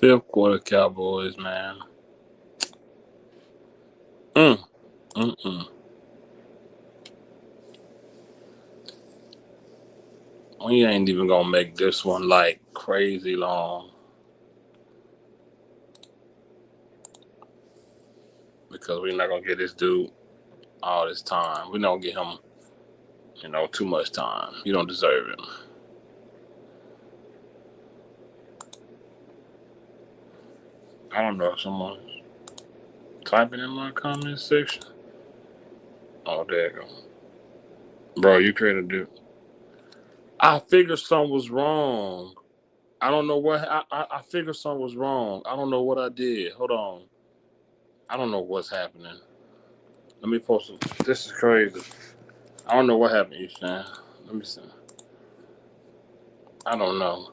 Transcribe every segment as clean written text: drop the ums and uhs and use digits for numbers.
Fifth quarter Cowboys, man. Mm, mm. We ain't even gonna make this one like crazy long because we're not gonna get this dude all this time. We don't get him, too much time. You don't deserve it. I don't know if someone typing in my comment section. Oh, there you go. Bro, you created it. I figured something was wrong. I don't know what I figured something was wrong. I don't know what I did. Hold on. I don't know what's happening. Let me post it. This is crazy. I don't know what happened, Ishan. Let me see. I don't know.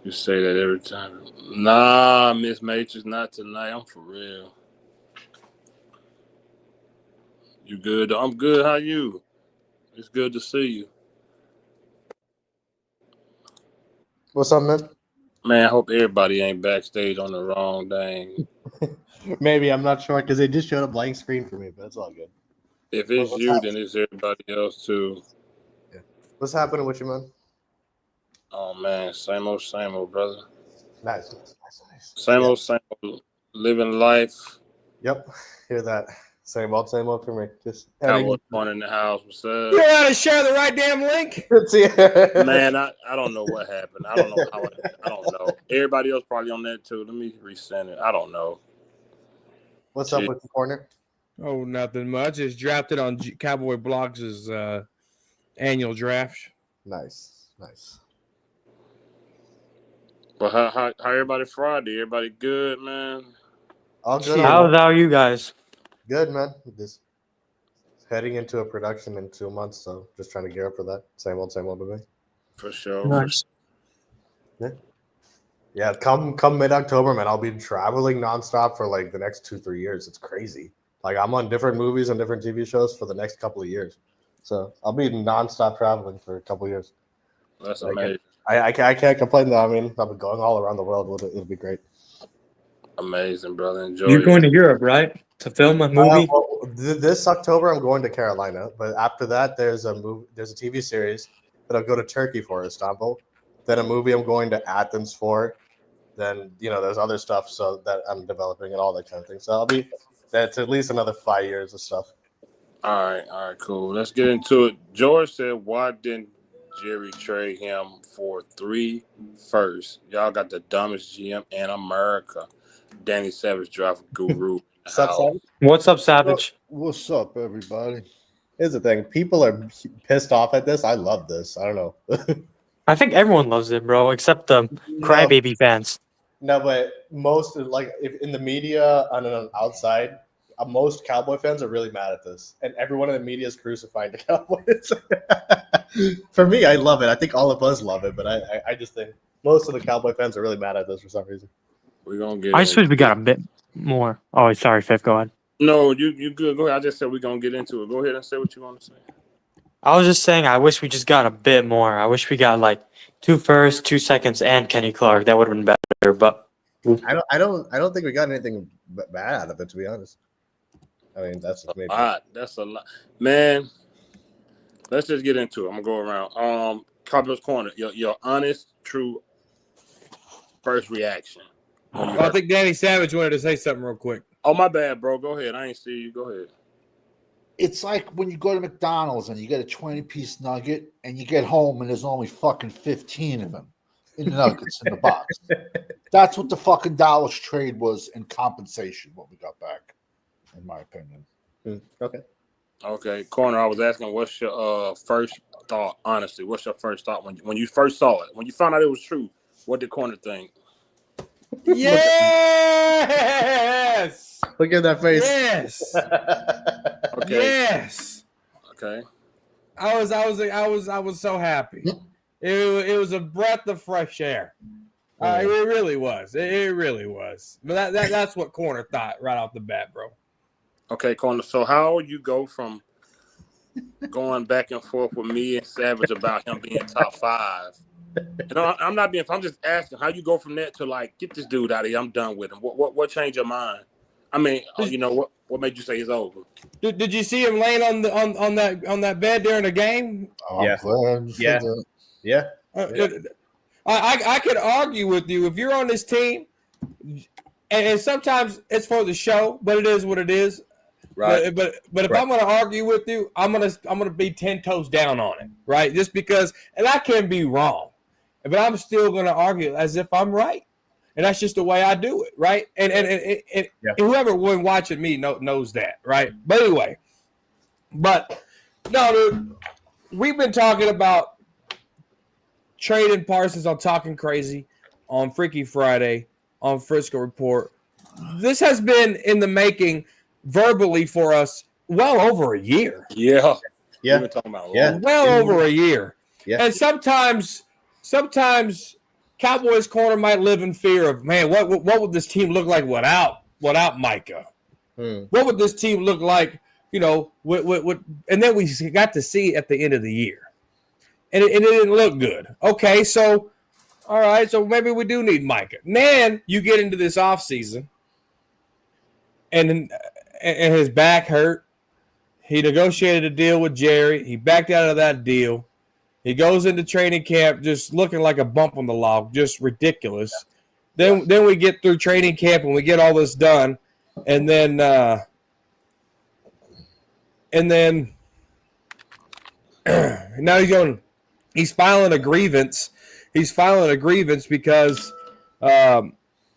You say that every time. Nah, Miss Matrix, not tonight. I'm for real. You good? I'm good. How you? It's good to see you. What's up, man? Man, I hope everybody ain't backstage on the wrong thing. Maybe, I'm not sure, because they just showed a blank screen for me, but it's all good. If it's you, then it's everybody else too. Yeah. What's happening with you, man? Oh man, same old, brother. Nice. Same old, living life. Yep, hear that. Same old for me. Just Cowboy one in the house. What's up? You know how to share the right damn link? Man, I don't know what happened. I don't know how. I don't know. Everybody else probably on that too. Let me resend it. I don't know. What's up with the corner? Oh, nothing much. Just drafted on Cowboy Blogs' annual draft. Nice. But how everybody Friday? Everybody good, man? All good. How are you guys? Good, man. Just heading into a production in 2 months, so just trying to gear up for that. Same old with me. For sure. Nice. Yeah, come mid-October, man, I'll be traveling nonstop for like the next 2-3 years. It's crazy. Like I'm on different movies and different TV shows for the next couple of years. So I'll be nonstop traveling for a couple of years. That's amazing. I can't complain though. I mean, I'll be going all around the world. It'll be great. Amazing, brother. Enjoy. You're going to Europe, right? To film a movie? This October, I'm going to Carolina, but after that, there's a TV series that I'll go to Turkey for, Istanbul. Then a movie I'm going to Athens for. Then there's other stuff so that I'm developing and all that kind of thing. So that's at least another 5 years of stuff. All right, cool. Let's get into it. George said, "Why didn't Jerry trade him for 3 firsts? Y'all got the dumbest GM in America." Danny Savage, draft guru. What's up, Savage? What's up, everybody? Here's the thing: people are pissed off at this. I love this. I don't know. I think everyone loves it, bro, except the crybaby fans. No, but most if in the media and outside, most Cowboy fans are really mad at this, and everyone in the media is crucifying the Cowboys. For me, I love it. I think all of us love it, but I just think most of the Cowboy fans are really mad at this for some reason. We're gonna get. I suppose we got a bit more. Oh, sorry, Fifth. Go ahead. No, you good. Go ahead. I just said we're gonna get into it. Go ahead and say what you want to say. I was just saying, I wish we just got a bit more. I wish we got like 2 firsts, 2 seconds, and Kenny Clark. That would have been better. But I don't think we got anything bad out of it, to be honest. I mean, that's a lot. That's a lot, man. Let's just get into it. I'm gonna go around. Cowboys corner. Your honest, true first reaction. I think Danny Savage wanted to say something real quick. Oh, my bad, bro. Go ahead. I ain't see you. Go ahead. It's like when you go to McDonald's and you get a 20-piece nugget and you get home and there's only fucking 15 of them in the nuggets in the box. That's what the fucking Dallas trade was in compensation, what we got back, in my opinion. Okay, corner. I was asking, what's your first thought? Honestly, what's your first thought when you first saw it? When you found out it was true, what did corner think? Yes. Look at that face. Yes. Okay. Yes. Okay. I was so happy. It was a breath of fresh air. It really was. It really was. But that's what corner thought right off the bat, bro. Okay, corner. So how you go from going back and forth with me and Savage about him being top 5 I'm not being. I'm just asking how you go from that to like get this dude out of here. I'm done with him. What changed your mind? I mean, what made you say it's over? Did you see him laying on that bed during the game? Oh, Yeah. I'm glad for Yeah. that. Yeah. I could argue with you if you're on this team, and sometimes it's for the show, but it is what it is. Right. But if I'm going to argue with you, I'm gonna be 10 toes down on it, right? Just because, and I can be wrong, but I'm still going to argue as if I'm right, and that's just the way I do it, right? And whoever was watching me knows that, right? But anyway, no, dude, we've been talking about trading Parsons on Talking Crazy, on Freaky Friday, on Frisco Report. This has been in the making verbally for us well over a year. Yeah. Yeah. We've been talking about Well over a year. Yeah. And sometimes Cowboys corner might live in fear of, man, what would this team look like without Micah? What would this team look like, and then we got to see it at the end of the year. And it didn't look good. Okay, so all right, so maybe we do need Micah. And then you get into this offseason, and his back hurt. He negotiated a deal with Jerry. He backed out of that deal. He goes into training camp just looking like a bump on the log, just ridiculous. Then we get through training camp and we get all this done, and then now he's filing a grievance. He's filing a grievance because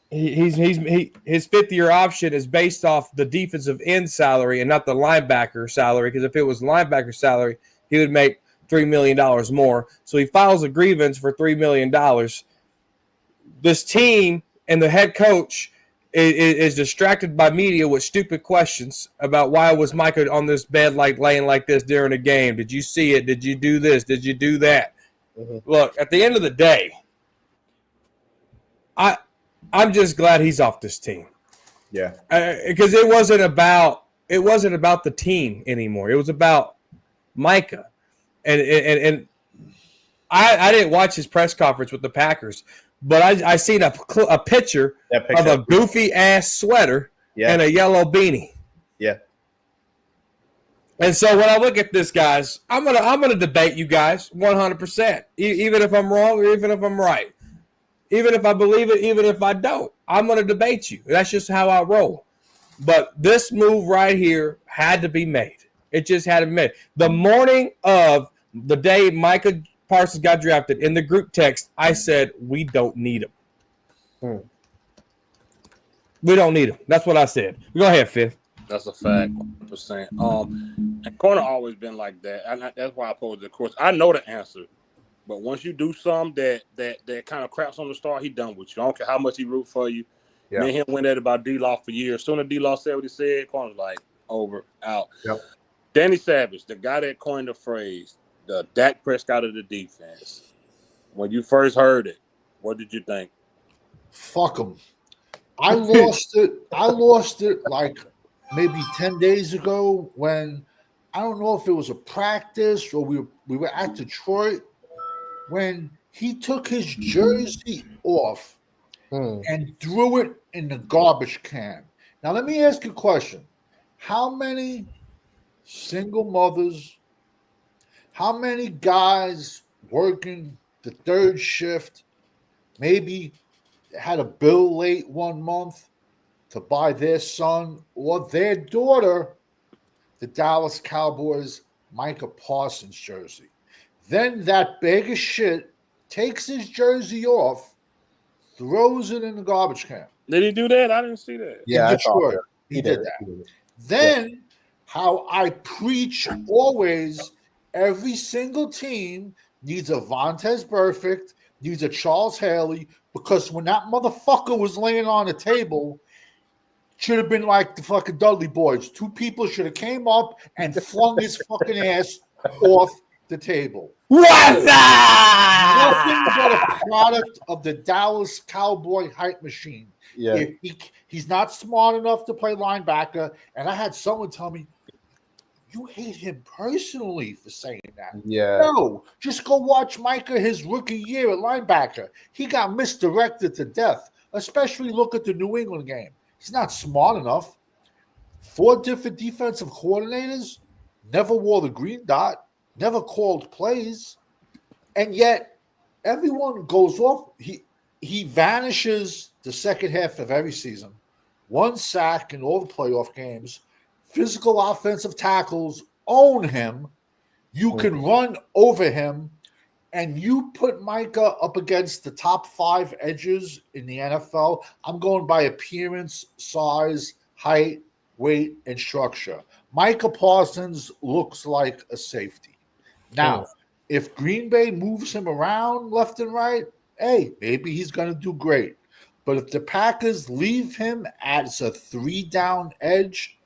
his 5th-year option is based off the defensive end salary and not the linebacker salary. Because if it was linebacker salary, he would make $3 million more. So he files a grievance for $3 million. This team and the head coach is distracted by media with stupid questions about why was Micah on this bed laying like this during a game? Did you see it? Did you do this? Did you do that? Mm-hmm. Look, at the end of the day, I'm just glad he's off this team. Yeah, because it wasn't about the team anymore. It was about Micah, and I didn't watch his press conference with the Packers, but I seen a picture of a goofy ass sweater and a yellow beanie. Yeah. And so when I look at this, guys, I'm gonna debate you guys 100%, even if I'm wrong or even if I'm right. Even if I believe it, even if I don't, I'm going to debate you. That's just how I roll. But this move right here had to be made. It just had to be made. The morning of the day Micah Parsons got drafted, in the group text, I said, we don't need him. We don't need him. That's what I said. Go ahead, Fifth. That's a fact, 100%. And corner always been like that. That's why I posed the question. I know the answer. But once you do something that kind of craps on the start, he done with you. I don't care how much he root for you. Yeah. Me and him went at it about D-Law for years. As soon as D-Law said what he said, corner's like, over, out. Yep. Danny Savage, the guy that coined the phrase, the Dak Prescott of the defense. When you first heard it, what did you think? Fuck him. I lost it like maybe 10 days ago when I don't know if it was a practice or we were at Detroit. When he took his jersey off and threw it in the garbage can. Now, let me ask you a question. How many single mothers, how many guys working the third shift maybe had a bill late one month to buy their son or their daughter the Dallas Cowboys Micah Parsons jersey? Then that bag of shit takes his jersey off, throws it in the garbage can. Did he do that? I didn't see that. Yeah, he did that. Then, how I preach always, every single team needs a Vontaze Burfict, needs a Charles Haley, because when that motherfucker was laying on the table, should have been like the fucking Dudley Boys. Two people should have came up and flung his fucking ass off the table. What? Nothing but a product of the Dallas Cowboy hype machine. Yeah. If he's not smart enough to play linebacker, and I had someone tell me, you hate him personally for saying that. Yeah. No, just go watch Micah his rookie year at linebacker. He got misdirected to death. Especially look at the New England game. He's not smart enough. 4 different defensive coordinators, never wore the green dot, never called plays, and yet everyone goes off. He vanishes the second half of every season. 1 sack in all the playoff games. Physical offensive tackles own him. You can run over him, and you put Micah up against the top 5 edges in the NFL. I'm going by appearance, size, height, weight, and structure. Micah Parsons looks like a safety. Now, if Green Bay moves him around left and right, hey, maybe he's going to do great. But if the Packers leave him as a 3-down edge,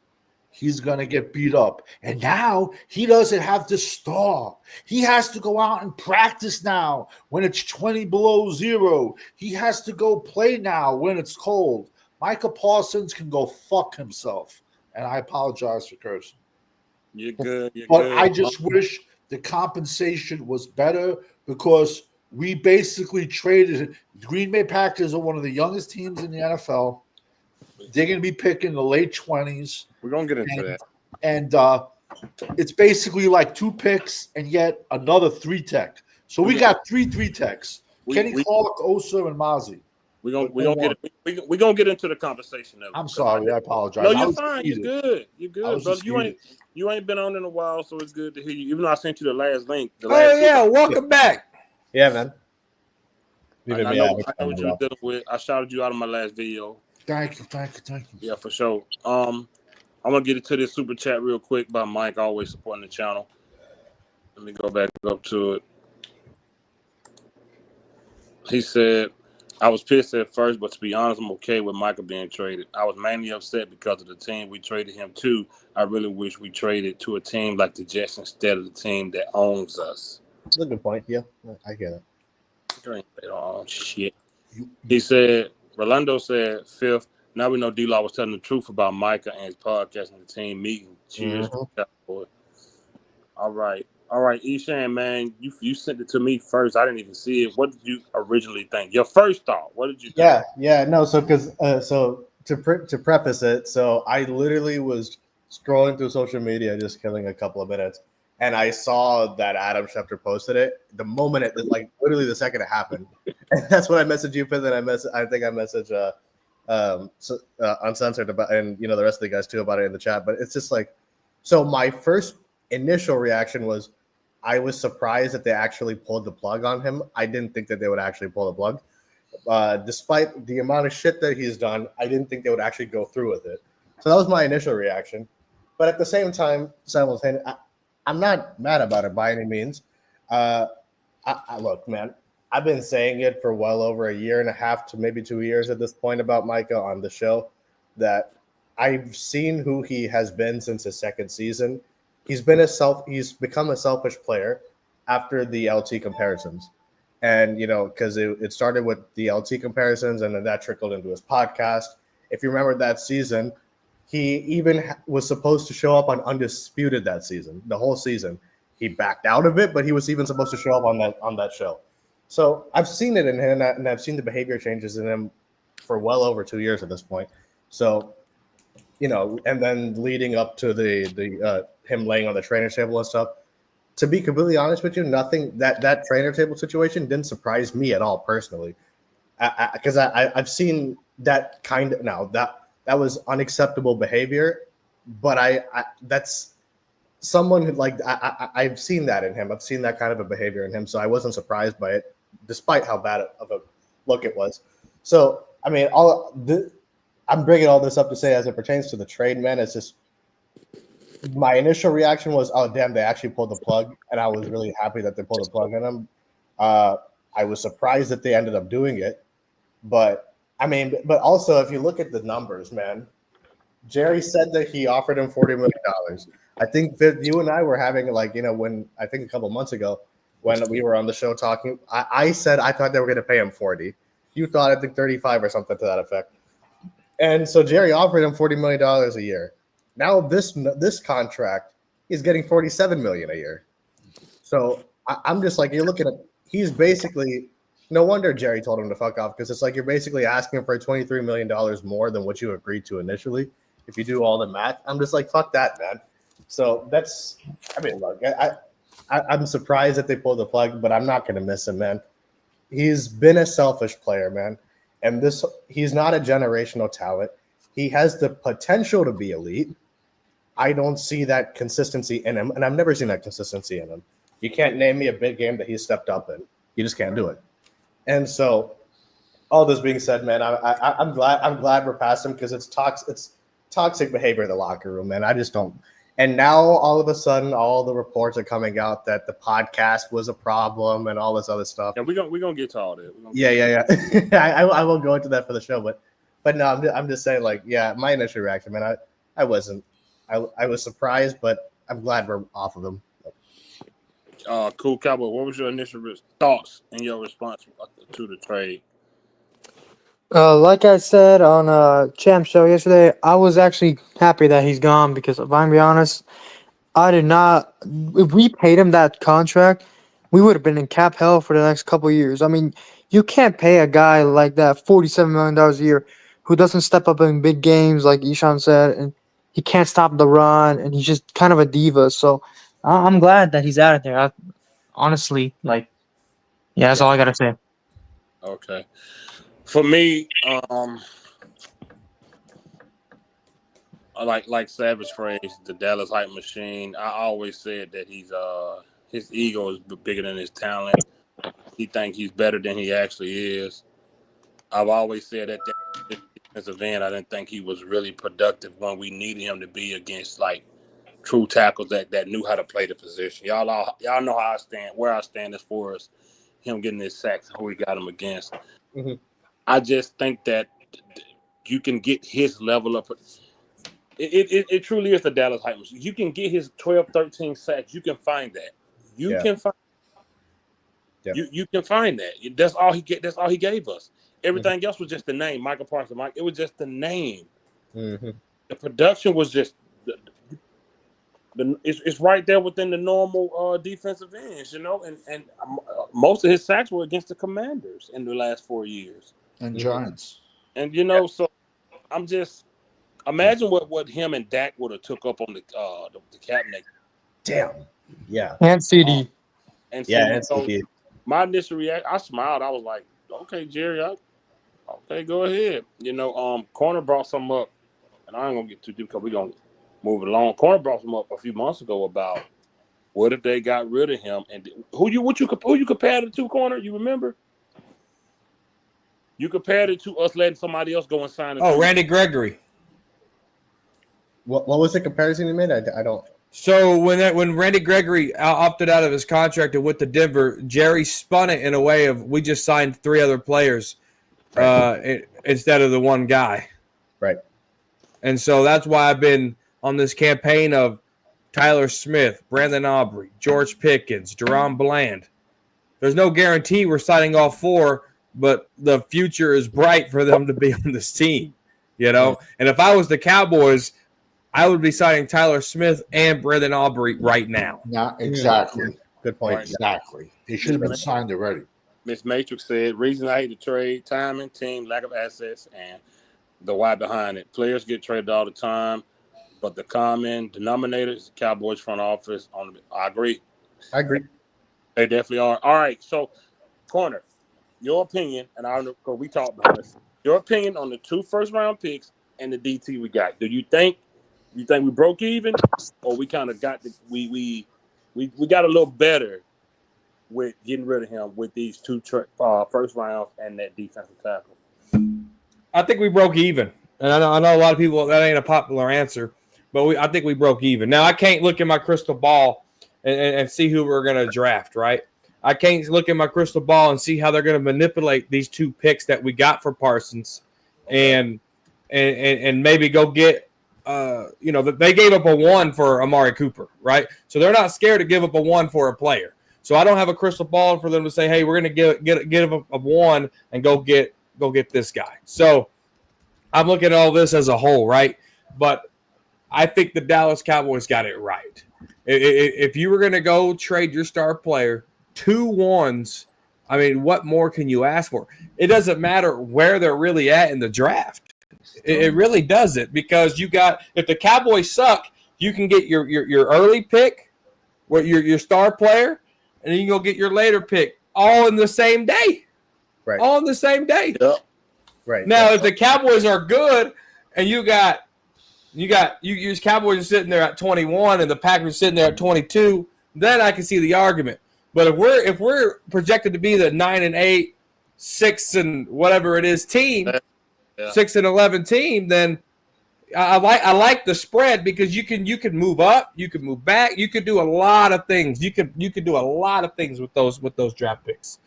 he's going to get beat up. And now he doesn't have the star. He has to go out and practice now when it's 20 below zero. He has to go play now when it's cold. Micah Parsons can go fuck himself. And I apologize for cursing. You're good. But I just wish the compensation was better because we basically traded. The Green Bay Packers are one of the youngest teams in the NFL. They're going to be picking the late 20s. We're going to get into that. And it's basically like 2 picks and yet another 3 tech. So we got 3 techs. Kenny Clark, Osa, and Mozzie. We're gonna get into the conversation now. I'm sorry, I apologize. No, you're fine. You're good. You're good, brother. You ain't been on in a while, so it's good to hear you. Even though I sent you the last link. Welcome back. Yeah, man. I know what you're dealing with. I shouted you out on my last video. Thank you. Yeah, for sure. I'm gonna get into this super chat real quick by Mike, always supporting the channel. Let me go back up to it. He said, I was pissed at first, but to be honest, I'm okay with Micah being traded. I was mainly upset because of the team we traded him to. I really wish we traded to a team like the Jets instead of the team that owns us. That's a good point. Yeah, I get it. They don't own shit. He said, Rolando said, 5th, now we know D-Law was telling the truth about Micah and his podcast and the team meeting. Cheers. Boy. All right, Eshan, man, you sent it to me first. I didn't even see it. What did you originally think? Your first thought. What did you think? Yeah. No, so because to preface it, so I literally was scrolling through social media, just killing a couple of minutes, and I saw that Adam Schefter posted it. The moment it, like literally the second it happened, and that's when I messaged you, and I think I messaged Uncensored about, and the rest of the guys too about it in the chat. But it's just like, so my first initial reaction was, I was surprised that they actually pulled the plug on him. I didn't think that they would actually pull the plug. Despite the amount of shit that he's done, I didn't think they would actually go through with it. So that was my initial reaction. But at the same time, I'm not mad about it by any means. Look, man, I've been saying it for well over a year and a half to maybe 2 years at this point about Micah on the show, that I've seen who he has been since his second season. He's become a selfish player after the LT comparisons. And, because it started with the LT comparisons and then that trickled into his podcast. If you remember that season, he even was supposed to show up on Undisputed that season, the whole season. He backed out of it, but he was even supposed to show up on that show. So I've seen it in him, and I've seen the behavior changes in him for well over 2 years at this point. So, and then leading up to the him laying on the trainer table and stuff. To be completely honest with you, nothing that trainer table situation didn't surprise me at all personally, because I've seen that kind of now that was unacceptable behavior, but I that's someone who I've seen that in him. I've seen that kind of a behavior in him, so I wasn't surprised by it, despite how bad of a look it was. So I mean, I'm bringing all this up to say, as it pertains to the trade, man, it's just my initial reaction was, oh, damn, they actually pulled the plug. And I was really happy that they pulled the plug on him. I was surprised that they ended up doing it. But also, if you look at the numbers, man, Jerry said that he offered him $40 million. I think that you and I were having, when I think a couple months ago, when we were on the show talking, I said I thought they were going to pay him 40. You thought, I think, 35 or something to that effect. And so Jerry offered him $40 million a year. Now this contract he's getting $47 million a year. So I'm just like, you're looking at, he's basically, no wonder Jerry told him to fuck off, because it's like you're basically asking for $23 million more than what you agreed to initially. If you do all the math, I'm just like, fuck that, man. So that's, I mean, look, I'm surprised that they pulled the plug, but I'm not going to miss him, man. He's been a selfish player, man. And he's not a generational talent. He has the potential to be elite. I don't see that consistency in him, and I've never seen that consistency in him. You can't name me a big game that he stepped up in. You just can't do it. And so, all this being said, man, I'm glad we're past him, because it's toxic behavior in the locker room, man. I just don't. And now all of a sudden, all the reports are coming out that the podcast was a problem and all this other stuff. And we're gonna get to all that. Yeah. I won't go into that for the show, but no, I'm just saying, like, yeah, my initial reaction, man, I was surprised, but I'm glad we're off of him. Cool Cowboy. What was your initial thoughts and your response to the trade? Like I said on Champ Show yesterday, I was actually happy that he's gone, because if I'm be honest, I did not. If we paid him that contract, we would have been in cap hell for the next couple of years. I mean, you can't pay a guy like that $47 million a year who doesn't step up in big games, like Ishan said, and he can't stop the run, and he's just kind of a diva. So I'm glad that he's out of there. Honestly, like, yeah, that's all I gotta say. Okay. For me, like Savage phrase, the Dallas hype machine. I always said that his ego is bigger than his talent. He thinks he's better than he actually is. I've always said that defensive end, I didn't think he was really productive when we needed him to be against like true tackles that knew how to play the position. Y'all know how I stand, where I stand as far as him getting his sacks and who he got him against. Mm-hmm. I just think that you can get his level of it truly is the Dallas hype machine. You can get his 12, 13 sacks. You can find that. You can find you can find that. That's all he get. That's all he gave us. Everything else was just the name, Micah Parsons. It was just the name. Mm-hmm. The production was just it's right there within the normal defensive ends, and most of his sacks were against the Commanders in the last 4 years and Giants. And so I'm just imagine what him and Dak would have took up on the cabinet. Damn. Yeah. And CD. And so my initial reaction, I smiled. I was like, okay, Jerry, okay, go ahead. Corner brought some up, and I ain't gonna get too deep because we're gonna move it along. Corner brought some up a few months ago about what if they got rid of him, and who you compared it to, Corner? You remember? You compared it to us letting somebody else go and sign it. Randy Gregory. What was the comparison you made? I don't. So when Randy Gregory opted out of his contract and went to Denver, Jerry spun it in a way of we just signed 3 other players instead of the one guy. Right. And so that's why I've been on this campaign of Tyler Smith, Brandon Aubrey, George Pickens, Deron Bland. There's no guarantee we're signing all 4, but the future is bright for them to be on this team, And if I was the Cowboys, I would be signing Tyler Smith and Brandon Aubrey right now. Yeah, exactly. Good point. Right. Exactly. He should have been signed already. Miss Matrix said, reason I hate the trade, timing, team, lack of assets, and the why behind it. Players get traded all the time, but the common denominator is the Cowboys front office. I agree. They definitely are. All right, so, Corner, your opinion, and I don't know, because we talked about this, your opinion on the 2 first-round picks and the DT we got. Do you think we broke even, or we kind of got we got a little better with getting rid of him with these 2 first rounds and that defensive tackle? I think we broke even, and I know a lot of people that ain't a popular answer, but I think we broke even. Now I can't look in my crystal ball and see who we're going to draft, right? I can't look in my crystal ball and see how they're going to manipulate these 2 picks that we got for Parsons, and maybe go get. They gave up a 1 for Amari Cooper, right? So they're not scared to give up a 1 for a player. So I don't have a crystal ball for them to say, "Hey, we're going to give up a 1 and go get this guy." So I'm looking at all this as a whole, right? But I think the Dallas Cowboys got it right. If you were going to go trade your star player 2 ones, I mean, what more can you ask for? It doesn't matter where they're really at in the draft. It really doesn't, because you got, if the Cowboys suck, you can get your early pick, your star player, and you can go get your later pick all in the same day. Right. All in the same day. Yep. Right. Now, if the Cowboys are good and your Cowboys are sitting there at 21 and the Packers are sitting there at 22, then I can see the argument. But if we're projected to be the 9-8, 6 and whatever it is team, 6-11 team, then I like the spread, because you can move up, you can move back, you could do a lot of things. You could do a lot of things with those draft picks.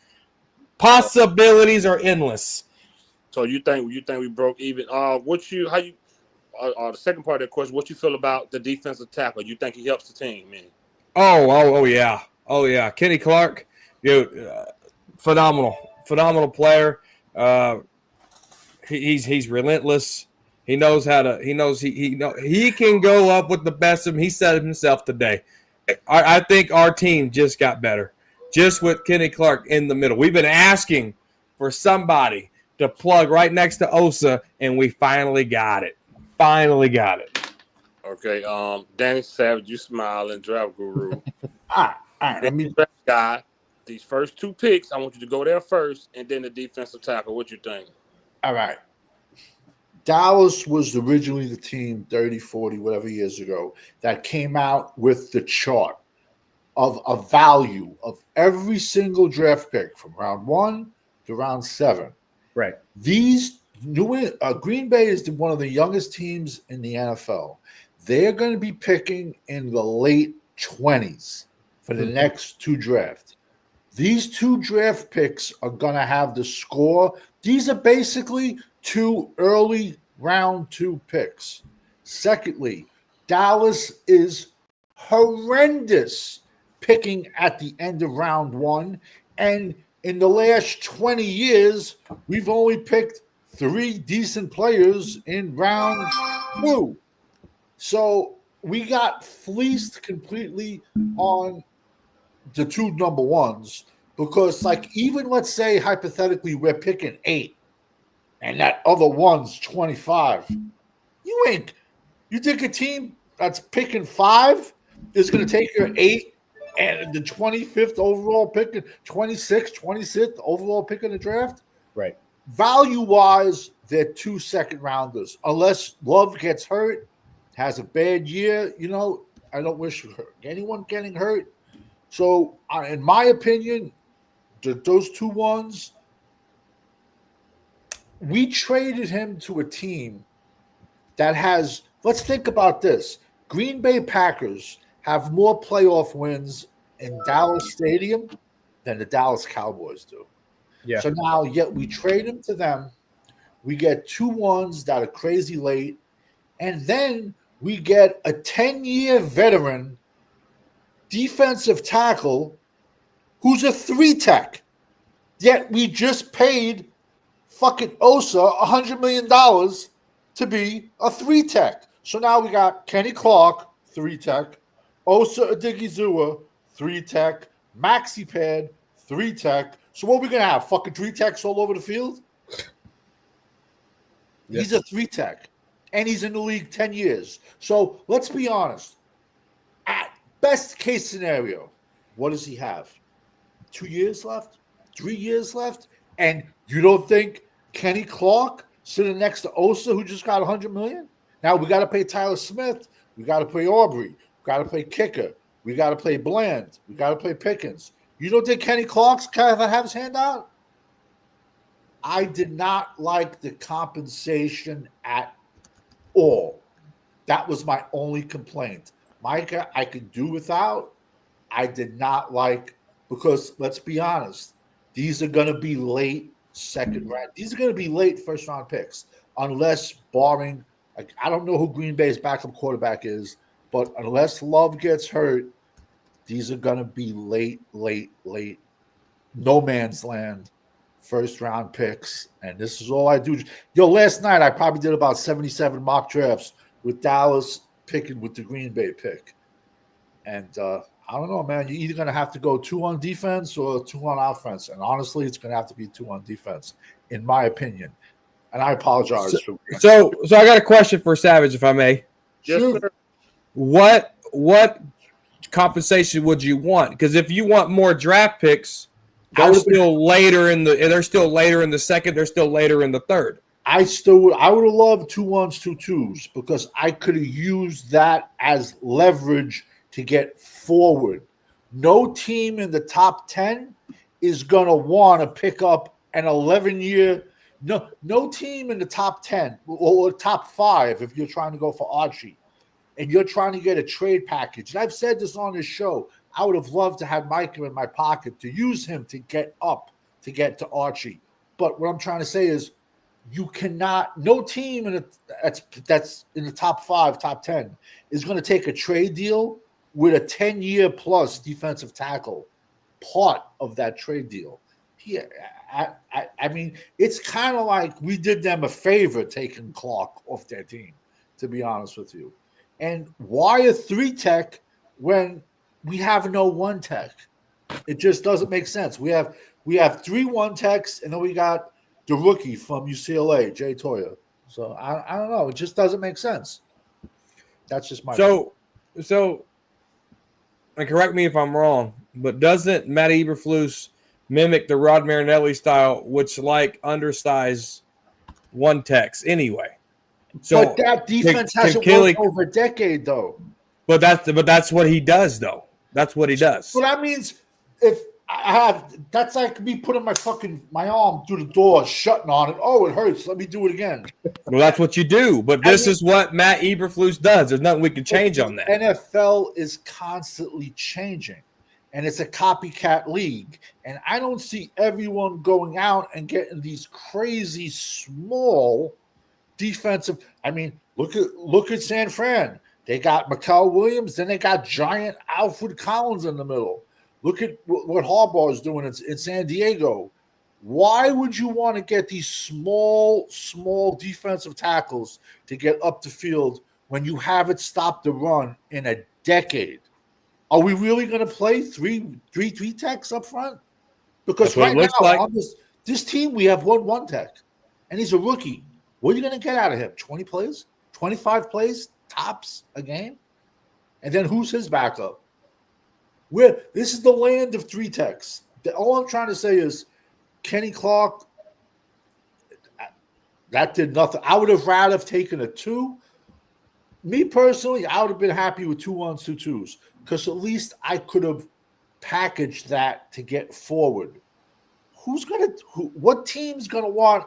Possibilities are endless. So you think we broke even? The second part of that question, what you feel about the defensive tackle? You think he helps the team, man? Oh yeah. Kenny Clark, phenomenal player. He's relentless. He knows how to. He can go up with the best of them. He said it himself today. I think our team just got better, just with Kenny Clark in the middle. We've been asking for somebody to plug right next to Osa, and we finally got it. Okay. Danny Savage, you smiling, draft guru. All right. Guy, these first 2 picks, I want you to go there first, and then the defensive tackle. What you think? All right. Dallas was originally the team 30, 40, whatever years ago that came out with the chart of a value of every single draft pick from round 1 to round 7. Right. These Green Bay is one of the youngest teams in the NFL. They're going to be picking in the late 20s for the next 2 drafts. These 2 draft picks are going to have the score. These are basically 2 early round 2 picks. Secondly, Dallas is horrendous picking at the end of round 1. And in the last 20 years, we've only picked 3 decent players in round 2. So we got fleeced completely on the 2 number 1s, because, like, even let's say hypothetically we're picking 8 and that other one's 25. You think a team that's picking 5 is going to take your 8 and the 25th overall pick, 26th, 26th overall pick in the draft? Right. Value-wise, they're 2 second-rounders. Unless Love gets hurt, has a bad year, I don't wish anyone getting hurt. So, in my opinion, those 2 ones, we traded him to a team that has, let's think about this. Green Bay Packers have more playoff wins in Dallas Stadium than the Dallas Cowboys do. Yeah. So now, yet we trade him to them. We get 2 ones that are crazy late. And then we get a 10-year veteran defensive tackle who's a 3-tech. Yet we just paid fucking Osa $100 million to be a 3-tech. So now we got Kenny Clark, 3-tech, Osa Odigizua, 3-tech, Maxi Pad, 3-tech. So what are we going to have? Fucking 3-techs all over the field? Yeah. He's a 3-tech, and he's in the league 10 years. So let's be honest. At best case scenario, what does he have? 2 years left? 3 years left? And you don't think Kenny Clark sitting next to Osa, who just got $100 million? Now we got to pay Tyler Smith. We got to pay Aubrey. We got to play Kicker. We got to play Bland. We got to play Pickens. You don't think Kenny Clark's kind of have his hand out? I did not like the compensation at all. That was my only complaint. Micah, I could do without. I did not like, because let's be honest, these are going to be late second round. These are going to be late first round picks, unless barring, I don't know who Green Bay's backup quarterback is, but unless Love gets hurt, these are going to be late, no man's land first round picks. And this is all I do. Last night I probably did about 77 mock drafts with Dallas picking with the Green Bay pick. And I don't know, man. You're either going to have to go 2 on defense or 2 on offense. And honestly, it's going to have to be 2 on defense, in my opinion. And I apologize for. So I got a question for Savage, if I may. Yes, Shoot. sir. What compensation would you want? Because if you want more draft picks, they're still later in the second. They're still later in the third. I would have loved 2 1s, 2 2s because I could have used that as leverage to get forward. No team in the top 10 is going to want to pick up an 11-year. No team in the top 10 or top 5 if you're trying to go for Archie and you're trying to get a trade package. And I've said this on this show. I would have loved to have Micah in my pocket to use him to get up to get to Archie. But what I'm trying to say is you cannot. No team that's in the top 5, top 10 is going to take a trade deal with a 10-year plus defensive tackle part of that trade deal. Yeah, I mean, it's kind of like we did them a favor taking Clark off their team, to be honest with you. And why a 3-tech when we have no 1-tech? It just doesn't make sense. We have 3 1-techs, and then we got the rookie from UCLA, Jay Toya. So I don't know. It just doesn't make sense. That's just my opinion. So, and correct me if I'm wrong, but doesn't Matt Eberflus mimic the Rod Marinelli style, which like undersized 1-techs anyway? So but that defense hasn't worked over a decade, though. But that's what he does, though. That's what he does. So that means if I have, that's like me putting my arm through the door, shutting on it. Oh, it hurts. Let me do it again. Well, that's what you do. But this is what Matt Eberflus does. There's nothing we can change on that. NFL is constantly changing, and it's a copycat league. And I don't see everyone going out and getting these crazy small defensive. I mean, look at San Fran. They got Mikael Williams, then they got giant Alfred Collins in the middle. Look at what Harbaugh is doing in San Diego. Why would you want to get these small defensive tackles to get up the field when you haven't stopped the run in a decade? Are we really going to play three techs up front? Because right now, on this team, we have one tech, and he's a rookie. What are you going to get out of him? 20 plays? 25 plays? Tops a game? And then who's his backup? This is the land of 3 techs. All I'm trying to say is Kenny Clark, that did nothing. I would have rather taken a 2. Me personally, I would have been happy with 2 1s, 2 2s, because at least I could have packaged that to get forward. What team's going to want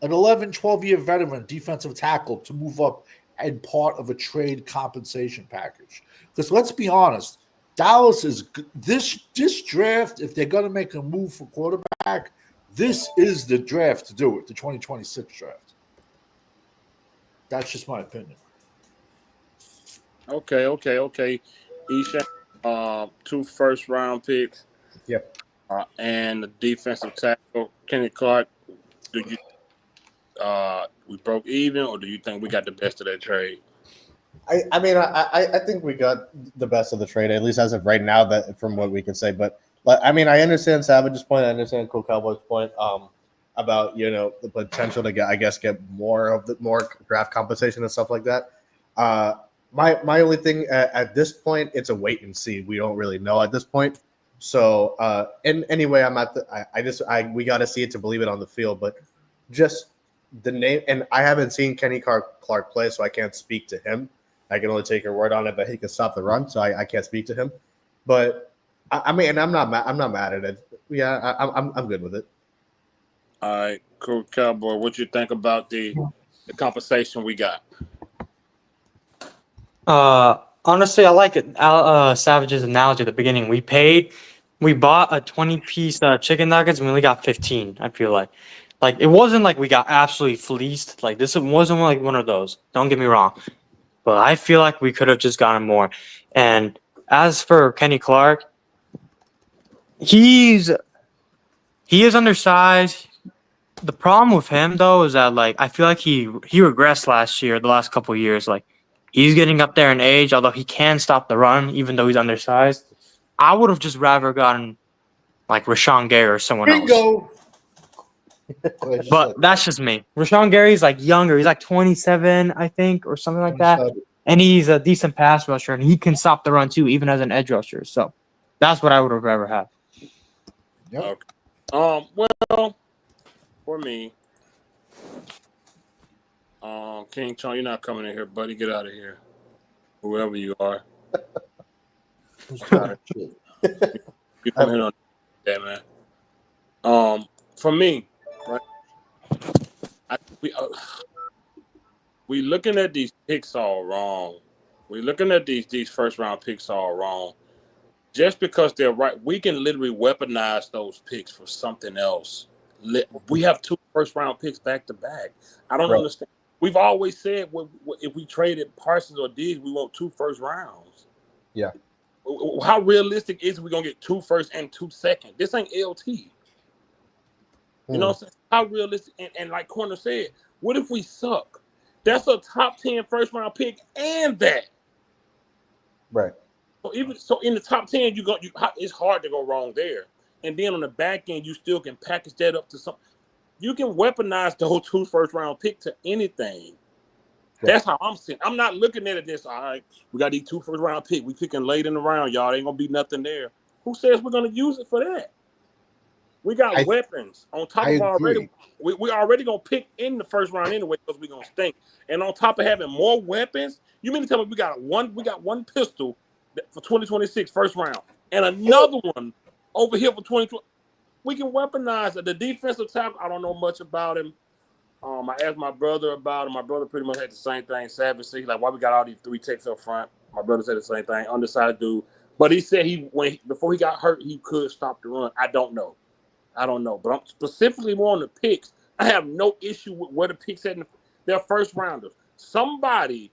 an 11, 12-year veteran defensive tackle to move up and part of a trade compensation package? Because let's be honest, Dallas is this draft. If they're going to make a move for quarterback, this is the draft to do it. The 2026 draft. That's just my opinion. Okay. Each 2 first-round picks. Yep. And the defensive tackle Kenny Clark. Do you we broke even, or do you think we got the best of that trade? I mean, I think we got the best of the trade, at least as of right now, that from what we can say. But I mean, I understand Savage's point. I understand Cool Cowboy's point about the potential to get more draft compensation and stuff like that. My only thing at this point, it's a wait and see. We don't really know at this point. So anyway, we got to see it to believe it on the field. But just the name, and I haven't seen Kenny Clark play, so I can't speak to him. I can only take your word on it, but he can stop the run, so I can't speak to him. But I mean, and I'm not mad at it. Yeah, I'm good with it. All right, Cool Cowboy. What you think about the compensation we got? Honestly, I like it. Savage's analogy at the beginning. We bought a 20-piece chicken nuggets and we only got 15. I feel like it wasn't like we got absolutely fleeced. Like this wasn't like one of those. Don't get me wrong, but I feel like we could have just gotten more. And as for Kenny Clark, he is undersized. The problem with him though is that I feel like he regressed last year, the last couple of years. He's getting up there in age, although he can stop the run, even though he's undersized. I would have just rather gotten like Rashawn Gary or someone else. Bingo. But that's just me. Rashawn Gary's like younger. He's like 27, I think, or something like that. And he's a decent pass rusher, and he can stop the run too, even as an edge rusher. So that's what I would have rather had. Yep. Okay. Well, for me, King Chong, you're not coming in here, buddy. Get out of here. Whoever you are. You come here on that, man. For me, right? We looking at these picks all wrong. We looking at these first round picks all wrong. Just because they're right, we can literally weaponize those picks for something else. We have 2 first round picks back to back. I don't understand. We've always said if we traded Parsons or Diggs, we want 2 first rounds. Yeah. How realistic is we gonna get 2 first and 2 second? This ain't LT. You know what I'm saying? How realistic? And like Corner said, what if we suck? That's a top 10 first round pick and that. Right. So in the top 10, it's hard to go wrong there. And then on the back end, you still can package that up to something. You can weaponize the whole 2 first round pick to anything. Yeah. That's how I'm seeing. I'm not looking at it this. All right, we got these 2 first round pick. We picking late in the round, y'all. Ain't gonna be nothing there. Who says we're gonna use it for that? We got weapons on top of already. We already gonna pick in the first round anyway because we gonna stink. And on top of having more weapons, you mean to tell me we got one pistol for 2026 first round and another one over here for 2020. We can weaponize it. The defensive tackle, I don't know much about him. I asked my brother about him. My brother pretty much had the same thing. Savage said, like, why we got all these 3 techs up front? My brother said the same thing. Undersized dude. But he said before he got hurt, he could stop the run. I don't know. But I'm specifically more on the picks. I have no issue with where the picks at. They're first rounders. Somebody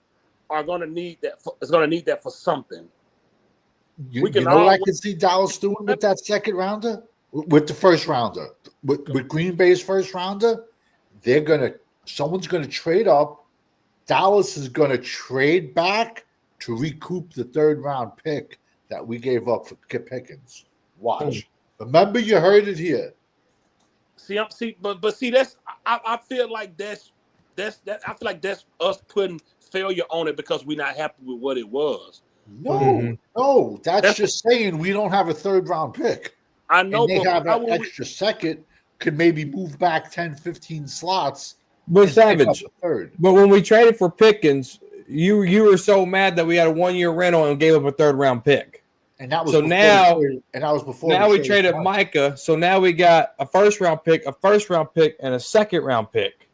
are going to need that. Is going to need that for something. You know what I can see Dallas doing with that second rounder, with the first rounder, with Green Bay's first rounder. Someone's gonna trade up. Dallas is gonna trade back to recoup the 3rd round pick that we gave up for Pickens. Watch. Remember, you heard it here. But see, that's I feel like that's I feel like that's us putting failure on it because we're not happy with what it was. No, that's just saying we don't have a 3rd round pick. I know, and they have an extra second, could maybe move back 10, 15 slots. But Savage, but when we traded for Pickens, you were so mad that we had a 1-year rental and gave up a 3rd round pick. And that was before. Now we traded Micah, so now we got a 1st round pick, and a 2nd round pick.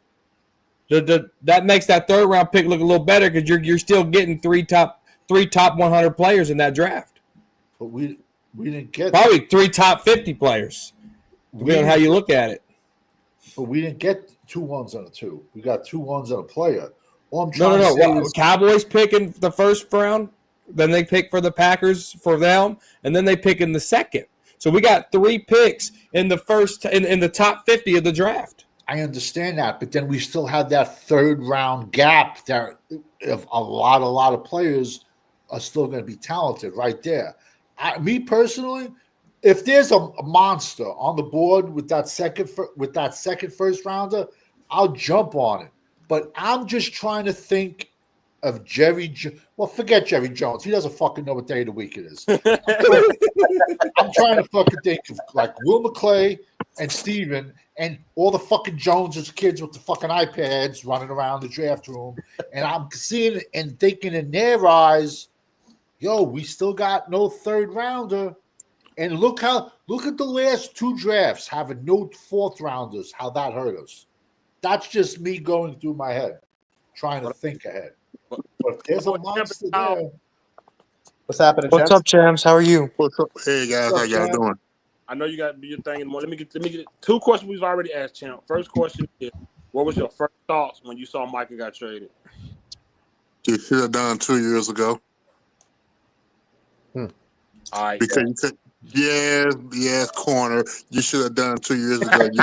That makes that 3rd round pick look a little better because you're still getting 3 top 100 players in that draft. But we didn't get probably 3 top 50 players. Depending on how you look at it. But we didn't get 2 1s and a 2. We got 2 1s and a player. No. Cowboys picking the 1st round, then they pick for the Packers for them, and then they pick in the 2nd. So we got 3 picks in the first in the top 50 of the draft. I understand that, but then we still had that 3rd round gap there of a lot of players are still going to be talented right there. Me personally, if there's a monster on the board with that second first rounder, I'll jump on it. But I'm just trying to think of forget Jerry Jones. He doesn't fucking know what day of the week it is. I'm trying to fucking think of like Will McClay and Steven and all the fucking Joneses kids with the fucking iPads running around the draft room. And I'm seeing and thinking in their eyes, yo, we still got no 3rd rounder. And look at the last 2 drafts having no 4th rounders, how that hurt us. That's just me going through my head, trying to think ahead. But if there's a monster there. What's happening, What's up, Champs? How are you? What's up? Hey, guys. How y'all doing? I know you got to do your thing in the morning. Let me get 2 questions we've already asked, Champ. First question is, what was your first thoughts when you saw Micah got traded? You should have done 2 years ago. All right. Because yes, Corner. You should have done 2 years ago. You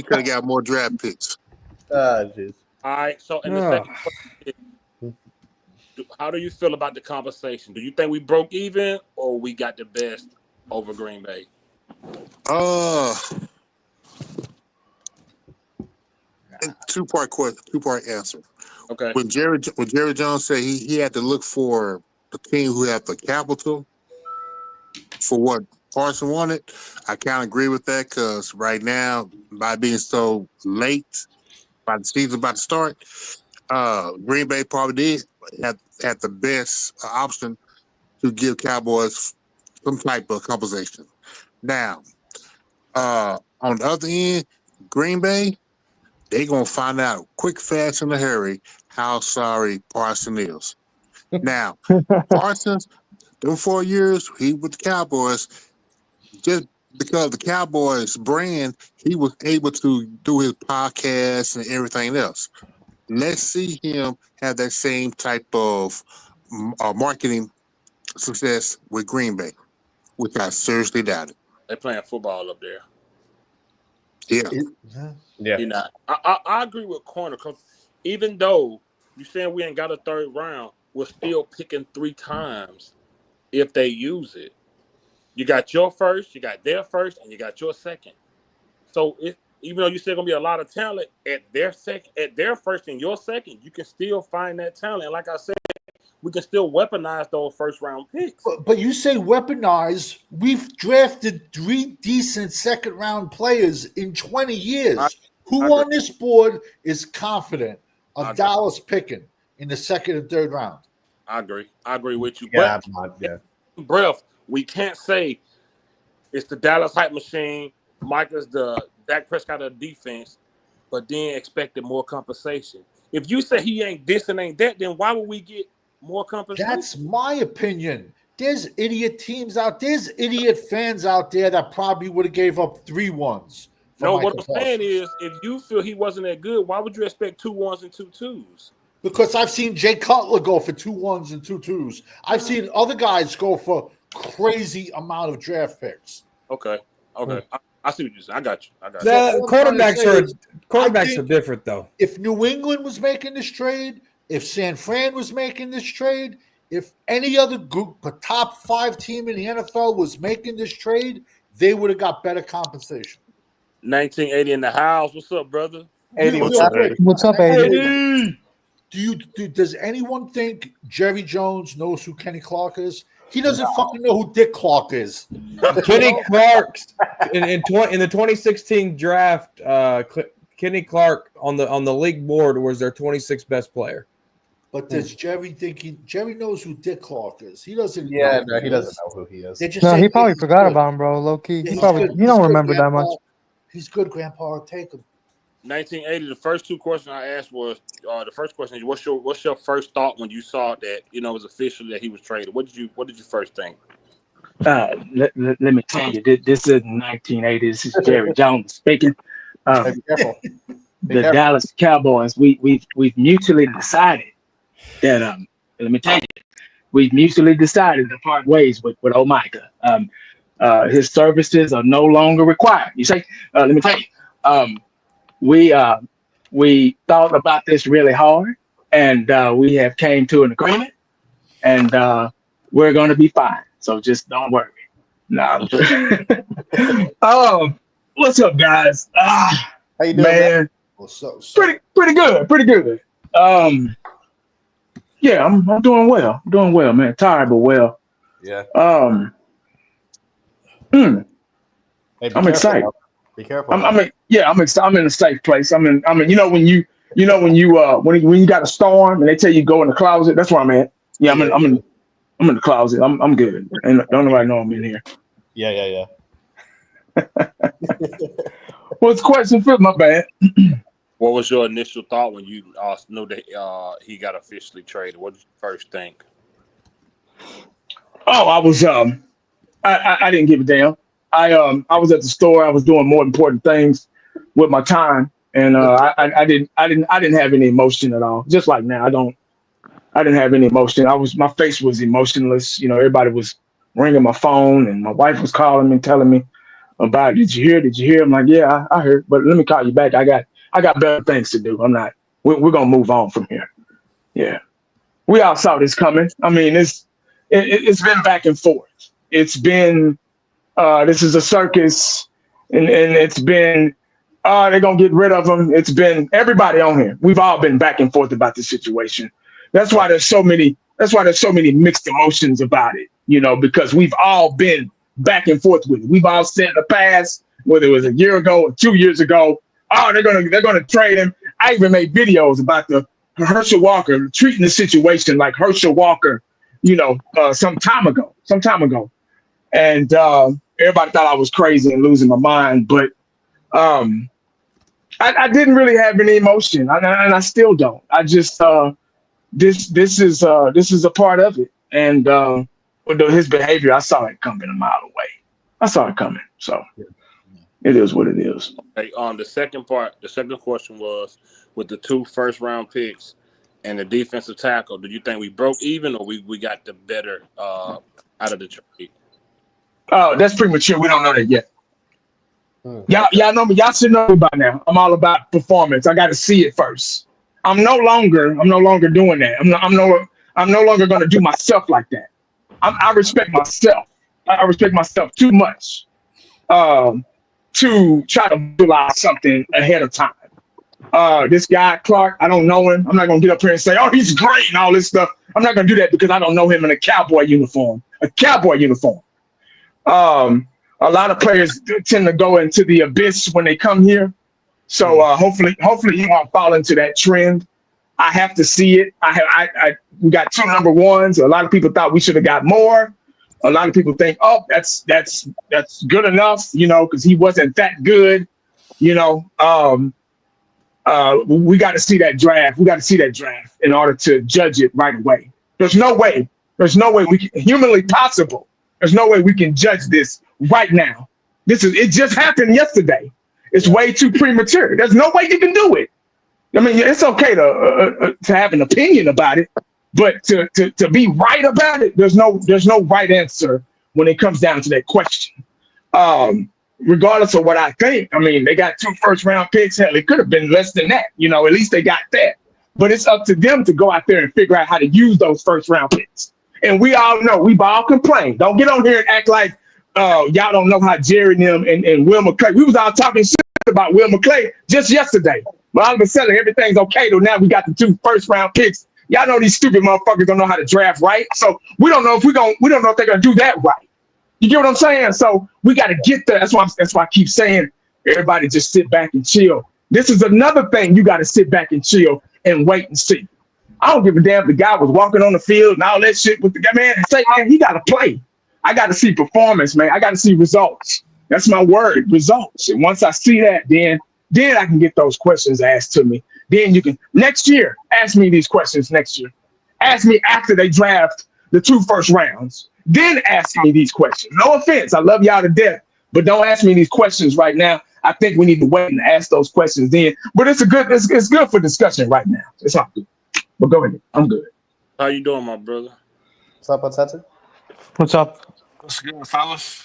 could have got more draft picks. Jeez. All right. So, and the Ugh. second question is, how do you feel about the conversation? Do you think we broke even or we got the best over Green Bay? Uh, two-part question, two-part answer. Okay. When Jerry Jones said he had to look for the team who had the capital for what Parsons wanted, I kind of agree with that because right now, by being so late, by the season about to start, Green Bay probably did have the best option to give Cowboys some type of compensation. Now, on the other end, Green Bay, they gonna find out quick, fast, in a hurry how sorry Parsons is. Now, Parsons, them 4 years he with the Cowboys, just because of the Cowboys brand, he was able to do his podcast and everything else. Let's see him have that same type of marketing success with Green Bay, which I seriously doubt it. They playing football up there. Yeah. Yeah. You know, I agree with Corner because even though you saying we ain't got a third round, we're still picking 3 times if they use it. You got your first, you got their first, and you got your second. So even though you said gonna be a lot of talent at their first and your second, you can still find that talent. And like I said, we can still weaponize those first round picks. But you say weaponize. We've drafted 3 decent second round players in 20 years. Who on this board is confident of Dallas picking in the second and third round? I agree. I agree with you. Yeah, But breath, we can't say it's the Dallas hype machine. Micah's the Dak Prescott of the defense, but then expected more compensation. If you say he ain't this and ain't that, then why would we get more compensation? That's my opinion. There's idiot teams out. There's idiot fans out there that probably would have gave up 3 1s. No, what I'm saying is, if you feel he wasn't that good, why would you expect 2 1s and 2 2s? Because I've seen Jay Cutler go for 2 1s and 2 2s. I've seen other guys go for crazy amount of draft picks. Okay. I see what you're saying. I got you. Quarterbacks are different, though. If New England was making this trade, if San Fran was making this trade, if any other group, a top 5 team in the NFL was making this trade, they would have got better compensation. 1980 in the house. What's up, brother? 80. What's up, 80? Does anyone think Jerry Jones knows who Kenny Clark is? He doesn't fucking know who Dick Clark is. Kenny Clark in the 2016 draft. Kenny Clark on the league board was their 26th best player. But does Jerry Jerry knows who Dick Clark is? He doesn't. Yeah, no, he doesn't know who he is. No, he probably forgot about him, bro. Low key, he don't remember that much. He's good, Grandpa. I'll take him. 1980. The first 2 questions I asked was the first question is what's your first thought when you saw that it was official that he was traded? What did you first think? Let me tell you, this is 1980. This is Jerry Jones speaking. Be careful. The Dallas Cowboys. We've mutually decided that let me tell you, we've mutually decided to part ways with old Micah. His services are no longer required. You say, let me tell you, we thought about this really hard, and we have came to an agreement, and we're going to be fine. So just don't worry. No. What's up, guys? How you doing, man? What's up? Pretty good. Yeah, I'm doing well. Man. Tired, but well. Yeah. I'm excited. Be careful. I'm excited. I'm in a safe place. I'm in when you got a storm and they tell you go in the closet. That's where I'm at. Yeah, I'm in the closet. I'm good. And don't nobody know I'm in here. Yeah. What's the question? My bad. What was your initial thought when you knew that he got officially traded? What did you first think? Oh, I was I didn't give a damn. I was at the store. I was doing more important things with my time, and I didn't have any emotion at all. Just like now, I didn't have any emotion. My face was emotionless. Everybody was ringing my phone, and my wife was calling me, telling me about, did you hear? I'm like, yeah, I heard, but let me call you back. I got better things to do. I'm not we're gonna move on from here. Yeah, we all saw this coming. I mean, it's been back and forth. It's been this is a circus, and it's been they're gonna get rid of him. It's been everybody on here. We've all been back and forth about the situation. That's why there's so many. That's why there's so many mixed emotions about it. Because we've all been back and forth with it. We've all said in the past, whether it was a year ago or 2 years ago, they're gonna trade him. I even made videos about the Herschel Walker treating the situation like Herschel Walker, some time ago. And everybody thought I was crazy and losing my mind, but I didn't really have any emotion, and I still don't. I just this is a part of it, and with his behavior, I saw it coming a mile away. I saw it coming, so it is what it is. Hey, the second question was with the 2 first-round picks and the defensive tackle. Do you think we broke even, or we got the better out of the trade? Oh, that's premature. We don't know that yet. Y'all know me. Y'all should know me by now. I'm all about performance. I got to see it first. I'm no longer doing that. I'm no longer going to do myself like that. I respect myself. I respect myself too much to try to visualize something ahead of time. This guy Clark, I don't know him. I'm not going to get up here and say, "Oh, he's great" and all this stuff. I'm not going to do that because I don't know him in a cowboy uniform. A lot of players tend to go into the abyss when they come here. So hopefully he won't fall into that trend. I have to see it. We got 2 number ones. A lot of people thought we should have got more. A lot of people think, oh, that's good enough, because he wasn't that good. We got to see that draft. We got to see that draft in order to judge it right away. There's no way we can, humanly possible. There's no way we can judge this right now. It just happened yesterday. It's way too premature. There's no way you can do it. I mean, it's okay to have an opinion about it, but to be right about it, there's no right answer when it comes down to that question. Regardless of what I think, I mean, they got 2 first-round picks. Hell, it could have been less than that. At least they got that. But it's up to them to go out there and figure out how to use those first-round picks. And we all know, we've all complained. Don't get on here and act like y'all don't know how Jerry and them and Will McClay. We was all talking shit about Will McClay just yesterday. But all of a sudden, everything's okay. Though now we got the 2 first-round picks. Y'all know these stupid motherfuckers don't know how to draft right. So we don't know if they're gonna do that right. You get what I'm saying? So we got to get there. That's why I keep saying, everybody just sit back and chill. This is another thing you got to sit back and chill and wait and see. I don't give a damn if the guy was walking on the field and all that shit with the guy, man. Say, man, he got to play. I got to see performance, man. I got to see results. That's my word, results. And once I see that, then I can get those questions asked to me. Then you can, next year, ask me these questions next year. Ask me after they draft the 2 first rounds. Then ask me these questions. No offense, I love y'all to death, but don't ask me these questions right now. I think we need to wait and ask those questions then. But it's good for discussion right now. It's all good. But go ahead. I'm good. How you doing, my brother? What's up, Uncensored? What's up? What's good, fellas?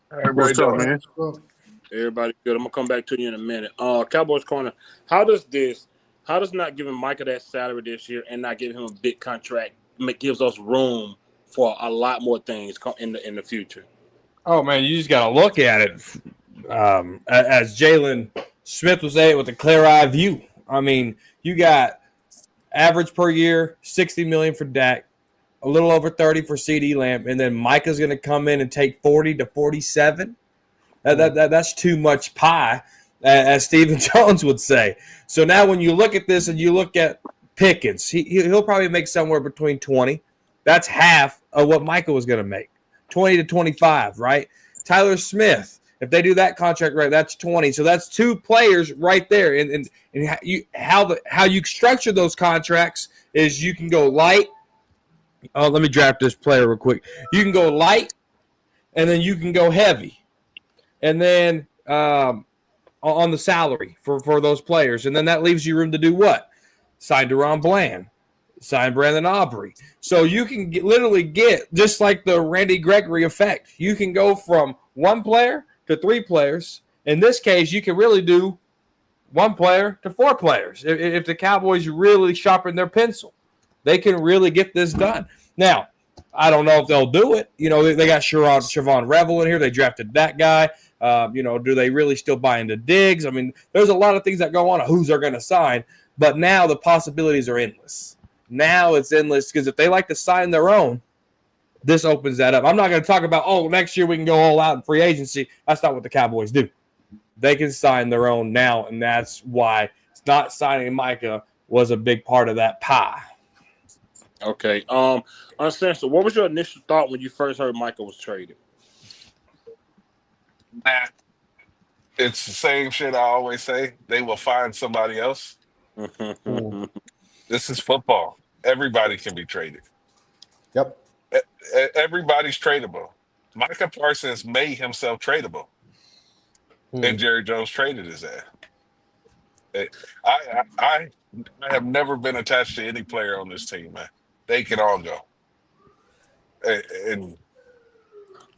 What's up, man? Everybody good. I'm gonna come back to you in a minute. Cowboys Corner. How does not giving Micah that salary this year and not giving him a big contract gives us room for a lot more things in the future? Oh man, you just gotta look at it as Jalen Smith was saying, with a clear-eye view. I mean, you got average per year, $60 million for Dak, a little over 30 for CD Lamb, and then Micah's going to come in and take 40 to 47. That's too much pie, as Stephen Jones would say. So now when you look at this and you look at Pickens, he'll probably make somewhere between 20. That's half of what Micah was going to make, 20 to 25, right? Tyler Smith, if they do that contract right, that's 20. So that's 2 players right there. And how you structure those contracts is you can go light. Oh, let me draft this player real quick. You can go light, and then you can go heavy, and then on the salary for those players, and then that leaves you room to do what? Sign Deron Bland, sign Brandon Aubrey. So you can literally get, just like the Randy Gregory effect, you can go from 1 player to 3 players. In this case, you can really do one player to 4 players. If the Cowboys really sharpen their pencil, they can really get this done. Now, I don't know if they'll do it. You know, they got Siobhan Revel in here. They drafted that guy. You know, do they really still buy into Diggs? I mean, there's a lot of things that go on of who's they're going to sign, but now the possibilities are endless. Now it's endless because if they like to sign their own, this opens that up. I'm not going to talk about, next year we can go all out in free agency. That's not what the Cowboys do. They can sign their own now, and that's why it's not signing Micah was a big part of that pie. Okay. Understand. So, what was your initial thought when you first heard Micah was traded? Nah, it's the same shit I always say. They will find somebody else. This is football. Everybody can be traded. Yep. Everybody's tradable. Micah Parsons made himself tradable, and Jerry Jones traded his ass. I have never been attached to any player on this team, man. They can all go. And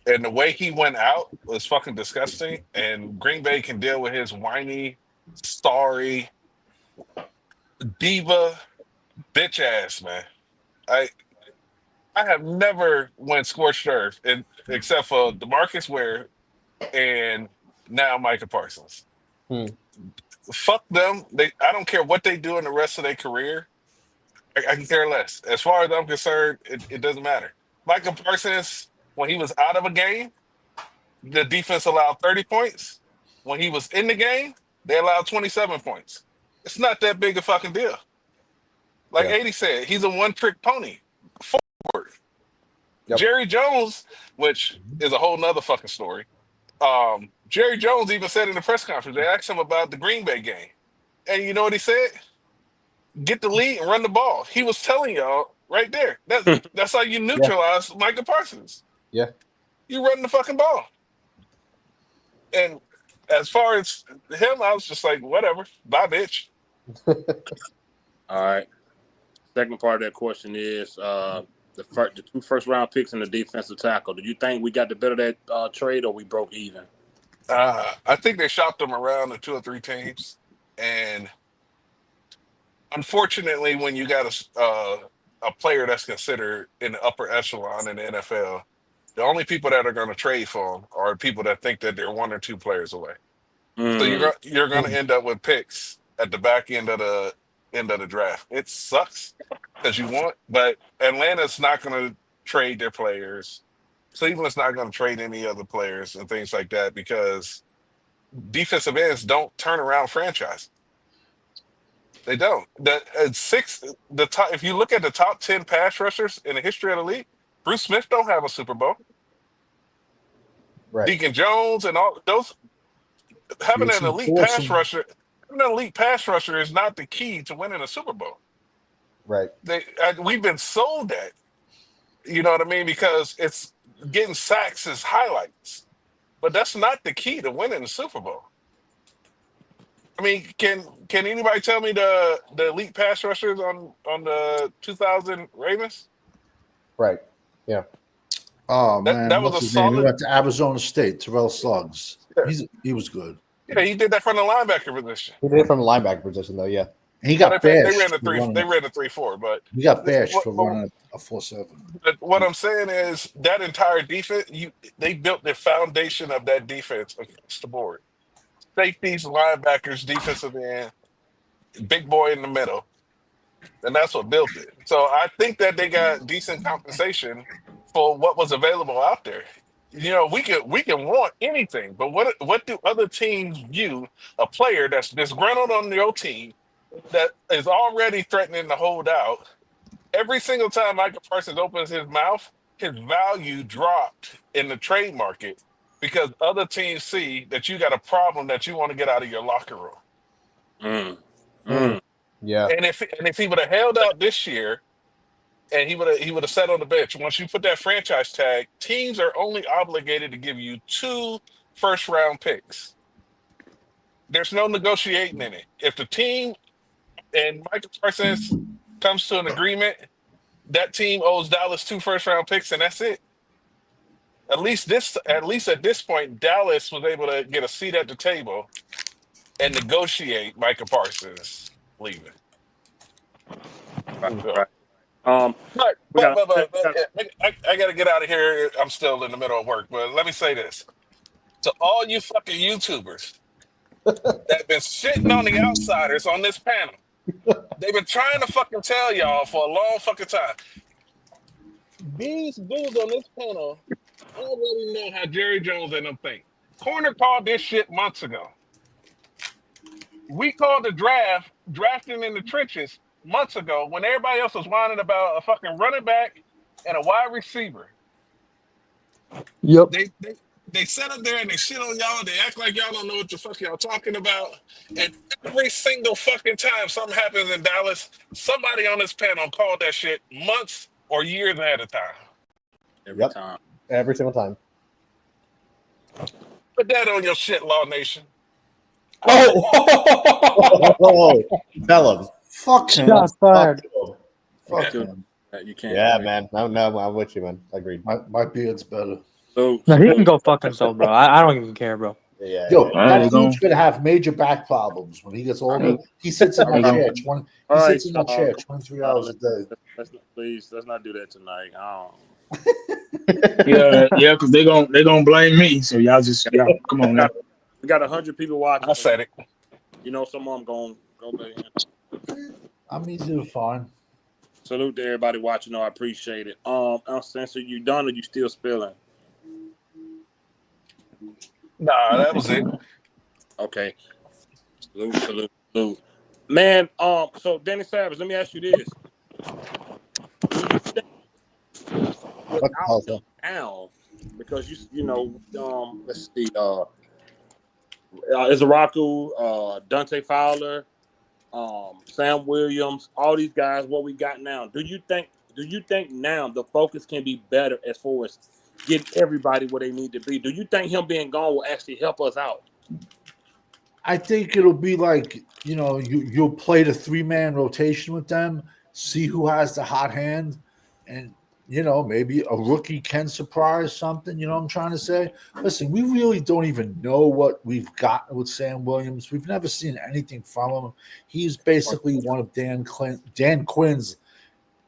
the way he went out was fucking disgusting. And Green Bay can deal with his whiny, sorry, diva, bitch ass, man. I have never went scorched earth, except for DeMarcus Ware and now Micah Parsons. Fuck them. I don't care what they do in the rest of their career. I can care less. As far as I'm concerned, it doesn't matter. Micah Parsons, when he was out of a game, the defense allowed 30 points. When he was in the game, they allowed 27 points. It's not that big a fucking deal. Like 80 said, he's a one-trick pony. Forward. Yep. Jerry Jones, which is a whole nother fucking story. Jerry Jones even said in the press conference, they asked him about the Green Bay game. And you know what he said? Get the lead and run the ball. He was telling y'all right there. That's how you neutralize Micah Parsons. Yeah. You run the fucking ball. And as far as him, I was just like, whatever. Bye, bitch. All right. Second part of that question is the 2 first-round picks and the defensive tackle. Do you think we got the better of that trade or we broke even? I think they shopped them around to 2 or 3 teams. And unfortunately, when you got a player that's considered in the upper echelon in the NFL, the only people that are going to trade for them are people that think that they're 1 or 2 players away. So you're going to end up with picks at the back end of the draft. It sucks because but Atlanta's not going to trade their players. Cleveland's not going to trade any other players and things like that because defensive ends don't turn around franchise. They don't. If you look at the top 10 pass rushers in the history of the league, Bruce Smith don't have a Super Bowl. Right. Deacon Jones and all those having an elite pass rusher is not the key to winning a Super Bowl. Right. We've been sold that. You know what I mean? Because it's getting sacks is highlights, but that's not the key to winning the Super Bowl. I mean, can anybody tell me the elite pass rushers on the 2000 Ravens? Right. Yeah. Oh man, that was a solid. He went to Arizona State. Terrell Suggs. Yeah. He was good. Yeah, he did that from the linebacker position. He did it from the linebacker position, though. Yeah. And he got bashed. They ran a 3-4, but he got bashed for running a 4-7. What I'm saying is that entire defense, they built the foundation of that defense across the board. Safeties, linebackers, defensive end, big boy in the middle, and that's what built it. So I think that they got decent compensation for what was available out there. You know, we can want anything, but what do other teams view a player that's disgruntled on your team that is already threatening to hold out? Every single time Micah Parsons opens his mouth, his value dropped in the trade market because other teams see that you got a problem that you want to get out of your locker room. Yeah. And if he would have held out this year, and he would have sat on the bench. Once you put that franchise tag, teams are only obligated to give you 2 first-round picks. There's no negotiating in it. If the team and Micah Parsons comes to an agreement, that team owes Dallas 2 first-round picks, and that's it. At least at this point, Dallas was able to get a seat at the table and negotiate Micah Parsons leaving. Right. But we got. I got to get out of here. I'm still in the middle of work, but let me say this to all you fucking YouTubers that been shitting on the outsiders on this panel. They've been trying to fucking tell y'all for a long fucking time. These dudes on this panel already know how Jerry Jones and them think. Corner called this shit months ago. We called the drafting in the trenches months ago when everybody else was whining about a fucking running back and a wide receiver. Yep. They sit up there and they shit on y'all. They act like y'all don't know what the fuck y'all talking about. And every single fucking time something happens in Dallas, somebody on this panel called that shit months or years ahead of time. Every time. Every single time. Put that on your shit, Law Nation. Oh, tell him. Fuck him. Shots fired. Fuck him. You can't. Yeah, man. No, I'm with you, man. Agreed. My beard's better. So No, he can go fuck himself, bro. I don't even care, bro. Yeah. Yo, yeah. that dude's gonna have major back problems when he gets older. He sits in that chair. He sits in that chair 23 hours a day. Let's not do that tonight. Yeah, because they're gonna blame me. So y'all come on now. We got 100 people watching. I said it. You know, some of them going to go back. I'm easy to find. Salute to everybody watching. I appreciate it. Sensor, you done or you still spilling? Nah, that was it. Okay. Salute. Man, so Danny Savage, let me ask you this. Do you think without them now, because you know, let's see, Izaraku, Dante Fowler, Sam Williams, all these guys, what we got now. Do you think now the focus can be better as far as getting everybody where they need to be? Do you think him being gone will actually help us out? I think it'll be like, you'll play the 3-man rotation with them, see who has the hot hand, and maybe a rookie can surprise something. You know what I'm trying to say? Listen, we really don't even know what we've got with Sam Williams. We've never seen anything from him. He's basically one of Dan Quinn's.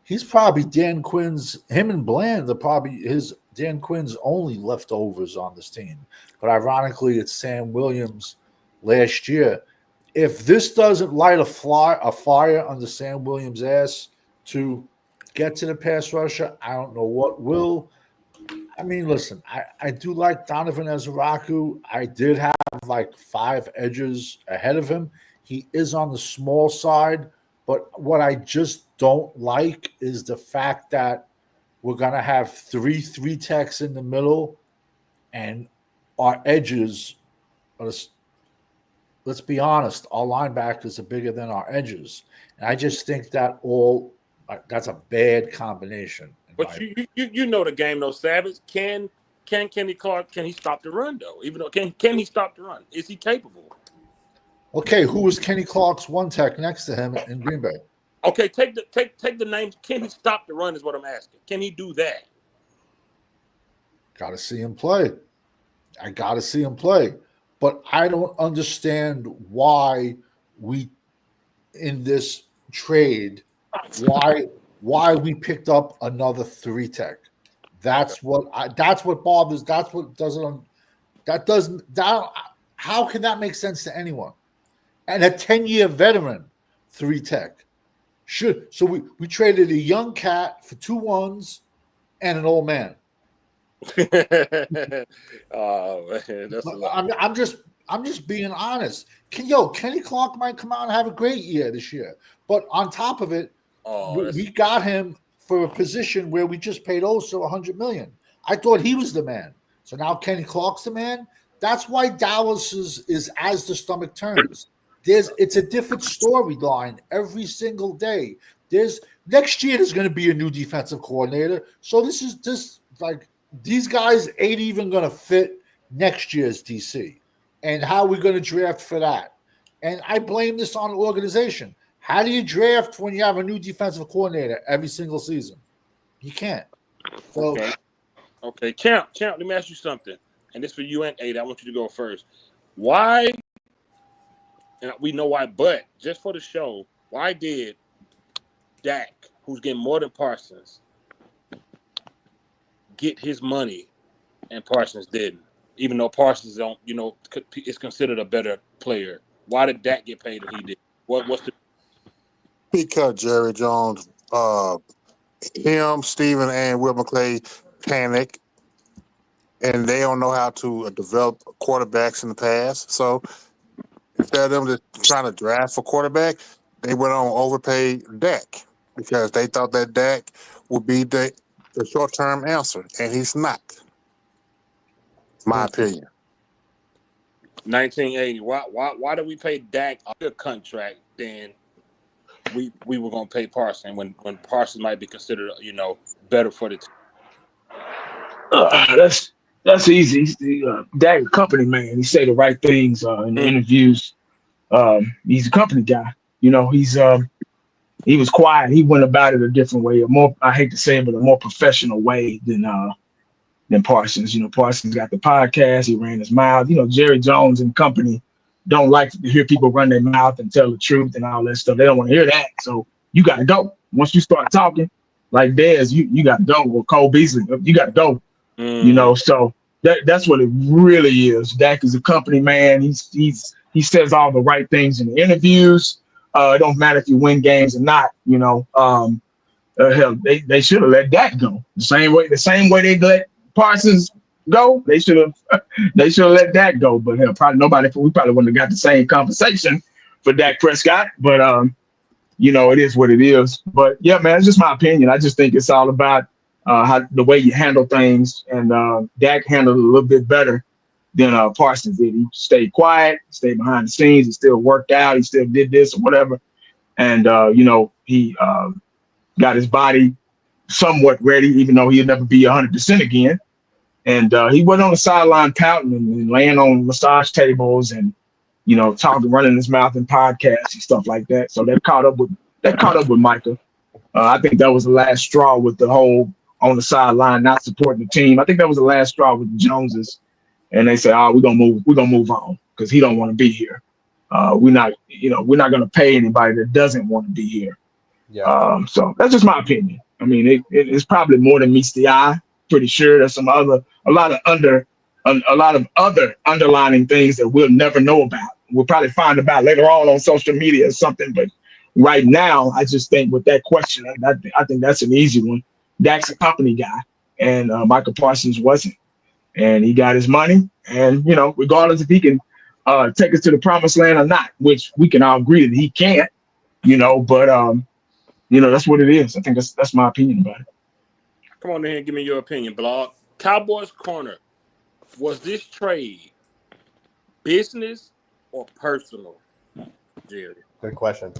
He's probably Dan Quinn's. Him and Bland are probably Dan Quinn's only leftovers on this team. But ironically, it's Sam Williams last year. If this doesn't light a fire under Sam Williams' ass to get to the pass rusher, I don't know what will. I mean, listen, I do like Donovan Izaraku. I did have like 5 edges ahead of him. He is on the small side, but what I just don't like is the fact that we're going to have 3 techs in the middle and our edges are, let's be honest, our linebackers are bigger than our edges. And I just think that's a bad combination. But you know the game, though, Savage. Can Kenny Clark, can he stop the run, though? Even though can he stop the run? Is he capable? Okay, who was Kenny Clark's 1 tech next to him in Green Bay? Okay, take the names. Can he stop the run is what I'm asking. Can he do that? Got to see him play. I got to see him play. But I don't understand why we, in this trade, why we picked up another 3 tech. That's what bothers. That's what doesn't. How can that make sense to anyone? And a 10-year veteran 3 tech. So we traded a young cat for 2 1s and an old man. Oh man, that's a lot. I'm just being honest. Kenny Clark might come out and have a great year this year, but on top of it, we got him for a position where we just paid also $100 million. I thought he was the man, so now Kenny Clark's the man. That's why Dallas is as the stomach turns. It's a different storyline every single day. Next year there's going to be a new defensive coordinator, so this is just like. These guys ain't even going to fit next year's DC. And how are we going to draft for that? And I blame this on the organization. How do you draft when you have a new defensive coordinator every single season? You can't. So, okay. Champ, let me ask you something. And this for you and Ada. I want you to go first. Why and we know why. But just for the show, why did Dak, who's getting more than Parsons, get his money and Parsons didn't? Even though Parsons don't, is considered a better player. Why did Dak get paid and he did? What's the? Because Jerry Jones, him, Steven, and Will McClay panic, and they don't know how to develop quarterbacks in the past. So instead of them just trying to draft for quarterback, they went on overpaid Dak because they thought that Dak would be the short-term answer, and he's not. My opinion. 1980. Why did we pay Dak a good contract than we were going to pay Parsons when Parsons might be considered better for the team? That's easy. Dak, company man. He say the right things in the interviews. He's a company guy. He was quiet. He went about it a different way, I hate to say it, but a more professional way than Parsons. Parsons got the podcast. He ran his mouth. Jerry Jones and company don't like to hear people run their mouth and tell the truth and all that stuff. They don't want to hear that. So you got to go. Once you start talking like Dez, you got to go. Or Cole Beasley, you got to go. So that's what it really is. Dak is a company man. He says all the right things in the interviews. It don't matter if you win games or not. Hell, they should have let Dak go. The same way they let Parsons go, they should have let Dak go. But hell, we probably wouldn't have got the same compensation for Dak Prescott. But it is what it is. But yeah, man, it's just my opinion. I just think it's all about how the way you handle things, and Dak handled it a little bit better than Parsons did. He stayed quiet, stayed behind the scenes. He still worked out. He still did this or whatever, and he got his body somewhat ready, even though he'll never be 100% again. And he went on the sideline pouting and laying on massage tables and talking, running his mouth in podcasts and stuff like that. So that caught up with Micah. I think that was the last straw with the whole on the sideline not supporting the team. I think that was the last straw with the Joneses, and they said, "Oh, we're gonna move on because he don't want to be here. We're not gonna pay anybody that doesn't want to be here." Yeah. So that's just my opinion. I mean, it's probably more than meets the eye. Pretty sure there's a lot of other underlining things that we'll never know about. We'll probably find about later on social media or something. But right now, I just think with that question, I think that's an easy one. Dak's a company guy, and Michael Parsons wasn't, and he got his money. And regardless if he can take us to the promised land or not, which we can all agree that he can't. But that's what it is. I think that's my opinion about it. Come on in here and give me your opinion, blog. Cowboys corner. Was this trade business or personal, Jerry? Good question.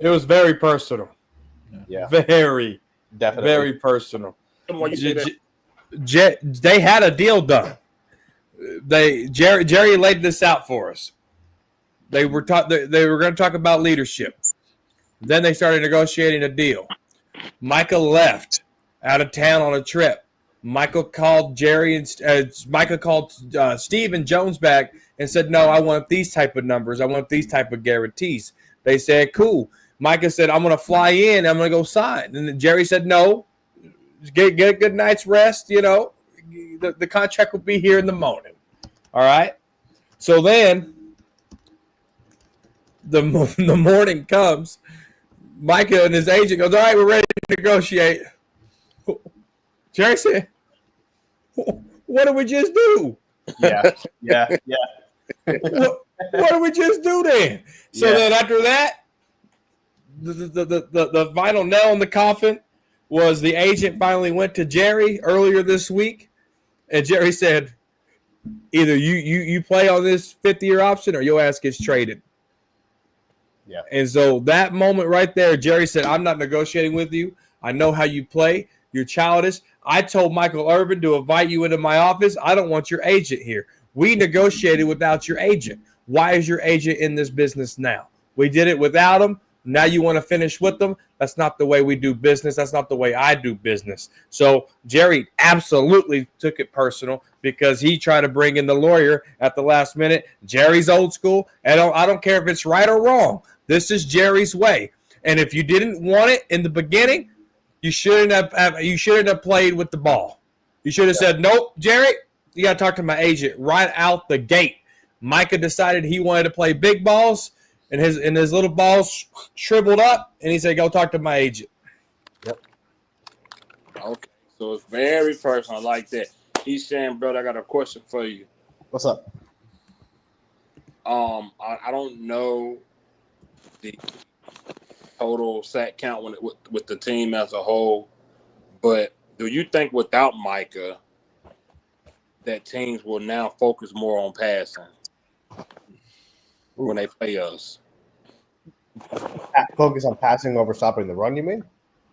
It was very personal. Yeah. Very, definitely. Very personal. Come on, you say that? They had a deal done. Jerry laid this out for us. They were going to talk about leadership. Then they started negotiating a deal. Micah left out of town on a trip. Micah called Steve and Jones back and said, "No, I want these type of numbers. I want these type of guarantees." They said, "Cool." Micah said, "I'm going to fly in. I'm going to go sign." And then Jerry said, "No, get a good night's rest. The contract will be here in the morning." All right. So then the morning comes. Micah and his agent goes, "All right, we're ready to negotiate." Jerry said, "What did we just do?" Yeah. What did we just do then? So then after that, the final nail in the coffin was the agent finally went to Jerry earlier this week, and Jerry said, "Either you play on this 50-year option or your ass gets traded." Yeah. And so that moment right there, Jerry said, "I'm not negotiating with you. I know how you play. You're childish. I told Michael Irvin to invite you into my office. I don't want your agent here. We negotiated without your agent. Why is your agent in this business now? We did it without him. Now you want to finish with them? That's not the way we do business. That's not the way I do business. So Jerry absolutely took it personal because he tried to bring in the lawyer at the last minute. Jerry's old school. I don't care if it's right or wrong. This is Jerry's way. And if you didn't want it in the beginning, you shouldn't have played with the ball. You should have said, nope, Jerry, you got to talk to my agent right out the gate. Micah decided he wanted to play big balls, and his little balls shriveled up, and he said, go talk to my agent. Yep. Okay, so it's very personal. I like that. He's saying, brother, I got a question for you. What's up? I don't know the total sack count with the team as a whole, but do you think without Micah that teams will now focus more on passing when they play us? Focus on passing over stopping the run, you mean?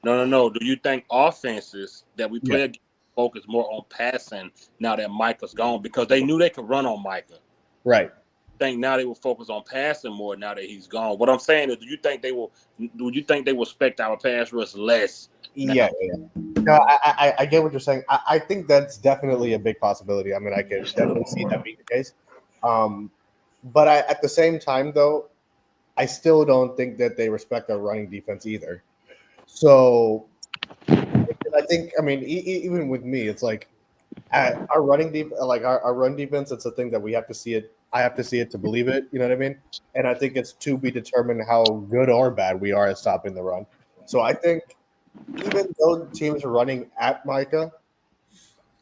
No. Do you think offenses that we play against focus more on passing now that Micah's gone? Because they knew they could run on Micah. Right. I think now they will focus on passing more now that he's gone. What I'm saying is, do you think they will respect our pass rush less? Yeah. No, I get what you're saying. I think that's definitely a big possibility. I mean, I can definitely see that being the case. But at the same time, though, I still don't think that they respect our running defense either. So I think, I mean, even with me, it's like our running our run defense. It's a thing that we have to see it. I have to see it to believe it. You know what I mean? And I think it's to be determined how good or bad we are at stopping the run. So I think even though teams are running at Micah,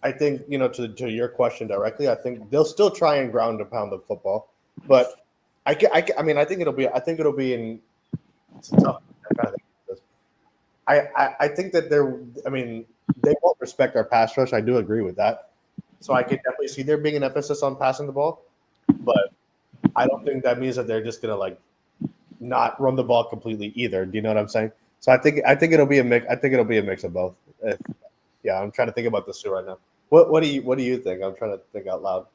I think, to your question directly, I think they'll still try and ground and pound the football. But I think it'll be in. It's tough. I think that they won't respect our pass rush. I do agree with that. So I can definitely see there being an emphasis on passing the ball, but I don't think that means that they're just gonna not run the ball completely either. Do you know what I'm saying? So I think it'll be a mix. I think it'll be a mix of both. I'm trying to think about this too right now. What do you think? I'm trying to think out loud.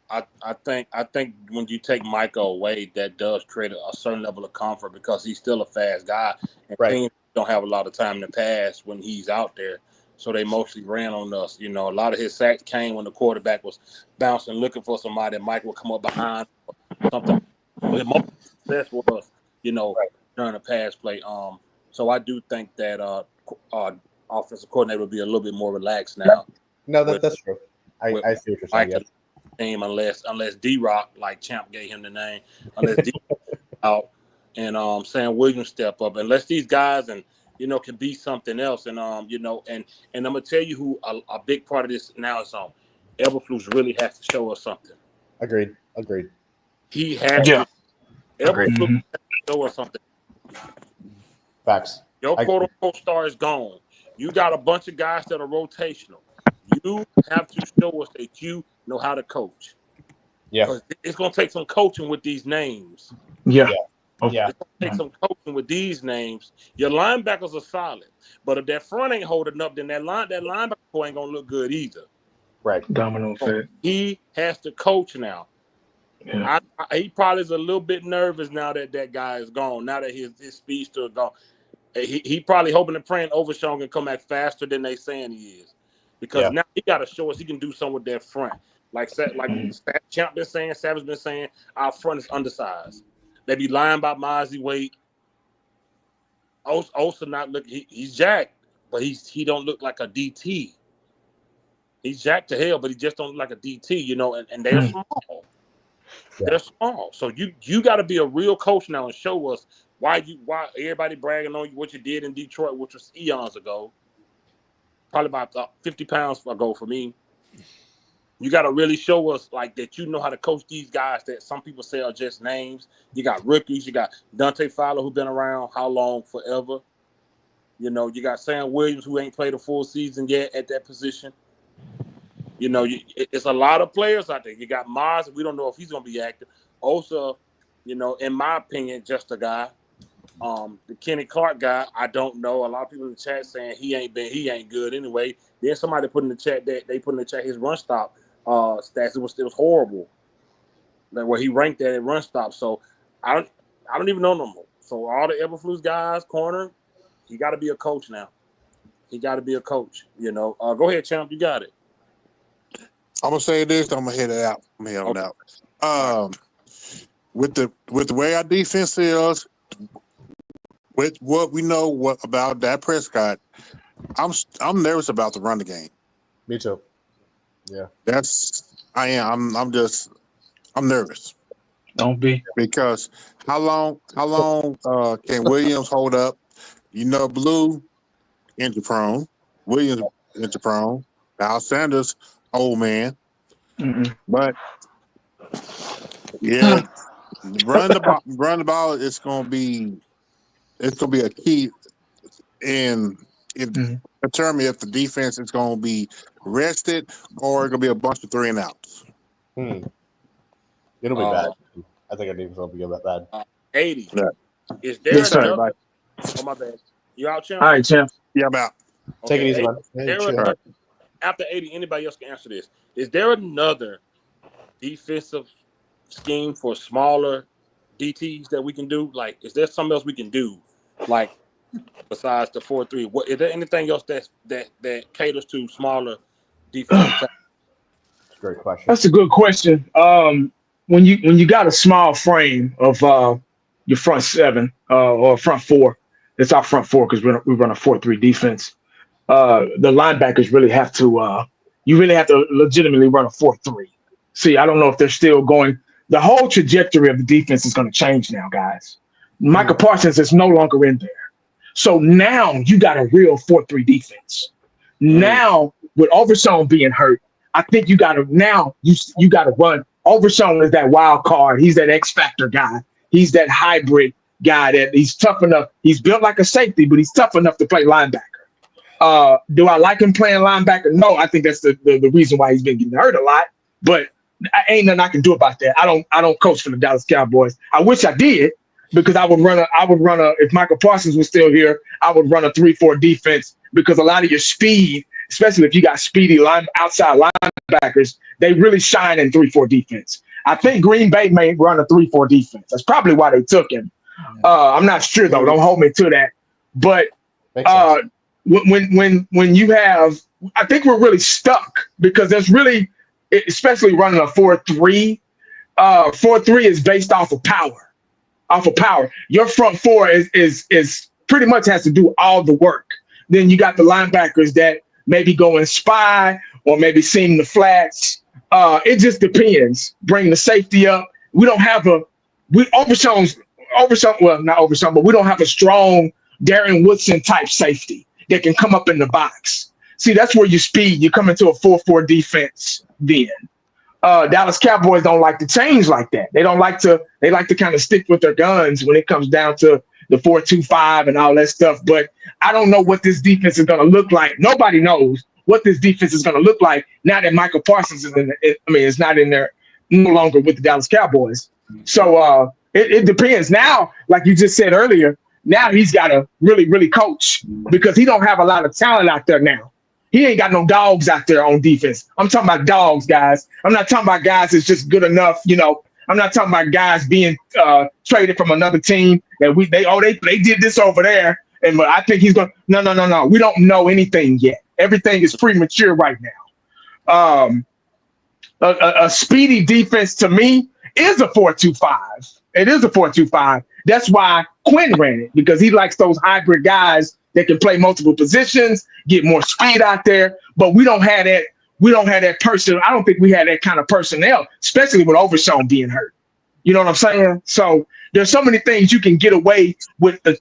I think when you take Micah away, that does create a certain level of comfort because he's still a fast guy, and teams don't have a lot of time to pass when he's out there. So they mostly ran on us. A lot of his sacks came when the quarterback was bouncing, looking for somebody, and Mike would come up behind or something. But most success was, during a pass play. So I do think that offensive coordinator will be a little bit more relaxed now. No, that's true. I see what you're saying. Yeah. Team unless D-Rock, like Champ gave him the name, unless D-Rock out and Sam Williams step up, unless these guys can be something else, and and I'm gonna tell you who a big part of this now is Eberflus really has to show us something. Agreed. He has to. Eberflus has to show us something. Facts. Your quote-unquote star is gone. You got a bunch of guys that are rotational. You have to show us that you know how to coach. Yeah. Because it's going to take some coaching with these names. Yeah. It's going to take some coaching with these names. Your linebackers are solid. But if that front ain't holding up, then that linebacker ain't going to look good either. Right. Domino said. He has to coach now. Yeah. He probably is a little bit nervous now that guy is gone. Now that his speedster is gone. He probably hoping and praying Overshawn can come back faster than they saying he is. Because now he got to show us he can do something with that front. Like Champ been saying, Savage been saying, our front is undersized. They be lying about Mozzie weight. Osa not look. He's jacked, but he don't look like a DT. He's jacked to hell, but he just don't look like a DT. And they're small. Yeah. They're small. So you got to be a real coach now and show us why everybody bragging on you what you did in Detroit, which was eons ago. Probably about 50 pounds ago for me. You got to really show us that you know how to coach these guys that some people say are just names. You got rookies. You got Dante Fowler, who's been around how long? Forever. You got Sam Williams, who ain't played a full season yet at that position. It's a lot of players out there. You got Mars. We don't know if he's going to be active. Also, in my opinion, just a guy. The Kenny Clark guy, I don't know. A lot of people in the chat saying he ain't good anyway. Then somebody put in the chat his run stop stats. It was horrible. where he ranked at run stop. So I don't even know no more. So all the Eberflus guys, corner, he got to be a coach now. He got to be a coach. You know. Go ahead, champ. You got it. I'm gonna say this. I'm gonna head it out. I'm heading Okay. out. With the way our defense is, with what we know about Dak Prescott, I'm nervous about the run the game. Me too. Yeah. I am. I'm nervous. Don't be. Because how long can Williams hold up? You know, Blue injury prone, Williams injury prone, Al Sanders old man, but yeah, run the ball. It's gonna be a key in determine if the defense is gonna be rested or it's gonna be a bunch of 3 and outs. It'll be bad. I think our defense will be bad. 80. Yeah. Is there another? Bye. Oh my bad. You out, champ? All right, champ. Yeah, I'm out. Take it easy, man. After 80, anybody else can answer this. Is there another defensive scheme for smaller DTs that we can do? Like, is there something else we can do? Like, besides the 4-3, what is there anything else that caters to smaller defensive? Great question. That's a good question. When you got a small frame of your front 7 or front 4, it's our front 4 because we run a 4-3 defense. The linebackers really have to. You really have to legitimately run a 4-3. See, I don't know if they're still going. The whole trajectory of the defense is going to change now, guys. Micah Parsons is no longer in there. So now you got a real 4-3 defense. Now, with Overshown being hurt, I think you got to you got to run. Overshown is that wild card. He's that X factor guy. He's that hybrid guy that he's tough enough. He's built like a safety, but he's tough enough to play linebacker. Do I like him playing linebacker? No, I think that's the reason why he's been getting hurt a lot. But ain't nothing I can do about that. I don't coach for the Dallas Cowboys. I wish I did because I would run a if Michael Parsons was still here, I would run a 3-4 defense because a lot of your speed, especially if you got speedy outside linebackers, they really shine in 3-4 defense. I think Green Bay may run a 3-4 defense. That's probably why they took him. I'm not sure though. Don't hold me to that. But when you have, I think we're really stuck because there's really, especially running a 4-3. 4-3 is based off of power. Your front 4 is pretty much has to do all the work. Then you got the linebackers that maybe go and spy or maybe seam the flats. It just depends. Bring the safety up. We don't have not Overshown, but we don't have a strong Darren Woodson type safety that can come up in the box. See, that's where you speed. You come into a 4-4 defense then. Dallas Cowboys don't like to change like that. They like to kind of stick with their guns when it comes down to the 4-2-5 and all that stuff. But I don't know what this defense is going to look like. Nobody knows what this defense is going to look like now that Michael Parsons is not in there no longer with the Dallas Cowboys. So it depends. Now, like you just said earlier, now he's got to really, really coach because he don't have a lot of talent out there now. He ain't got no dogs out there on defense. I'm talking about dogs, guys. I'm not talking about guys that's just good enough, I'm not talking about guys being traded from another team that they did this over there. And I think he's going, no. We don't know anything yet. Everything is premature right now. A speedy defense to me is a 4-2-5. It is a 4-2-5. That's why Quinn ran it, because he likes those hybrid guys that can play multiple positions, get more speed out there. But we don't have that. We don't have that person. I don't think we had that kind of personnel, especially with Overshown being hurt. You know what I'm saying? So there's so many things you can get away with with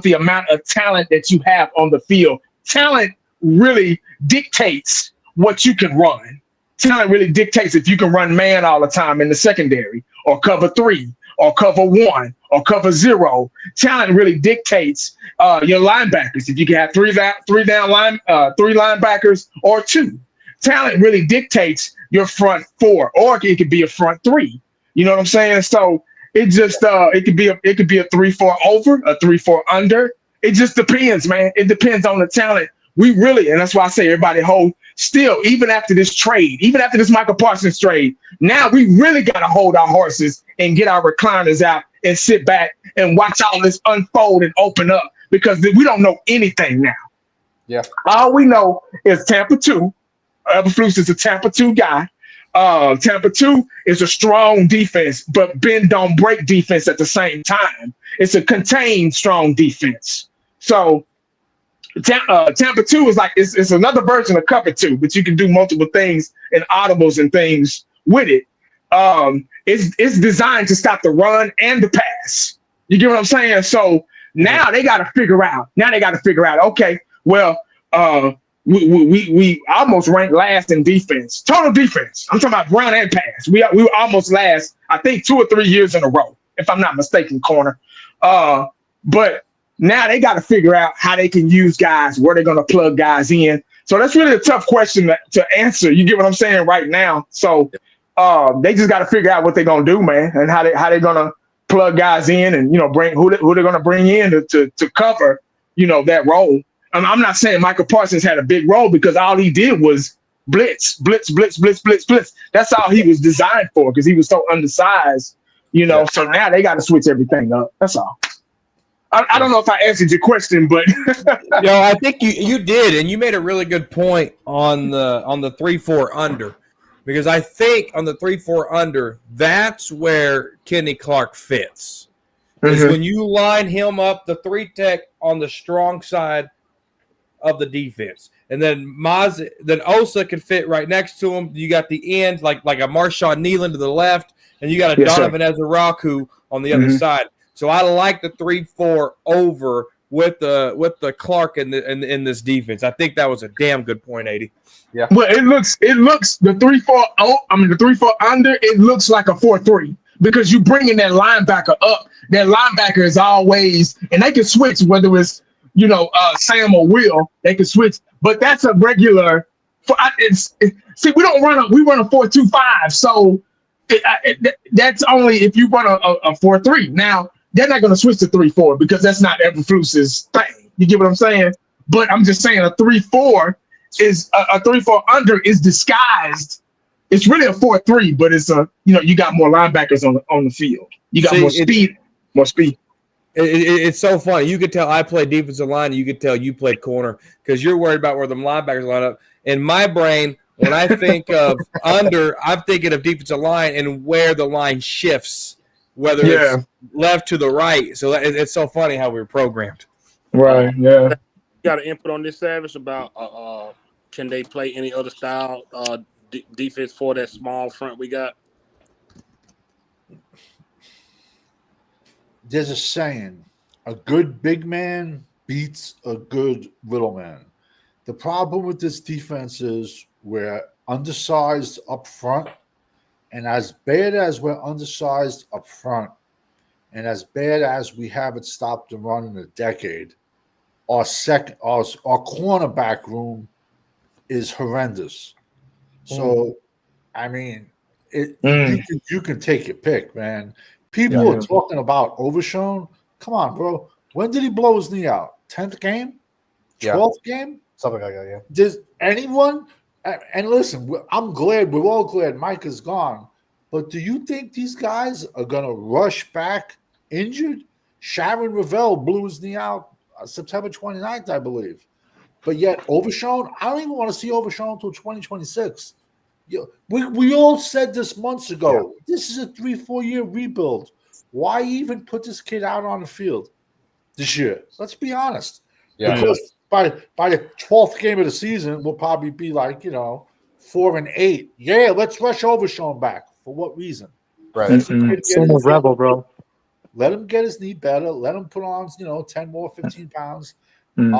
the amount of talent that you have on the field. Talent really dictates what you can run. Talent really dictates if you can run man all the time in the secondary, or cover 3, or cover 1, or cover 0. Talent really dictates your linebackers. If you can have three linebackers or 2. Talent really dictates your front 4, or it could be a front 3. You know what I'm saying? So it just it could be a 3-4 over, a 3-4 under. It just depends, man. It depends on the talent. We really, and that's why I say everybody hold still, even after this trade, even after this Michael Parsons trade, now we really got to hold our horses and get our recliners out and sit back and watch all this unfold and open up because we don't know anything now. Yeah. All we know is Tampa 2. Eberflus is a Tampa 2 guy. Tampa 2 is a strong defense, but bend don't break defense at the same time. It's a contained strong defense. So Tampa 2 is like it's another version of Cover 2, but you can do multiple things and audibles and things with it. It's designed to stop the run and the pass. You get what I'm saying? So now they got to figure out. Okay, well, we almost ranked last in defense, total defense. I'm talking about run and pass. We were almost last, I think, 2 or 3 years in a row, if I'm not mistaken, corner. But now they got to figure out how they can use guys, where they're going to plug guys in. So that's really a tough question to answer. You get what I'm saying right now? So they just got to figure out what they're going to do, man, and how they're going to plug guys in and, bring who they're going to bring in to cover, that role. I'm not saying Michael Parsons had a big role because all he did was blitz. That's all he was designed for because he was so undersized, Yeah. So now they got to switch everything up. That's all. I don't know if I answered your question, but I think you did, and you made a really good point on the 3-4 under, because I think on the 3-4 under, that's where Kenny Clark fits. Is when you line him up, the 3-tech on the strong side of the defense, and then Osa can fit right next to him. You got the end like a Marshawn Nealon to the left, and you got a Donovan Ezeraku on the other side. So I like the 3-4 over with the Clark in this defense. I think that was a damn good point, 80. Yeah. Well, it looks the 3-4. The 3-4 under. It looks like a 4-3 because you bringing that linebacker up. That linebacker is always, and they can switch whether it's Sam or Will. They can switch, but that's a regular. See, we run a 4-2-5, so that's only if you run a 4-3. Now they're not going to switch to 3-4 because that's not Eberflus's thing. You get what I'm saying? But I'm just saying a 3-4 is a 3-4 under is disguised. It's really a 4-3, but it's you got more linebackers on the field. You got more speed. It's so funny. You could tell I play defensive line, and you could tell you played corner because you're worried about where the linebackers line up. In my brain, when I think of under, I'm thinking of defensive line and where the line shifts, whether it's left to the right. So it's so funny how we were programmed. Right. Yeah. You got an input on this, Savage, about can they play any other style defense for that small front we got? There's a saying, a good big man beats a good little man. The problem with this defense is we're undersized up front, and as bad as we're undersized up front, and as bad as we haven't stopped the run in a decade, our cornerback room is horrendous. So, I mean, you can take your pick, man. People are talking about Overshown. Come on, bro. When did he blow his knee out? 10th game? 12th game? Something like that, yeah. Does anyone – and listen, we're all glad Micah's gone. But do you think these guys are going to rush back injured? Sharon Ravel blew his knee out September 29th, I believe. But yet Overshown, I don't even want to see Overshown until 2026. We all said this months ago. Yeah. This is a 3-4 year rebuild. Why even put this kid out on the field this year? Let's be honest. Yeah. Because by the 12th game of the season, we'll probably be like 4-8. Yeah, let's rush Overshown back. For what reason? Right. Rebel, bro. Let him get his knee better. Let him put on 10 more, 15 pounds. You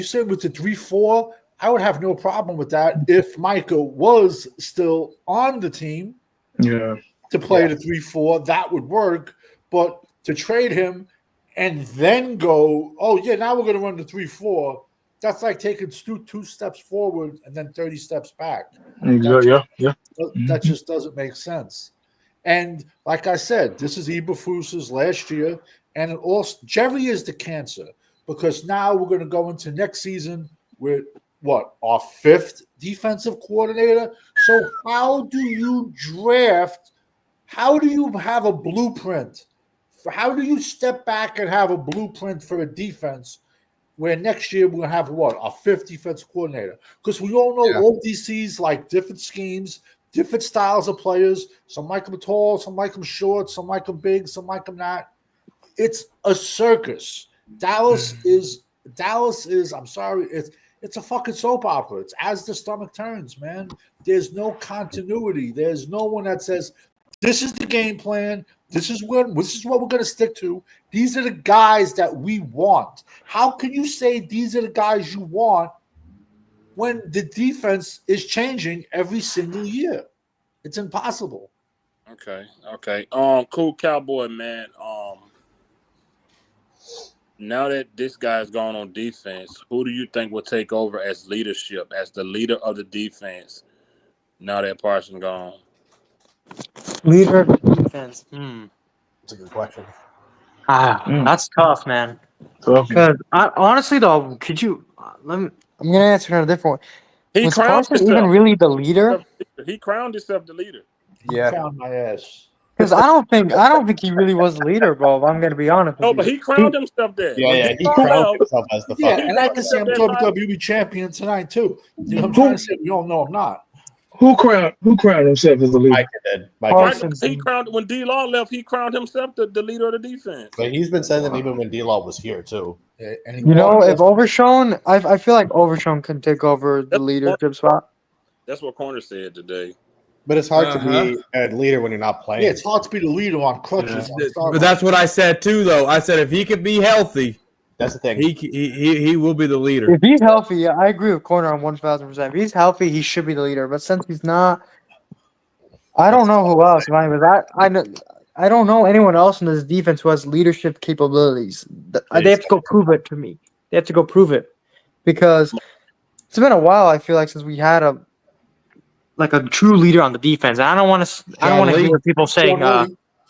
said with the 3-4. I would have no problem with that if Micah was still on the team to play the 3-4. That would work. But to trade him and then go, now we're going to run the 3-4, that's like taking two steps forward and then 30 steps back. That just doesn't make sense. And like I said, this is Eberflus's last year. And Jerry is the cancer. because now we're going to go into next season with what, our 5th defensive coordinator. So how do you draft? How do you have a blueprint? How do you step back and have a blueprint for a defense where next year we're going to have what, our 5th defense coordinator? Because we all know all DCs like different schemes, different styles of players. Some like them tall, some like them short, some like them big, some like them not. It's a circus. Dallas is. I'm sorry. It's a fucking soap opera. It's as the stomach turns, man. There's no continuity. There's no one that says, this is the game plan. This is what we're going to stick to. These are the guys that we want. How can you say these are the guys you want when the defense is changing every single year? It's impossible. Okay. Cool Cowboy, man. Now that this guy's gone on defense, who do you think will take over as leadership, as the leader of the defense? Now that Parsons gone, Leader of the defense. That's a good question. That's tough, man. Tough. Because honestly, though, could you? I'm gonna answer in a different way. he Was crowned Parsons himself. even really the leader? He crowned himself the leader. Yeah. Count my ass. Because I don't think he really was the leader, bro. If I'm gonna be honest. No, With but you. he crowned himself there. Yeah, he When crowned left, himself as the Yeah, fucking. and I can say I'm WWE champion tonight too. You know what I'm trying to say? You don't know I'm not. Who crowned himself as the leader? Micah did. Micah. Parsons. He crowned when D-Law left. He crowned himself the leader of the defense. But he's been saying that even when D-Law was here too. Yeah, and he You know, walked if us- Overshown, I feel like Overshown can take over the That's leadership spot. That's what Corner said today. But it's hard to be a leader when you're not playing. yeah, it's hard to be the leader on crutches. But that's what I said too, though. I said if he could be healthy, That's the thing. he will be the leader. If he's healthy, yeah, I agree with Corner on 1,000%. If he's healthy, he should be the leader. But since he's not, I don't know who else. I don't know anyone else in this defense who has leadership capabilities. They have to go prove it to me. They have to go prove it because it's been a while. I feel like since we had a true leader on the defense. And I don't want to hear people saying,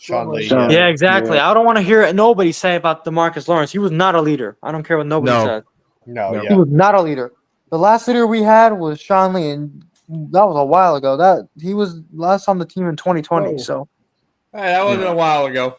Sean Lee. yeah, exactly. Yeah. I don't want to hear nobody say about DeMarcus Lawrence. He was not a leader. I don't care what nobody says. No, He yeah. was not a leader. The last leader we had was Sean Lee, and that was a while ago. That he was last on the team in 2020. So Hey, that wasn't a while ago.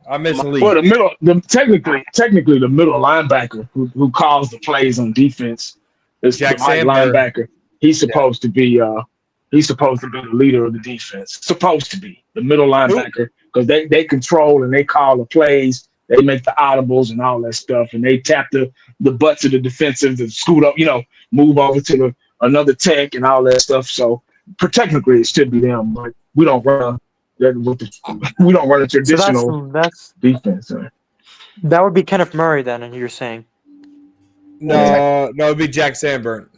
I miss the league. Well, technically, the middle linebacker who calls the plays on defense is Jack the right Sandberg. linebacker. He's supposed to be the leader of the defense. Supposed to be the middle linebacker because they control and they call the plays. They make the audibles and all that stuff, and they tap the butts of the defensive to scoot up, move over to another tech and all that stuff. So technically, it should be them, but we don't run a traditional defense. that would be Kenneth Murray then, and you're saying, No, it'd be Jack Sanborn.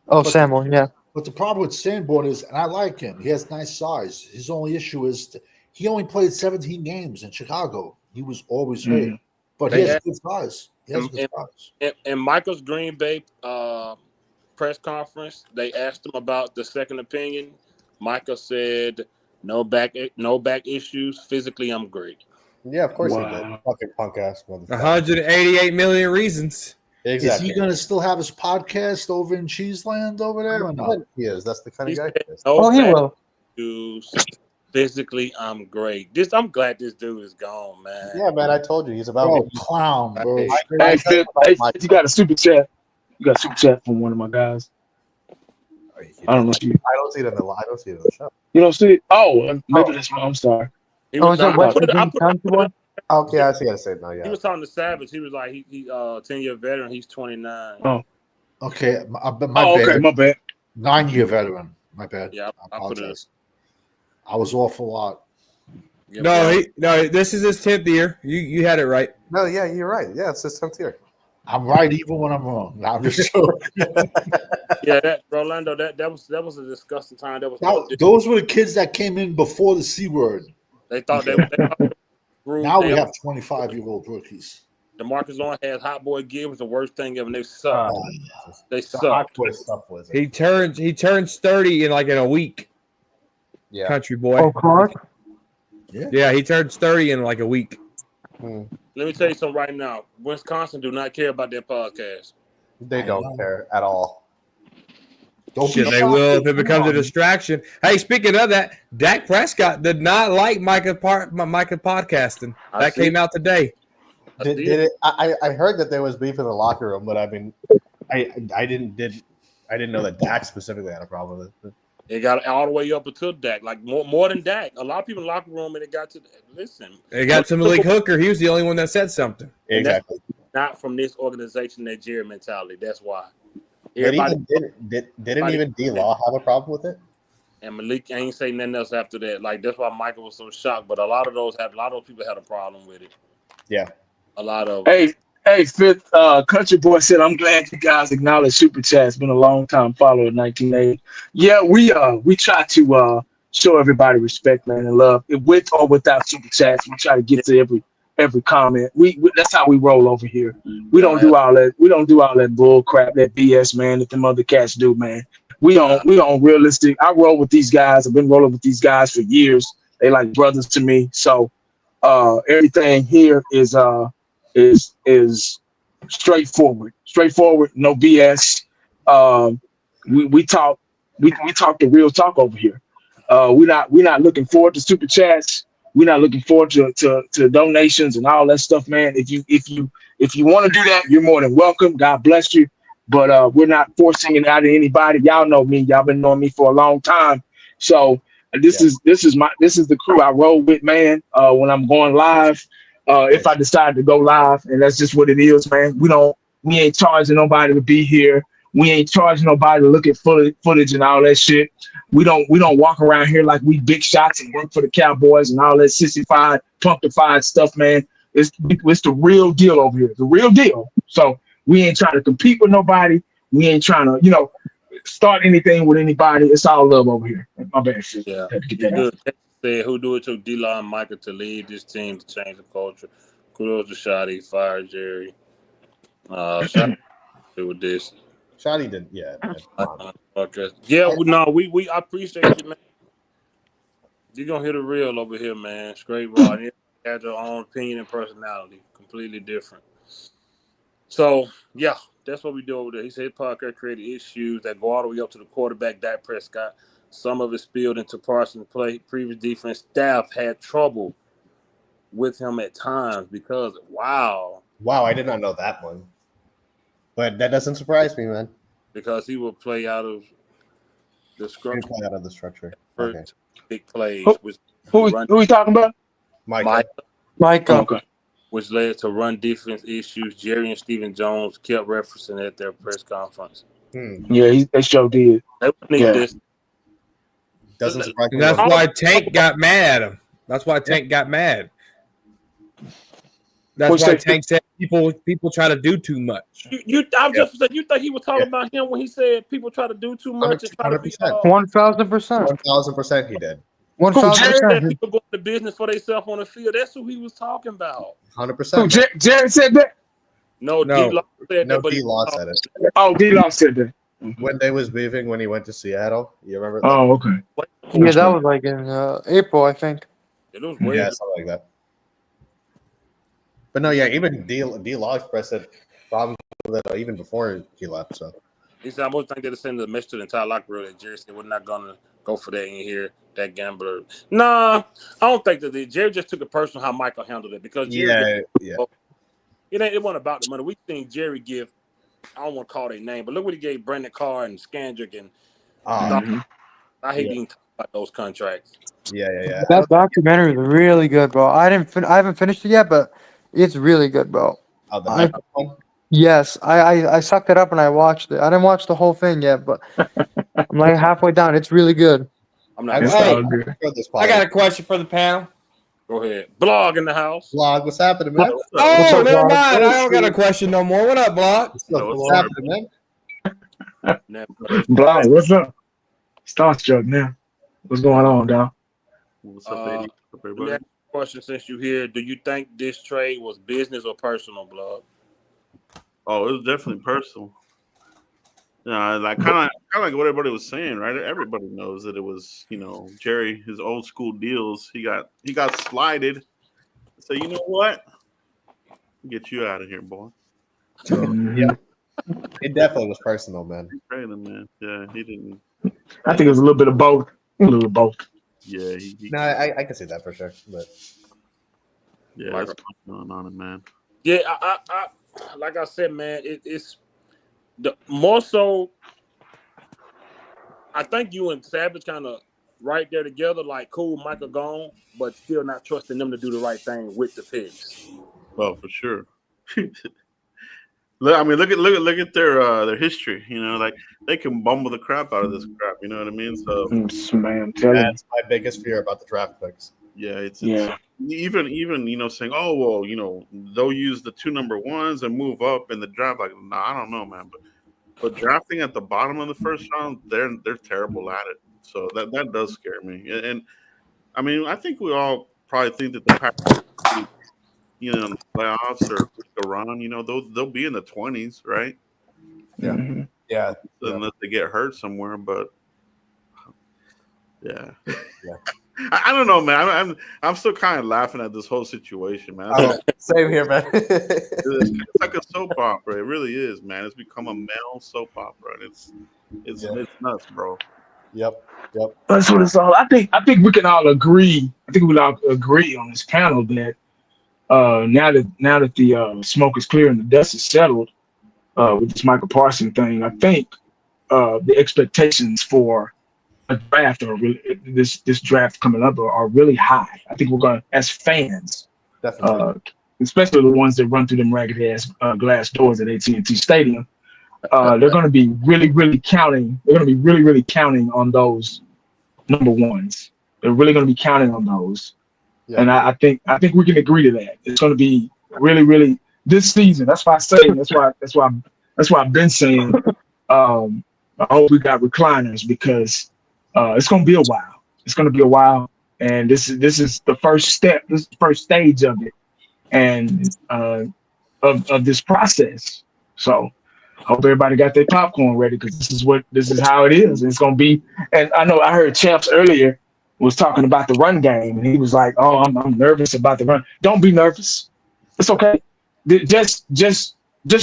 oh, Samuel, yeah. But the problem with Sanborn is, and I like him, he has nice size. His only issue is he only played 17 games in Chicago. He was always hurt. But he has good size. He has good size. In Michael's Green Bay press conference, they asked him about the second opinion. Michael said, no back issues. Physically, I'm great. Yeah, of course he did. Fucking punk ass motherfucker. 188 million reasons. Exactly. Is he going to still have his podcast over in Cheeseland over there or not? He is. That's the kind of guy he is. No He back will. issues. Physically, I'm great. I'm glad this dude is gone, man. Yeah, man, I told you he's about Oh, clown, bro. Hey, Phil, you got a super chat. You got a super chat from one of my guys. I don't know. I don't see it in the show. You don't see it? Oh, maybe that's I'm sorry. He Oh, was is that talking- West I put it- Virginia Country boy? Okay, I see. I say it now. He Yeah. was talking to Savage. He was like, he 10-year veteran. He's 29. Oh. Okay, my Okay, bad. my bad. 9-year veteran. My bad. Yeah, I I put it. apologize. I was off a lot. Yeah, No, this is his 10th year. You had it right. No, yeah, you're right. Yeah, it's his 10th year. I'm right even when I'm wrong. No, I'm just joking. that Rolando. That was a disgusting time. Those were the kids that came in before the C word. They thought they grew. Now we have 25-year-old rookies. DeMarcus Lawrence had Hot Boy Gear was the worst thing ever. They sucked. They sucked. He turns 30 in a week. Yeah. Country boy. Oh, Clark? Yeah, he turns 30 in a week. Let me tell you something right now. Wisconsin do not care about their podcast. They don't care at all. Shit, they will if it becomes a distraction. Hey, speaking of that, Dak Prescott did not like Micah podcasting. That came out today. Did it? I heard that there was beef in the locker room, but I mean, I didn't know that Dak specifically had a problem with it. It got all the way up until Dak, like more than Dak. A lot of people in the locker room, and it got to listen. It got to Malik Hooker. He was the only one that said something. Exactly. Not from this organization, that Jerry mentality. That's why. Didn't even D-Law have a problem with it? And Malik ain't say nothing else after that. Like that's why Michael was so shocked. But a lot of those people had a problem with it. Yeah. A lot of Hey, Fifth Country Boy said, I'm glad you guys acknowledge Super Chat's been a long time follower of 1980. Yeah, we try to show everybody respect, man, and love. With or without Super Chats, we try to get to every comment. We that's how we roll over here. We don't do all that. We don't do all that bull crap, that BS, man, that them other cats do, man. We don't realistic. I roll with these guys. I've been rolling with these guys for years. They like brothers to me. So everything here is straightforward, no BS. We talk the real talk over here. We're not looking forward to super chats. We're not looking forward to donations and all that stuff, man. If you want to do that, you're more than welcome. God bless you. But we're not forcing it out of anybody. Y'all know me. Y'all been knowing me for a long time. So this is the crew I roll with, man. When I'm going live. If I decide to go live, and that's just what it is, man. We ain't charging nobody to be here. We ain't charging nobody to look at footage and all that shit. We don't walk around here like we big shots and work for the Cowboys and all that sissified, punctified stuff, man. It's the real deal over here, the real deal. So we ain't trying to compete with nobody. We ain't trying to, start anything with anybody. It's all love over here. My bad. Shit. Yeah. Good. Said, who do it took D-Law and Micah to lead this team to change the culture? Kudos to Shotty, fire Jerry. Shotty with this. Shotty did, yeah. Okay. Yeah, we I appreciate you, man. You're gonna hit it real over here, man. Straight raw. You had your own opinion and personality. Completely different. So, yeah, that's what we do over there. He said Parker created issues that go all the way up to the quarterback, Dak Prescott. Some of it spilled into Parsons' play. Previous defense staff had trouble with him at times because, wow, I did not know that one. But that doesn't surprise me, man. Because he will play out of the structure. Okay. Big plays. Who are you talking about? Micah. Okay. Which led to run defense issues. Jerry and Stephen Jones kept referencing at their press conference. Yeah, they sure did. They need this. Doesn't surprise me. That's why Tank got mad at him. That's why Tank got mad. That's why Tank said people try to do too much. You think he was talking about him when he said people try to do too much and try to be 1,000%. 1,000% he did. 1,000%. People go into business for themselves on the field. That's who he was talking about. 100%. Jerry said that? No. D-Law said that. D-Law said it. Oh, D-Law said that. When they was beefing when he went to Seattle. You remember that? Oh, okay. Yeah, that was like in April, I think. It was weird. Yeah, something like that. But no, yeah, even D-Law expressed that problem with it even before he left. So he said, I almost think they're sending the message to the entire locker room that Jerry said we're not gonna go for that in here. That gambler. Nah, I don't think that Jerry just took it personal how Michael handled it because Jerry it wasn't about the money. We seen Jerry give. I don't want to call their name, but look what he gave Brandon Carr and Skandrick and. I hate even talk about those contracts. Yeah. That documentary is really good, bro. I haven't finished it yet, but it's really good, bro. Oh, the Netflix one? Yes, I sucked it up and I watched it. I didn't watch the whole thing yet, but I'm like halfway down. It's really good. I'm not. I got a question for the panel. Go ahead. Blog in the house. Blog, what's happening, man? Oh, never mind. I don't got a question no more. What up, Blog? What's happening, man? Blog, what's up? Starstruck now. What's going on, dog? What's up, everybody? Question since you here, do you think this trade was business or personal, Blog? Oh, it was definitely personal. Yeah, like kind of like what everybody was saying, right? Everybody knows that it was, Jerry, his old school deals. He got slided. So you know what? Get you out of here, boy. Yeah, it definitely was personal, man. Training, man. Yeah, he didn't. I think it was a little bit of both. A little bit of both. Yeah, No, I can see that for sure. But yeah, that's what's going on, man. Yeah, I like I said, man, it's the more so. I think you and Savage kind of right there together, like cool, Micah gone, but still not trusting them to do the right thing with the picks. Well, for sure. Look, I mean, look at their history. You know, like they can bumble the crap out of this crap. You know what I mean? So, Man, tell you. that's my biggest fear about the draft picks. yeah, it's Yeah. even saying, oh well, they'll use the 2 number ones and move up in the draft. Like, no, I don't know, man. But drafting at the bottom of the first round, they're terrible at it. So that does scare me. And I mean, I think we all probably think that the Packers, in the playoffs or a run, they'll be in the 20s, right? Yeah. Mm-hmm. Yeah. Unless they get hurt somewhere, but yeah. Yeah. I don't know, man. I'm still kind of laughing at this whole situation, man. Same here, man. It's like a soap opera. It really is, man. It's become a male soap opera. It's nuts, bro. Yep. That's what it's all. I think we can all agree. I think we all agree on this panel that now that the smoke is clear and the dust is settled with this Michael Parsons thing, I think the expectations for a draft or this draft coming up are really high. I think we're going to, as fans, Definitely. especially the ones that run through them ragged ass glass doors at AT&T Stadium, they're going to be really counting. They're going to be really counting on those number ones. They're really going to be counting on those. Yeah. And I think we can agree to that. It's going to be really this season. That's why I say. That's why I've been saying. I hope we got recliners because it's going to be a while. It's going to be a while, and this is the first step. This is the first stage of it, and of this process. So I hope everybody got their popcorn ready because this is how it is. It's going to be. And I know I heard Champs earlier was talking about the run game, and he was like, "Oh, I'm nervous about the run." Don't be nervous. It's okay. Just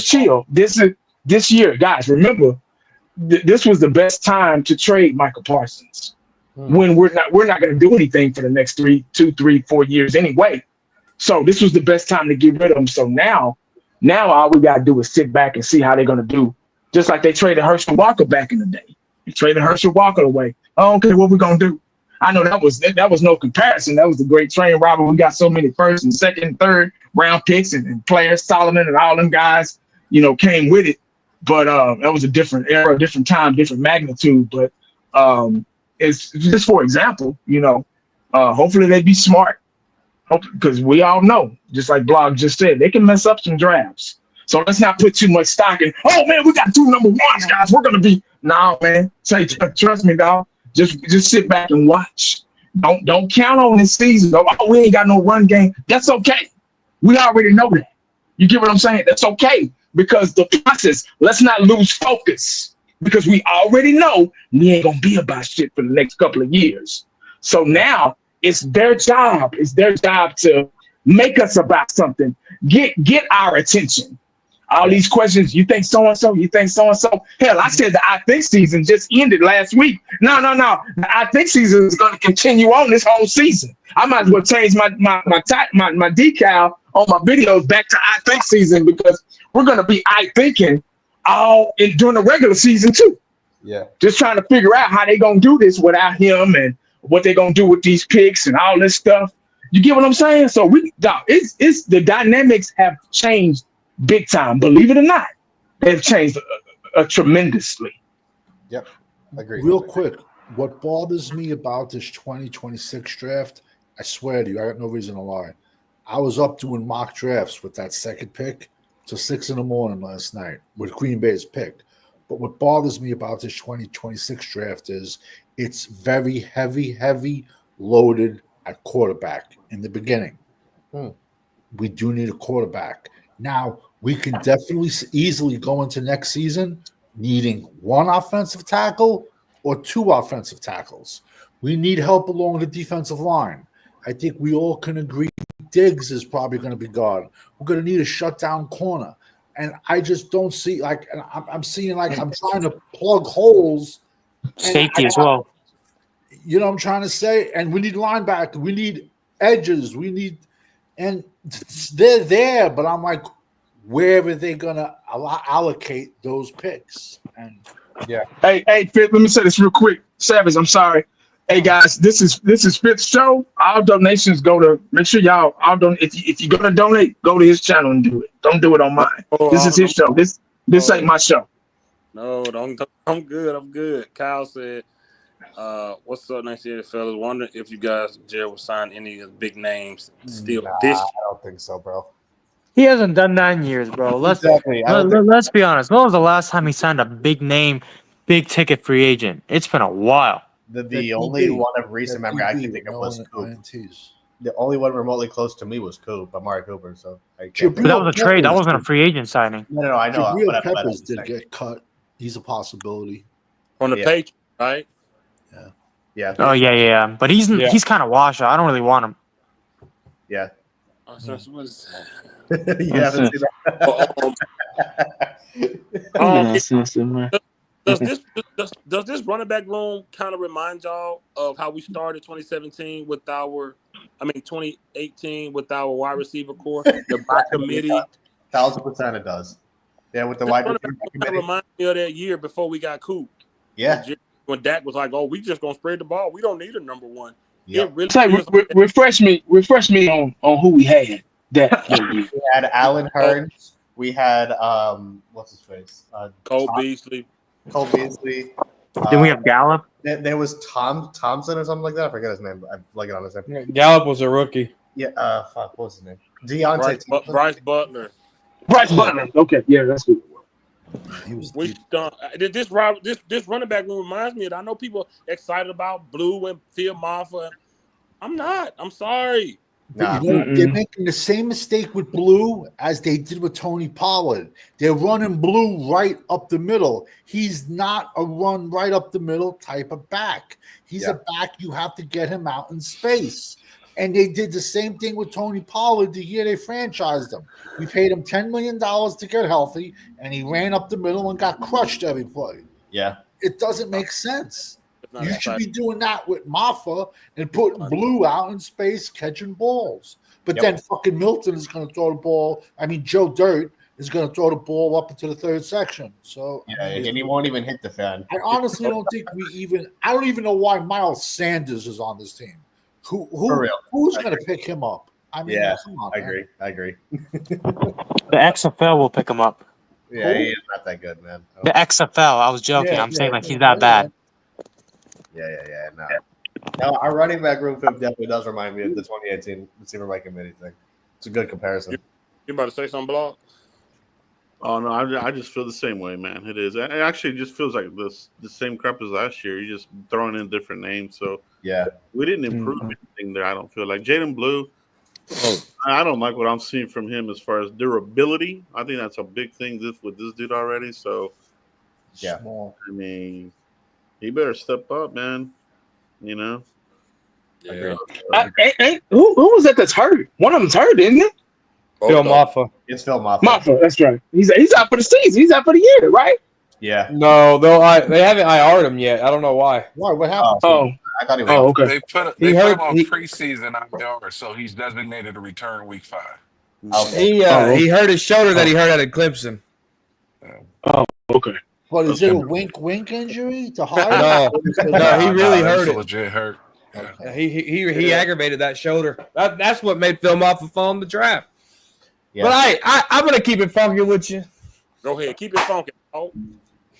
chill. This year, guys. Remember, this was the best time to trade Michael Parsons. When we're not going to do anything for the next 2, 3, 4 years anyway. So this was the best time to get rid of him. So now all we got to do is sit back and see how they're going to do. Just like they traded Herschel Walker back in the day. They traded Herschel Walker away. Oh, okay, what we going to do? I know that was no comparison. That was the great train robber. We got so many first and second and third round picks and players, Solomon and all them guys, came with it. But that was a different era, different time, different magnitude. But it's just for example, hopefully they be smart. Because we all know, just like Blog just said, they can mess up some drafts. So let's not put too much stock in, oh man, we got 2 number ones, guys. We're gonna be man. Say trust me, dog. Just sit back and watch. Don't count on this season. Oh, we ain't got no run game. That's okay. We already know that. You get what I'm saying? That's okay. Because the process, let's not lose focus. Because we already know we ain't gonna be about shit for the next couple of years. So now it's their job. It's their job to make us about something. Get our attention. All these questions, you think so-and-so, you think so-and-so. Hell, I said the I think season just ended last week. No. The I think season is going to continue on this whole season. I might as well change my decal on my videos back to I think season because we're going to be I thinking during the regular season too. Yeah. Just trying to figure out how they're going to do this without him and what they're going to do with these picks and all this stuff. You get what I'm saying? So it's the dynamics have changed big time. Believe it or not, they've changed tremendously. Yep. Agreed. Real quick, what bothers me about this 2026 draft, I swear to you, I got no reason to lie. I was up doing mock drafts with that second pick till 6 a.m. last night with Green Bay's pick. But what bothers me about this 2026 draft is it's very heavy loaded at quarterback in the beginning. We do need a quarterback. Now, we can definitely easily go into next season needing 1 offensive tackle or 2 offensive tackles. We need help along the defensive line. I think we all can agree Diggs is probably going to be gone. We're going to need a shutdown corner. And I just don't see, like, and I'm seeing, like, I'm trying to plug holes. Safety as well. You know what I'm trying to say? And we need linebacker. We need edges. We need, and they're there, but I'm like, where are they going to allocate those picks? And Yeah. Hey, Fitz, let me say this real quick. Savage, I'm sorry. Hey guys, this is Fitz's show. All donations go to, make sure y'all all don't, if you're gonna donate, go to his channel and do it. Don't do it on mine. This is his show. This ain't my show. No, don't. I'm good. I'm good. Kyle said, "What's up, next year, fellas? Wondering if you guys, Jared, will sign any of the big names still this." I don't think so, bro. He hasn't done that in years, bro. Let's be honest. When was the last time he signed a big name, big ticket free agent? It's been a while. The only one of recent memory I can think of was Coop. The only one remotely close to me was Coop, Amari Cooper. So but that was a trade. That wasn't a free agent signing. No, I know. Jabril Peppers did get cut. He's a possibility On the Patriots, right? Yeah. Oh yeah. But he's kind of washed. I don't really want him. Yeah. So what is that? You haven't seen that? Does this running back room kind of remind y'all of how we started 2017 with 2018 with our wide receiver core, the by committee? 1,000% it does. Yeah, with the wide receiver committee. It reminds me of that year before we got Coop. Yeah. When Dak was like, "Oh, we just gonna spread the ball. We don't need a number one." Yep. It really refresh me on who we had. We had Allen Hurns. We had what's his face? Cole Beasley. Then we have Gallup. There was Thompson or something like that. I forget his name. I'm blanking on his name. Yeah, Gallup was a rookie. Yeah. Fuck. What was his name? Bryce Butler. Bryce Butler. Okay. Yeah, that's good. This running back room reminds me of. I know people excited about Blue and Phil Maffa. I'm not. I'm sorry. Nah. They're making the same mistake with Blue as they did with Tony Pollard. They're running Blue right up the middle. He's not a run right up the middle type of back. He's a back you have to get him out in space. And they did the same thing with Tony Pollard the year they franchised him. We paid him $10 million to get healthy, and he ran up the middle and got crushed every play. Yeah. It doesn't make sense. You should be doing that with Maffa and putting Blue out in space catching balls. But then fucking Milton is going to throw the ball. I mean, Joe Dirt is going to throw the ball up into the third section. So and he won't even hit the fan. I honestly don't think I don't even know why Miles Sanders is on this team. Who's going to pick him up? I mean, come on, I agree. The XFL will pick him up. Yeah, he is not that good, man. The XFL. I was joking. I'm saying he's that bad. Yeah. No, our running back room definitely does remind me of the 2018 receiver by committee thing. It's a good comparison. You about to say something, Blog? Oh no, I just feel the same way, man. It is. It actually just feels like the same crap as last year. You're just throwing in different names. So we didn't improve anything there. I don't feel like Jaden Blue. I don't like what I'm seeing from him as far as durability. I think that's a big thing with this dude already. So I mean, he better step up, man. You know. Yeah. Who was that that's hurt? One of them's hurt, isn't it? Phil Maffa. It's Phil Maffa. Maffa, that's right. He's out for the season. He's out for the year, right? Yeah. No, they haven't IR'd him yet. I don't know why. Why? What happened? I thought he was. Okay. They put him on preseason IR, so he's designated to return week 5. Okay. He hurt his shoulder that he hurt at Clemson. Oh, okay. But is it a wink injury to Hart? No, he really hurt it. Legit hurt. Yeah. Yeah, he aggravated that shoulder. That's what made Phil Maffa fall in the trap. Yeah. But I'm gonna keep it funky with you. Go ahead, keep it funky. Oh.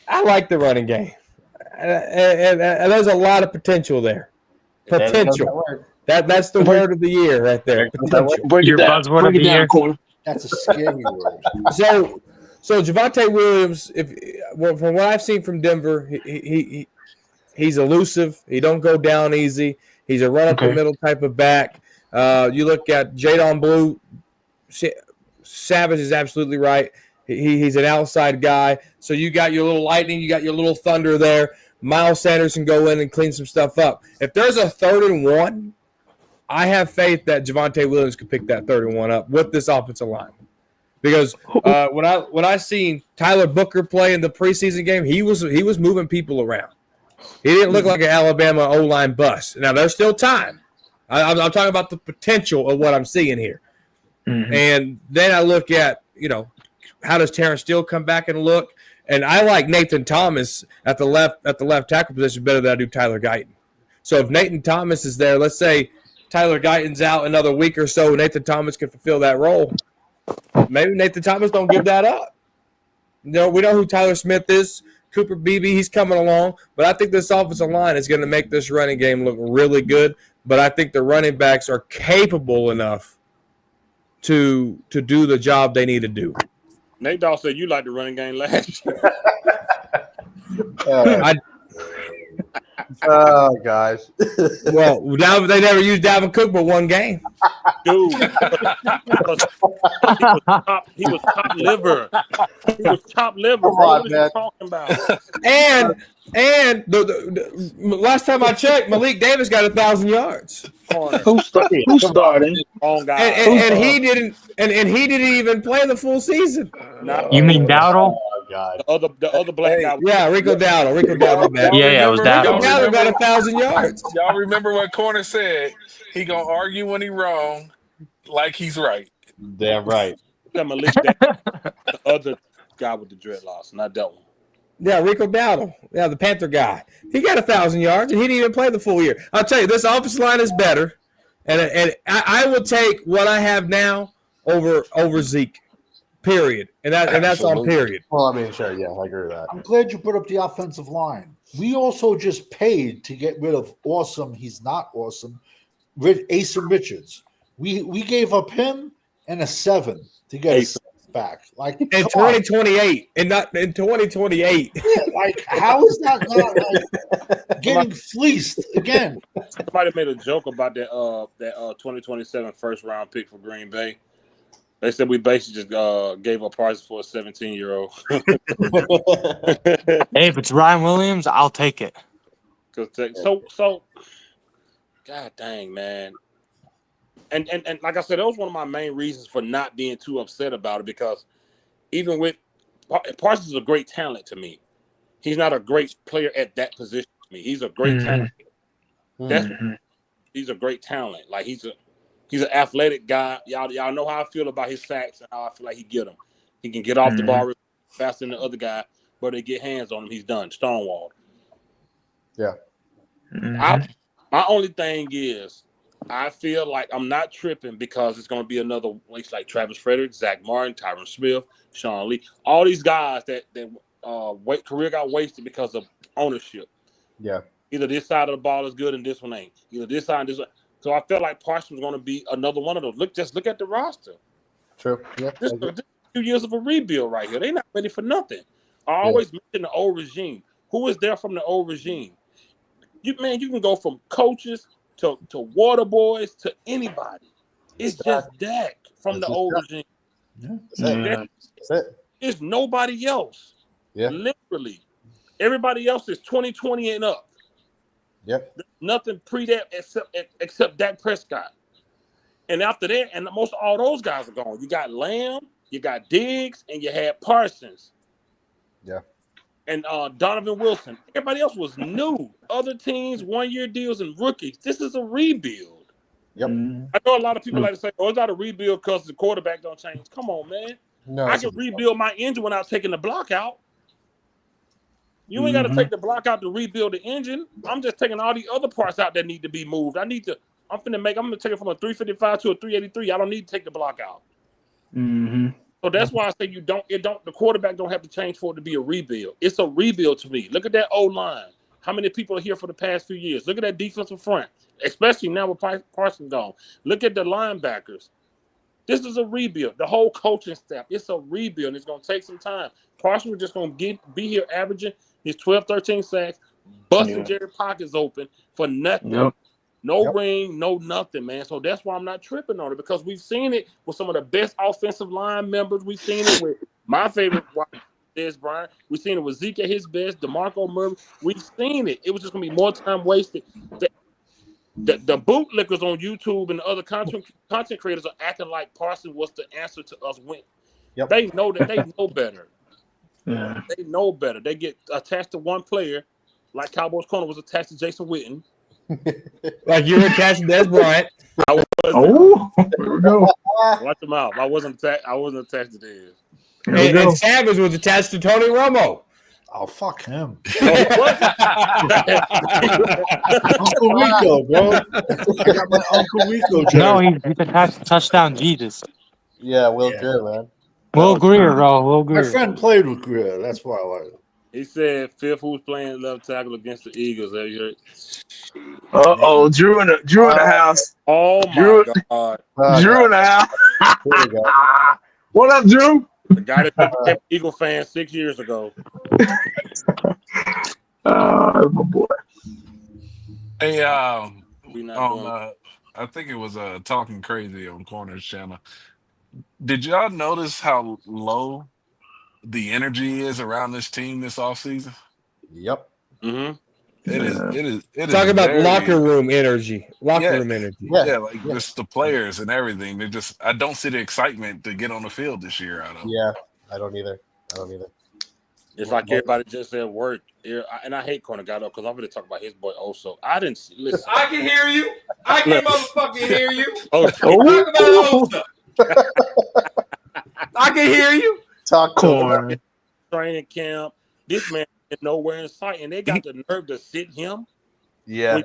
I like the running game, and there's a lot of potential there. Potential. That's the word of the year right there. Your buzzword of the year. That's a scary word. So Javonte Williams, from what I've seen from Denver, he's elusive. He don't go down easy. He's a run up the middle type of back. You look at Jadon Blue. Savage is absolutely right. He's an outside guy. So you got your little lightning, you got your little thunder there. Miles Sanders can go in and clean some stuff up. If there's a 3rd and 1, I have faith that Javonte Williams could pick that 31 up with this offensive line. Because when I seen Tyler Booker play in the preseason game, he was moving people around. He didn't look like an Alabama O-line bust. Now, there's still time. I'm talking about the potential of what I'm seeing here. Mm-hmm. And then I look at, how does Terrence Steele come back and look? And I like Nathan Thomas at the left tackle position better than I do Tyler Guyton. So if Nathan Thomas is there, let's say Tyler Guyton's out another week or so, Nathan Thomas can fulfill that role. Maybe Nathan Thomas don't give that up. We know who Tyler Smith is. Cooper Beebe, he's coming along. But I think this offensive line is going to make this running game look really good. But I think the running backs are capable enough to do the job they need to do. Nate Dawg said you liked the running game last year. Oh, gosh. Well, they never used Dalvin Cook but one game. Dude. He was top liver. He was top liver. Bro. What are you talking about? And the last time I checked, Malik Davis got 1,000 yards. Who's starting? And he didn't. And he didn't even play the full season. You mean Dowdle? God. The other black guy. Yeah, Rico Dowdle. Yeah, it was Dowdle. Rico Dowdle got 1,000 yards. Y'all remember what Corner said? He gonna argue when he wrong, like he's right. Damn right. The other guy with the dreadlocks, not that one. Yeah, Rico Dowdle. Yeah, the Panther guy. He got 1,000 yards, and he didn't even play the full year. I'll tell you, this offensive line is better, and I will take what I have now over Zeke. Period. And that's on period. Well, I mean, sure, yeah, I agree with that. I'm glad you brought up the offensive line. We also just paid to get rid of awesome. He's not awesome. Asen Richards. We gave up him and a 7 to get Asen back. Like in 2028, and not in 2028. Yeah, like how is that not like getting fleeced again? Somebody made a joke about that 2027 first round pick for Green Bay. They said we basically just gave up Parsons for a 17-year-old. Hey, if it's Ryan Williams, I'll take it. So, God dang, man. And like I said, that was one of my main reasons for not being too upset about it, because even with Parsons is a great talent to me. He's not a great player at that position to me. He's a great talent. He's a great talent. Like he's an athletic guy. Y'all know how I feel about his sacks and how I feel like he get them. He can get off the ball faster than the other guy, but they get hands on him, he's done. Stonewalled. Yeah. My only thing is, I feel like I'm not tripping because it's going to be another place like Travis Frederick, Zach Martin, Tyron Smith, Sean Lee, all these guys that career got wasted because of ownership. Yeah. Either this side of the ball is good and this one ain't. Either this side and this one. So I felt like Parsons was going to be another one of those. Look at the roster. True. Yeah. This 2 years of a rebuild right here. They're not ready for nothing. I always mention the old regime. Who is there from the old regime? You can go from coaches to water boys to anybody. It's just Dak from the old regime. Yeah. That's it. It's nobody else. Yeah. Literally. Everybody else is 2020 and up. Yep. Nothing pre that except Dak Prescott. And after that, and most of all those guys are gone. You got Lamb, you got Diggs, and you had Parsons. Yeah. And Donovan Wilson. Everybody else was new. Other teams, 1-year deals and rookies. This is a rebuild. Yep. I know a lot of people like to say, "Oh, it's not a rebuild because the quarterback don't change." Come on, man. No, I can rebuild my engine without taking the block out. You ain't got to take the block out to rebuild the engine. I'm just taking all the other parts out that need to be moved. I'm going to take it from a 355 to a 383. I don't need to take the block out. So that's why I say the quarterback don't have to change for it to be a rebuild. It's a rebuild to me. Look at that O-line. How many people are here for the past few years? Look at that defensive front, especially now with Parsons gone. Look at the linebackers. This is a rebuild. The whole coaching staff, it's a rebuild. It's going to take some time. Parsons is just going to be here averaging his 12, 13 sacks, busting Jerry Pockets open for nothing. No ring, no nothing, man. So that's why I'm not tripping on it, because we've seen it with some of the best offensive line members. We've seen it with my favorite Des Bryant. We've seen it with Zeke at his best, DeMarco Murray. We've seen it. It was just going to be more time wasted. the bootlickers on YouTube and the other content creators are acting like Parsons was the answer to us winning. Yep. They know that they know better. Yeah. They know better. They get attached to one player, like Cowboys corner was attached to Jason Witten. Like you're attached to Des Bryant. Oh, there we go. Watch them out. I wasn't attached to Dez. And Savage was attached to Tony Romo. Oh, fuck him. Uncle Rico, bro. I got my Uncle Rico jersey. No, he's attached to touchdown Jesus. Yeah, Will Greer, man. Will Greer, bro. Will My Greer. friend played with Greer. That's why I like it. He said fifth who's playing left tackle against the Eagles. Have you heard? Uh-oh, Drew in the house. Oh my Drew- God. Drew in the house. Here we go. What up, Drew? The guy that became an Eagle fan 6 years ago. My boy. Hey, We not doing I think it was Talking Crazy on Corner's channel. Did y'all notice how low the energy is around this team this offseason? Yep. mm-hmm. It is Talking about very- locker room energy. Yeah. Room energy. Yeah, like just the players and everything. They just I don't see the excitement to get on the field this year out of them. Yeah, I don't either. It's like everybody just at work. And I hate corner guy though, because I'm going to talk about his boy also. I didn't see, listen. I can hear you. I can motherfucking hear you. Oh, Talk about Osa. I can hear you. Talk Corner. training camp. This man is nowhere in sight, and they got the nerve to sit him. Yeah.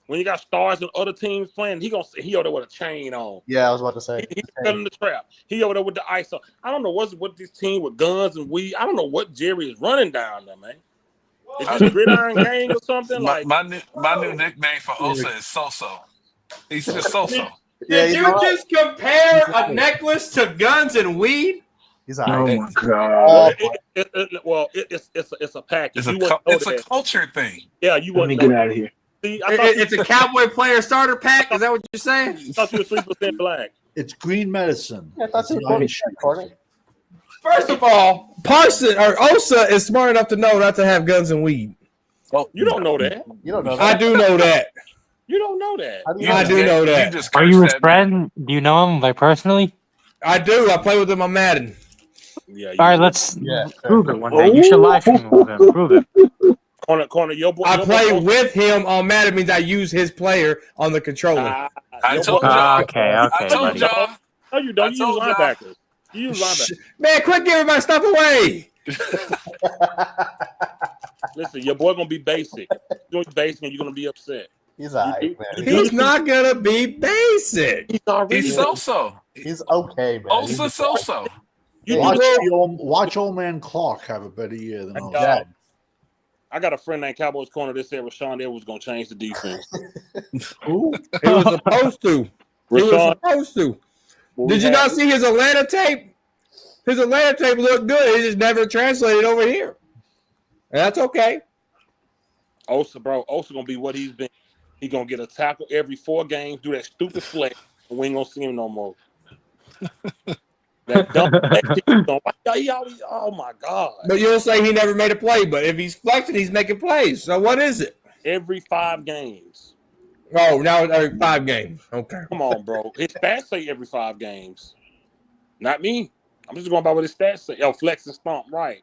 When you got stars and other teams playing, he over there with a chain on. Yeah, I was about to say. He's in the trap. He over there with the ice on. I don't know what's with this team with guns and weed. I don't know what Jerry is running down there, man. Is this gridiron gang or something? My new nickname for Osa is So-So. He's just So-So. Did you just compare a necklace to guns and weed? He's Oh all right. my God. It's a package. It's a culture thing. Yeah, you Let me wouldn't get know. out of here. See, I thought It's a cowboy player starter pack. Is that what you're saying? you were 3% black. It's green medicine. Yeah, that's It's important. not shit. Corner. First of all, Parsons or Osa is smart enough to know not to have guns and weed. Oh, You don't know that. You don't know that. I do know that. You don't know that. How do you You I know do just- know that. You just Are you his cursed at me. friend? Do you know him like personally? I do. I play with him on Madden. Yeah. All right, let's Yeah, prove it one day. You should live stream with him. Prove it. Corner. Your boy. I your play boy- with him on Madden means I use his player on the controller. I your told boy- y'all. Okay, I okay, told buddy. y'all. No, you don't. I You use told y'all. linebackers. You use linebackers. Man, quit giving my stuff away. Listen, your boy gonna be basic. You're gonna be basic, and you're gonna be upset. He's all right, man. He's not gonna be basic. He's already. He's So-So. He's okay, man. Osa So-So. Watch old man Clark have a better year than us. Yeah. I got a friend named Cowboys Corner that said Rashawn Edwards was gonna change the defense. Who? He was supposed to. He was Rashawn, supposed to. Did you not see his Atlanta tape? His Atlanta tape looked good. He just never translated over here. And that's okay. Osa gonna be what he's been. He gonna get a tackle every 4 games, do that stupid flex, and we ain't gonna see him no more. That dumb oh my God. But you'll say he never made a play. But if he's flexing, he's making plays. So what is it? Every 5 games. Oh, now it's every 5 games. Okay. Come on, bro. His stats say every 5 games. Not me. I'm just going by what his stats say. Yo, flex and stomp, right.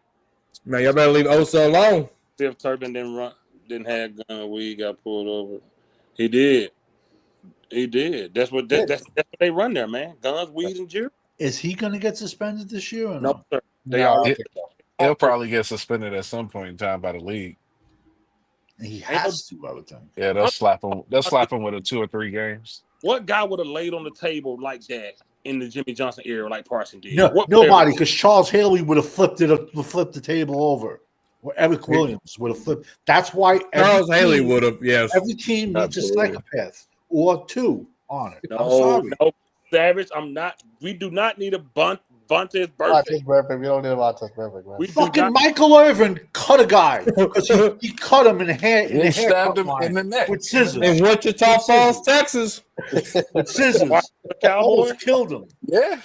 Man, y'all better leave Osa alone. Steve Turbin didn't have gun. We got pulled over. He did. That's what they run there, man. Guns, weed, and jury. Is he going to get suspended this year or No, no? sir. They No, are. He'll probably get suspended at some point in time by the league. He has to, I would think. Yeah, they'll slap him. They'll slap him with a 2 or 3 games. What guy would have laid on the table like that in the Jimmy Johnson era, like Parsons did? No, What nobody, player- because Charles Haley would have flipped the table over. Or Eric Williams would have flipped. That's why Charles Haley would have, yes. Every team needs a psychopath or 2 on it. I'm No, sorry. no, Savage. I'm not. We do not need a Vontae's birthday. Vontae's perfect. We don't need a Vontae's perfect, man. We do Fucking not- Michael Irvin cut a guy because he cut him in the hair. He stabbed him in the neck. with scissors. In Wichita Falls, Texas. With scissors. Cowboys. Almost killed him. Yeah.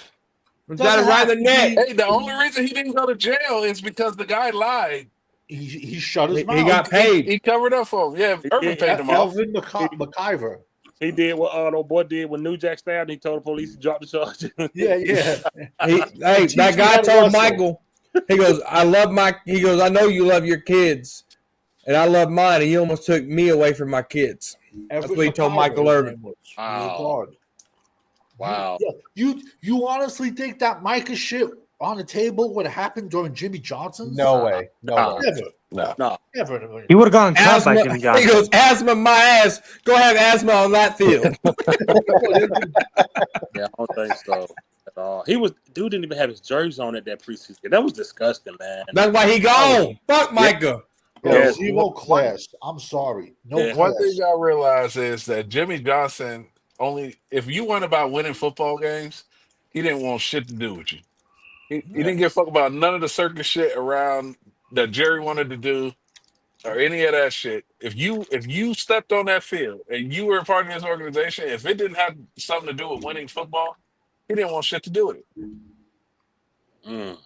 Got it right in the neck. Hey, the only reason he didn't go to jail is because the guy lied He shut his mouth. He got paid. He covered up for him. Yeah, Urban paid him off. Elvin McIver. He did what old boy did when New Jack stabbed. He told the police to drop the charge. Yeah. Hey, that guy told Michael, he goes, I know you love your kids, and I love mine, and you almost took me away from my kids. That's what he told Michael Irvin. Wow. You honestly think that Micah shit on the table would have happened during Jimmy Johnson's? No way. No way. Never. He would have gone cut by Jimmy He Johnson. goes, asthma my ass. Go have asthma on that field. Yeah, I don't think so at all. Dude didn't even have his jersey on at that preseason. That was disgusting, man. That's why he gone. Fuck Micah. Yeah, zero class. I'm sorry. No class. One thing I realize is that Jimmy Johnson if you went about winning football games, he didn't want shit to do with you. He didn't give a fuck about none of the circus shit around that Jerry wanted to do or any of that shit. If you stepped on that field and you were a part of his organization, if it didn't have something to do with winning football, he didn't want shit to do with it.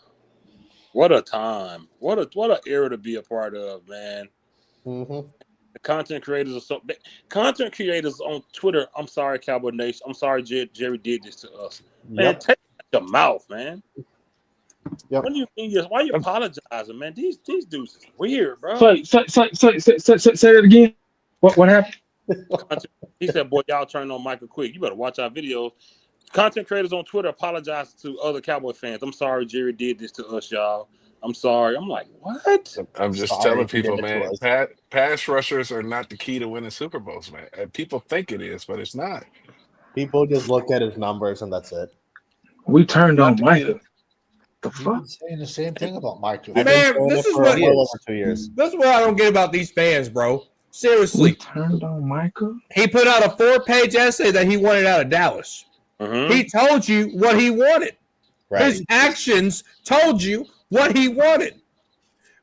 What a time! What a era to be a part of, man. Mm-hmm. The content creators on Twitter. I'm sorry, Cowboy Nation. I'm sorry, Jerry did this to us. Man, take your mouth, man. Yep. What do you mean? Why you apologizing, man? These dudes is weird, bro. Say that again. What happened? He said, "Boy, y'all turn on Micah quick. You better watch our videos." Content creators on Twitter apologize to other Cowboy fans. I'm sorry, Jerry did this to us, y'all. I'm sorry. I'm like, what? I'm just telling people, man. Pass rushers are not the key to winning Super Bowls, man. People think it is, but it's not. People just look at his numbers and that's it. We turned on Micah. The fuck? Saying the same thing about Micah. Man, this is what well over 2 years. That's what I don't get about these fans, bro. Seriously. We turned on Micah? He put out a 4-page essay that he wanted out of Dallas. Mm-hmm. He told you what he wanted. Right. His actions told you what he wanted.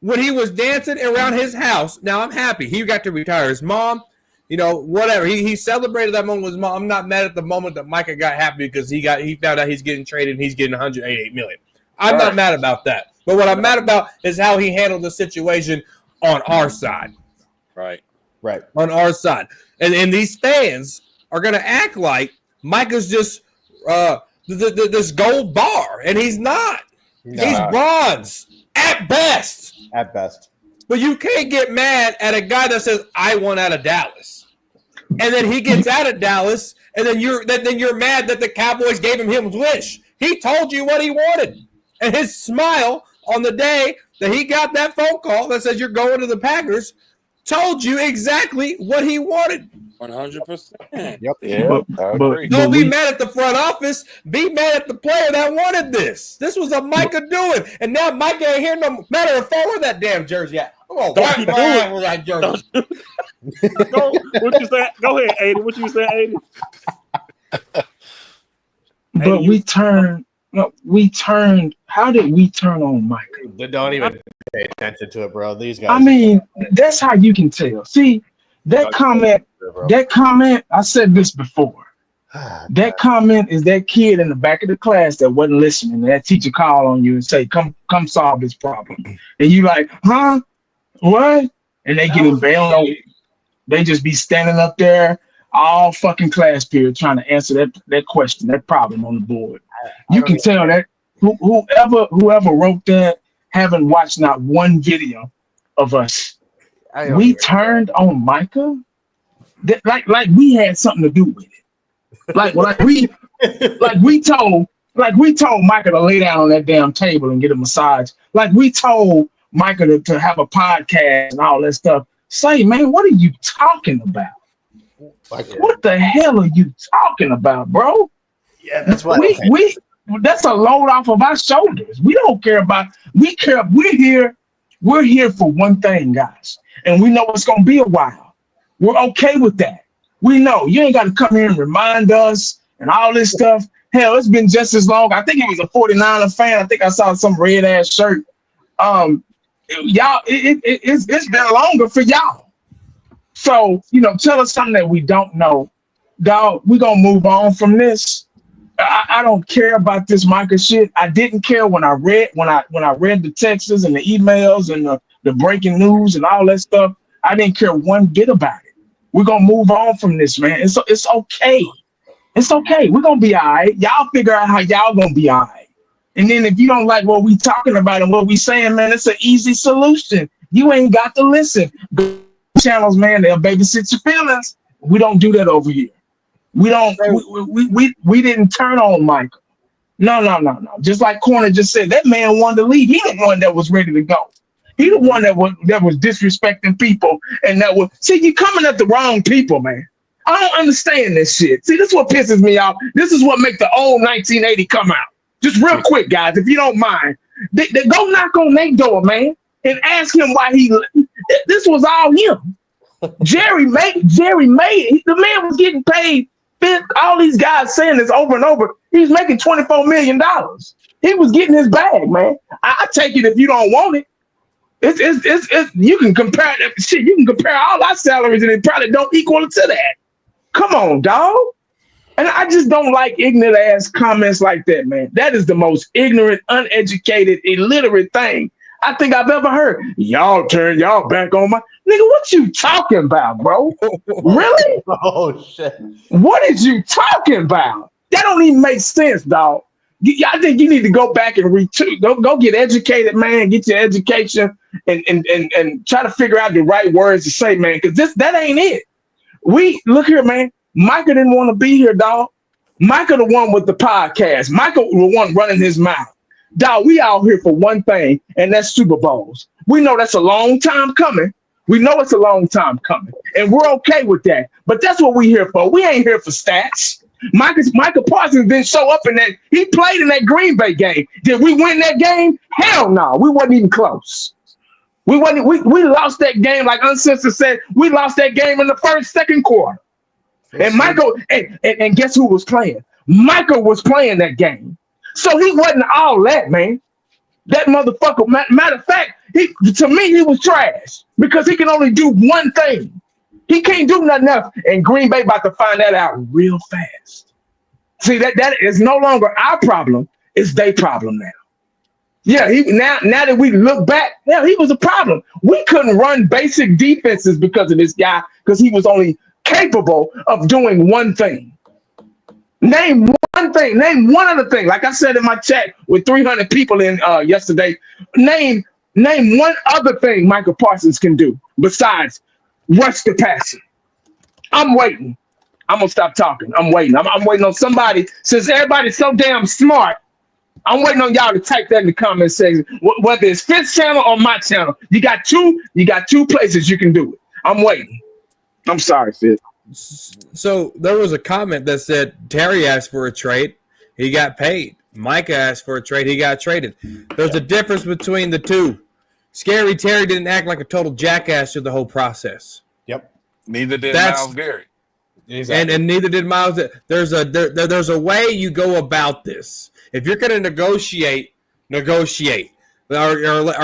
When he was dancing around his house, now I'm happy. He got to retire. His mom, whatever. He celebrated that moment with his mom. I'm not mad at the moment that Micah got happy because he found out he's getting traded and he's getting $188 million. I'm not mad about that. But what I'm mad about is how he handled the situation on our side. Right. On our side. And these fans are going to act like Micah's just this gold bar, and he's not. No. He's bronze at best. At best. But you can't get mad at a guy that says, I want out of Dallas. And then he gets out of Dallas, and then you're mad that the Cowboys gave him his wish. He told you what he wanted. And his smile on the day that he got that phone call that says you're going to the Packers told you exactly what he wanted. 100%. Yep. Yeah, Don't be mad at the front office. Be mad at the player that wanted this. This was a Micah doing. And now Micah ain't here no matter of fact where that damn jersey at. I'm going to wipe my ass with that jersey. What you say? Go ahead, Aiden. What you say, Aiden? But we turned. How did we turn on Micah? They don't even pay attention to it, bro. These guys. I mean, that's how you can tell. See, that comment, I said this before. That comment is that kid in the back of the class that wasn't listening. That teacher called on you and say, come solve this problem. And you like, huh? What? And they get embarrassed. They just be standing up there all fucking class period trying to answer that question, that problem on the board. You can tell that whoever wrote that haven't watched not one video of us. We turned on Micah. Like we had something to do with it. Like we told Micah to lay down on that damn table and get a massage. Like we told Micah to have a podcast and all that stuff. Say, man, what are you talking about? What the hell are you talking about, bro? Yeah, that's what that's a load off of our shoulders. We don't care about. We're here for one thing, guys, and we know it's gonna be a while. We're okay with that. We know you ain't got to come here and remind us and all this stuff. Hell, it's been just as long. I think it was a 49er fan. I think I saw some red ass shirt. Y'all, it's been longer for y'all. So tell us something that we don't know, dog. We're gonna move on from this. I don't care about this Micah shit. I didn't care when I read the texts and the emails and the breaking news and all that stuff. I didn't care one bit about it. We're gonna move on from this, man. It's okay. It's okay. We're gonna be all right. Y'all figure out how y'all gonna be all right. And then if you don't like what we talking about and what we saying, man, it's an easy solution. You ain't got to listen. Go channels, man, they'll babysit your feelings. We don't do that over here. We don't. We didn't turn on Michael. No. Just like Corner just said, that man wanted to leave. He the one that was ready to go. He the one that was disrespecting people and that was. See, you coming at the wrong people, man. I don't understand this shit. See, this is what pisses me off. This is what makes the old 1980 come out. Just real quick, guys, if you don't mind, they go knock on their door, man, and ask him why he. This was all him. Jerry made it. The man was getting paid. All these guys saying this over and over. He's making $24 million. He was getting his bag, man. I take it if you don't want it. It's you can compare that shit. You can compare all our salaries and it probably don't equal to that. Come on, dog. And I just don't like ignorant ass comments like that, man. That is the most ignorant, uneducated, illiterate thing I think I've ever heard. Y'all turn y'all back on my nigga. What you talking about, bro? Really? Oh shit. What is you talking about? That don't even make sense, dog. I think you need to go back and go get educated, man. Get your education and try to figure out the right words to say, man. Because that ain't it. We look here, man. Micah didn't want to be here, dog. Micah the one with the podcast. Micah the one running his mouth. Dog, we out here for one thing, and that's Super Bowls. We know that's a long time coming. We know it's a long time coming, and we're okay with that. But that's what we here for. We ain't here for stats. Micah Parsons didn't show up in that. He played in that Green Bay game. Did we win that game? Hell no. We wasn't even close. We lost that game, like Uncensored said. We lost that game in the second quarter. And Michael, and guess who was playing? Michael was playing that game. So he wasn't all that, man. That motherfucker, matter of fact, to me, he was trash because he can only do one thing. He can't do nothing else. And Green Bay about to find that out real fast. See, that is no longer our problem. It's their problem now. Yeah, now that we look back, yeah, he was a problem. We couldn't run basic defenses because of this guy, because he was only capable of doing one thing. Name one thing. Name one other thing. Like I said in my chat with 300 people in yesterday, name one other thing Michael Parsons can do besides rush the passer. I'm waiting. I'm gonna stop talking. I'm waiting. I'm waiting on somebody. Since everybody's so damn smart, I'm waiting on y'all to type that in the comment section. Whether it's Fifth channel or my channel, you got two places you can do it. I'm waiting. I'm sorry, Fifth. So there was a comment that said Terry asked for a trade, he got paid. Micah asked for a trade, he got traded. There's a difference between the two. Scary Terry didn't act like a total jackass through the whole process. Yep. Neither did Myles Garrett. Exactly. And neither did Myles. There's a way you go about this. If you're going to negotiate, or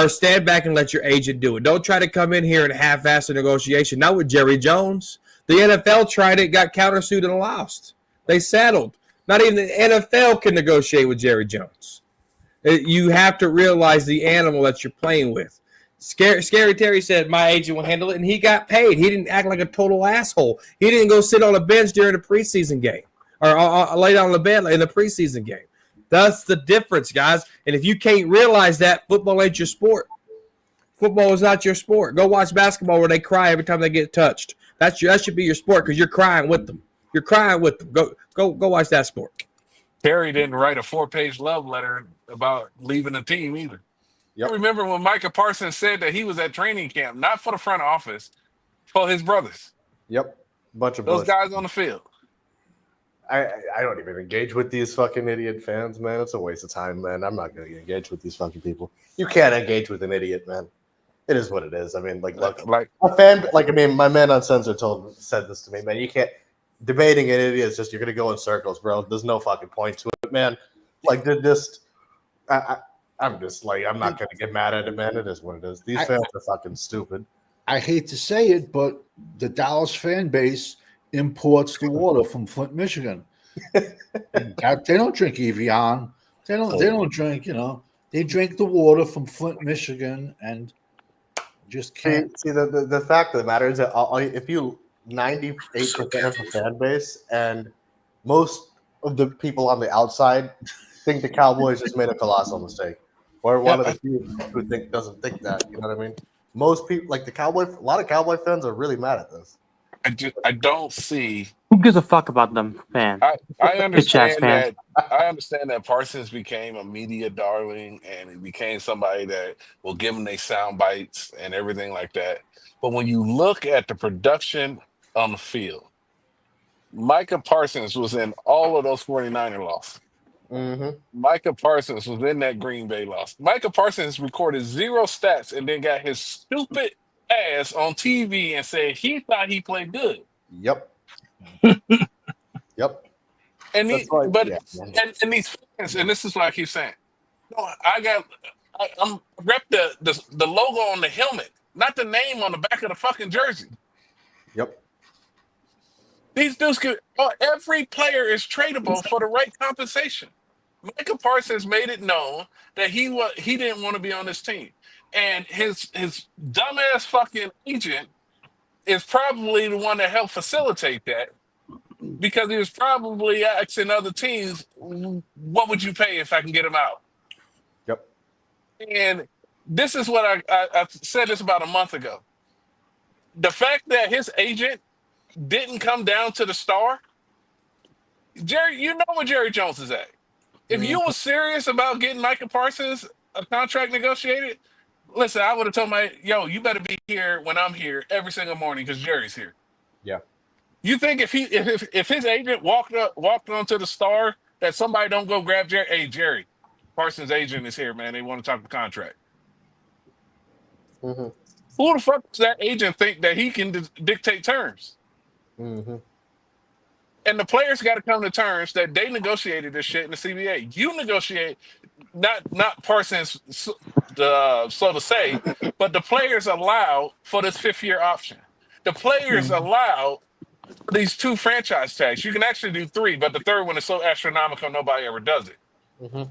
stand back and let your agent do it. Don't try to come in here and half-ass a negotiation. Not with Jerry Jones. The NFL tried it, got countersued, and lost. They settled. Not even the NFL can negotiate with Jerry Jones. You have to realize the animal that you're playing with. Scary Terry said, my agent will handle it, and he got paid. He didn't act like a total asshole. He didn't go sit on a bench during the preseason game or lay down on the bed in the preseason game. That's the difference, guys. And if you can't realize that, football ain't your sport. Football is not your sport. Go watch basketball where they cry every time they get touched. That should be your sport because you're crying with them. You're crying with them. Go watch that sport. Terry didn't write a 4-page love letter about leaving the team either. Yep. I remember when Micah Parsons said that he was at training camp, not for the front office, for his brothers. Yep. Bunch of those guys on the field. I don't even engage with these fucking idiot fans, man. It's a waste of time, man. I'm not going to engage with these fucking people. You can't engage with an idiot, man. It is what it is. I mean, like a fan, my man Uncensored said this to me, man. You can't debating an idiot is just you're gonna go in circles, bro. There's no fucking point to it, man. Like they're just, I'm just like I'm not gonna get mad at it, man. It is what it is. These fans are fucking stupid. I hate to say it, but the Dallas fan base imports the water from Flint, Michigan. They don't drink Evian. They don't drink. They drink the water from Flint, Michigan, and just can't. See the fact of the matter is that if you 98% of the fan base and most of the people on the outside think the Cowboys just made a colossal mistake. Or one of the few who doesn't think that. You know what I mean? Most people like the Cowboy. A lot of Cowboy fans are really mad at this. I don't see. Who gives a fuck about them, man? I Bitch ass understand fans. that Parsons became a media darling and he became somebody that will give them their sound bites and everything like that. But when you look at the production on the field, Micah Parsons was in all of those 49er losses. Mm-hmm. Micah Parsons was in that Green Bay loss. Micah Parsons recorded 0 stats and then got his stupid ass on TV and said he thought he played good. Yep. Yep. And That's why, and these fans, and this is what I keep saying. No, I'm rep the logo on the helmet, not the name on the back of the fucking jersey. Yep. These dudes every player is tradable for the right compensation. Micah Parsons made it known that he didn't want to be on this team. And his dumbass fucking agent is probably the one that helped facilitate that. Because he was probably asking other teams, what would you pay if I can get him out? Yep. And this is what I said this about a month ago. The fact that his agent didn't come down to the Star, Jerry, you know where Jerry Jones is at. If you were serious about getting Micah Parsons a contract negotiated, listen, I would have told you better be here when I'm here every single morning because Jerry's here. Yeah. You think if his agent walked onto the Star that somebody don't go grab Jerry? Hey, Jerry, Parsons' agent is here, man. They want to talk the contract. Mm-hmm. Who the fuck does that agent think that he can dictate terms? Mm-hmm. And the players got to come to terms that they negotiated this shit in the CBA. You negotiate, not Parsons, so to say, but the players allowed for this 5th-year option. The players allowed these 2 franchise tags. You can actually do 3, but the 3rd one is so astronomical nobody ever does it. Mm-hmm.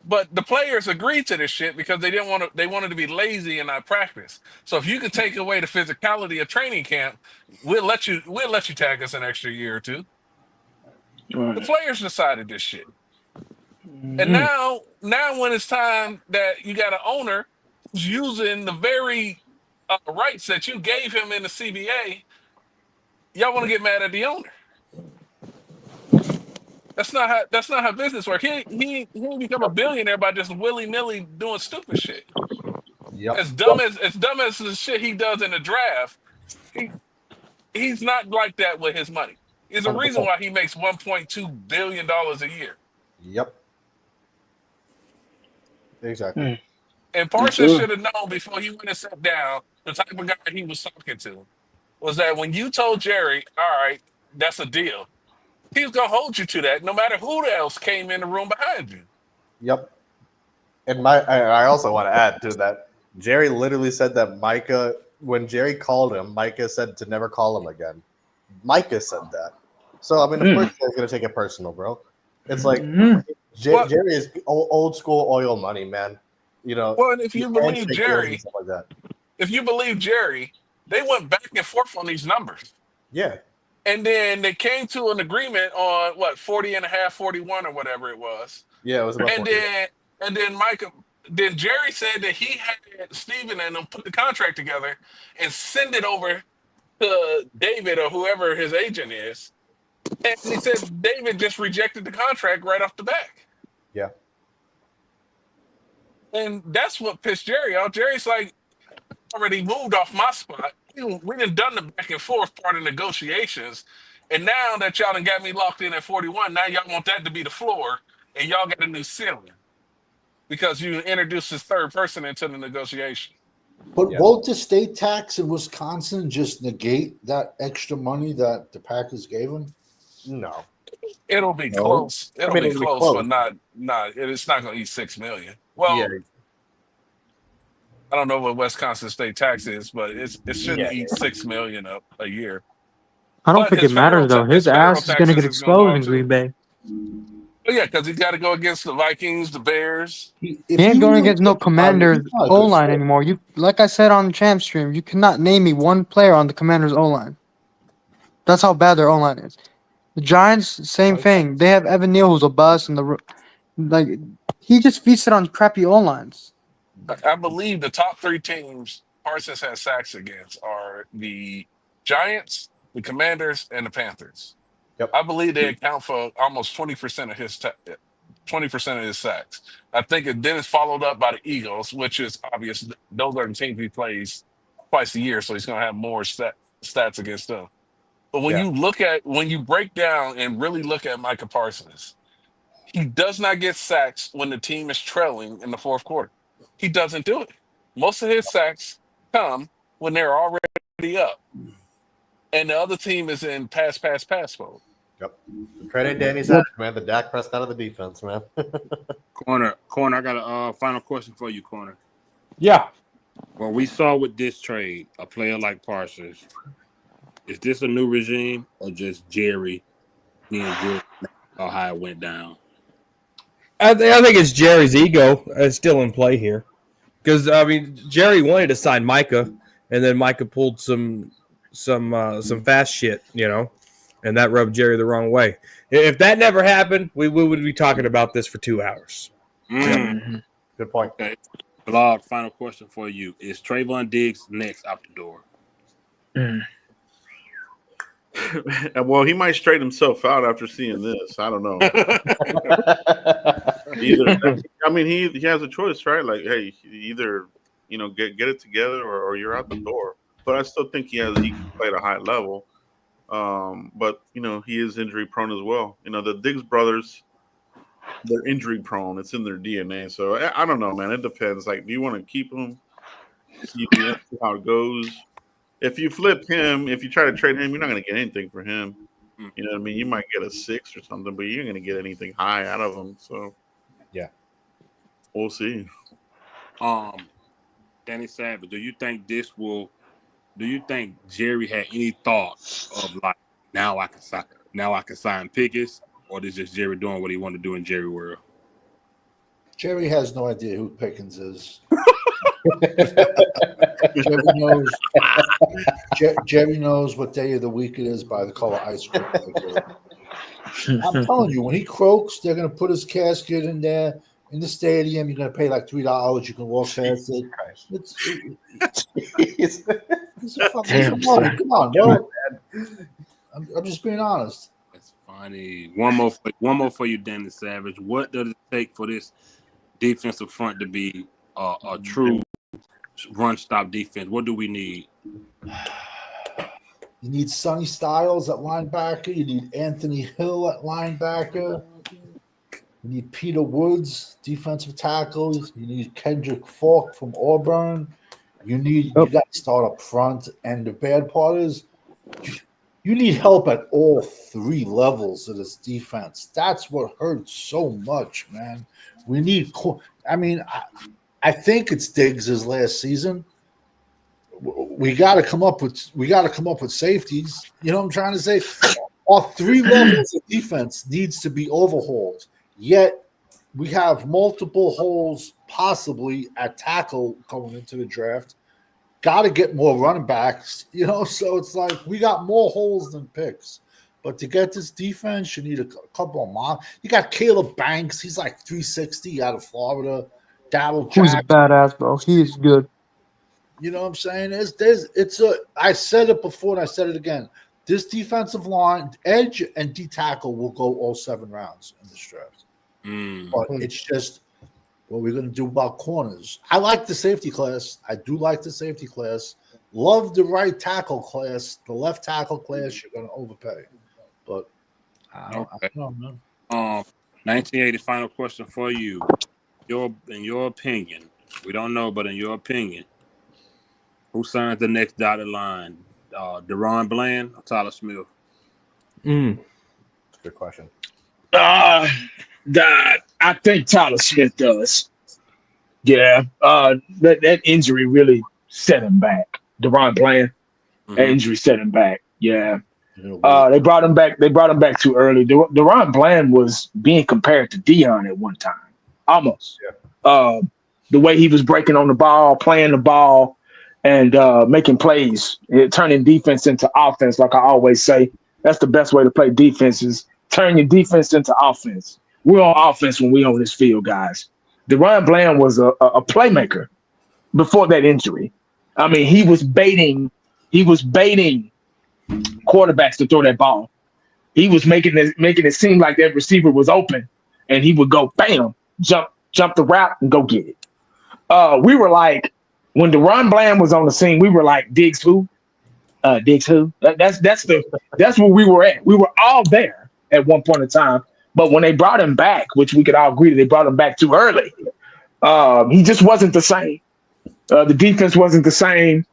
But the players agreed to this shit because they didn't want to. They wanted to be lazy and not practice. So if you can take away the physicality of training camp, we'll let you tag us an extra year or 2. Right. The players decided this shit, and now when it's time that you got an owner who's using the very rights that you gave him in the CBA, y'all want to get mad at the owner. That's not how business works. He become a billionaire by just willy-nilly doing stupid shit. Yep. As dumb as the shit he does in the draft, he's not like that with his money. There's a reason why he makes $1.2 billion a year. Yep. Exactly. And Parsons should have known before he went and sat down the type of guy he was talking to was that when you told Jerry, all right, that's a deal, he was going to hold you to that no matter who else came in the room behind you. Yep. And I also want to add to that, Jerry literally said that Micah, when Jerry called him, Micah said to never call him again. Micah said that. So, I mean, of course, he's going to take it personal, bro. It's like Jerry is old school oil money, man. You know. Well, and if you believe Jerry, stuff like that. if you believe Jerry, they went back and forth on these numbers. Yeah. And then they came to an agreement on what 40 and a half, 41 or whatever it was. Yeah, it was about 40. Then Jerry said that he had Steven and them put the contract together and send it over to David or whoever his agent is. And he said David just rejected the contract right off the back. Yeah. And that's what pissed Jerry off. Jerry's like, already moved off my spot. We done done the back and forth part of negotiations. And now that y'all done got me locked in at 41, now y'all want that to be the floor and y'all got a new ceiling because you introduced this 3rd person into the negotiation. But won't the state tax in Wisconsin just negate that extra money that the Packers gave them? No. It'll be close. It'll be close, but it's not going to eat $6 million. Well, yeah. I don't know what Wisconsin state tax is, but it shouldn't eat $6 million a year. I don't But think it matters though. His payroll ass is gonna taxes get is going to go exposed up in too. Green Bay. But yeah, because he's got to go against the Vikings, the Bears. He If ain't you going really against no think about it, Commanders he's not a O good line fit. anymore. You, like I said on the champ stream, you cannot name me one player on the Commanders O line. That's how bad their O line is. The Giants, same thing. They have Evan Neal, who's a bust, and like he just feasted on crappy O lines. I believe the top three teams Parsons has sacks against are the Giants, the Commanders, and the Panthers. Yep. I believe they account for almost 20% of his 20% of his sacks. I think it then is followed up by the Eagles, which is obvious. Those are the teams he plays twice a year, so he's going to have more stats against them. But when you break down and really look at Micah Parsons, he does not get sacks when the team is trailing in the fourth quarter. He doesn't do it. Most of his sacks come when they're already up, and the other team is in pass mode. Yep. Credit Danny Savage, man. The Dak Prescott of the defense, man. Corner. I got a final question for you, Corner. Yeah. Well, we saw with this trade, a player like Parsons. Is this a new regime or just Jerry being Jerry? How it went down? I think it's Jerry's ego still in play here, because I mean Jerry wanted to sign Micah, and then Micah pulled some fast shit, and that rubbed Jerry the wrong way. If that never happened, we would be talking about this for 2 hours. Good point. Okay. Blog, final question for you. Is Trayvon Diggs next out the door? Well, he might straighten himself out after seeing this. I don't know. I mean, he has a choice, right? Like, hey, either get it together or you're out the door. But I still think he can play at a high level. But he is injury prone as well. The Diggs brothers, they're injury prone. It's in their DNA. So I don't know, man. It depends. Like, do you want to keep him? See how it goes. If you flip him, if you try to trade him, you're not going to get anything for him. You know what I mean? You might get a 6 or something, but you're going to get anything high out of him. So, yeah, we'll see. Danny Savage, do you think Jerry had any thought of like now I can sign Pickens, or is just Jerry doing what he wanted to do in Jerry world? Jerry has no idea who Pickens is. Jerry knows what day of the week it is by the color ice cream. I'm telling you, when he croaks, they're going to put his casket in there in the stadium. You're going to pay like $3. You can walk past it. It's funny. Come on, bro. I'm just being honest. That's funny. One more for you, Danny Savage. What does it take for this defensive front to be a true run stop defense? What do we need? You need Sonny Styles at linebacker. You need Anthony Hill at linebacker. You need Peter Woods, defensive tackle. You need Kendrick Falk from Auburn. You got to start up front. And the bad part is you need help at all 3 levels of this defense. That's what hurts so much, man. We need – I think it's Diggs' last season. We got to come up with safeties. You know what I'm trying to say? Our 3 levels of defense needs to be overhauled. Yet we have multiple holes possibly at tackle going into the draft. Got to get more running backs. So it's like we got more holes than picks. But to get this defense, you need a couple of more. You got Caleb Banks. He's like 360 out of Florida. Darryl Jackson. Who's a badass, bro? He is good. You know what I'm saying? I said it before and I said it again. This defensive line, edge and D tackle will go all 7 rounds in this draft. But it's just what we're going to do about corners. I like the safety class. I do like the safety class. Love the right tackle class. The left tackle class, you're going to overpay. But I don't know, man. 1980 final question for you. In your opinion, we don't know, but in your opinion, who signs the next dotted line? Deron Bland or Tyler Smith? Good question. I think Tyler Smith does. Yeah. That injury really set him back. Deron Bland, that injury set him back. Yeah. They brought him back. They brought him back too early. Deron Bland was being compared to Dion at one time, almost. Yeah. The way he was breaking on the ball, playing the ball, and making plays, turning defense into offense. Like I always say, that's the best way to play defense is turn your defense into offense. We're on offense when we on this field, guys. Deron Bland was a playmaker before that injury. I mean, he was baiting quarterbacks to throw that ball. He was making it seem like that receiver was open, and he would go bam, jump the route and go get it. We were like, when Deron Bland was on the scene, we were like, Diggs who? Diggs who? That's where we were at. We were all there at one point in time. But when they brought him back, which we could all agree that they brought him back too early, he just wasn't the same. The defense wasn't the same,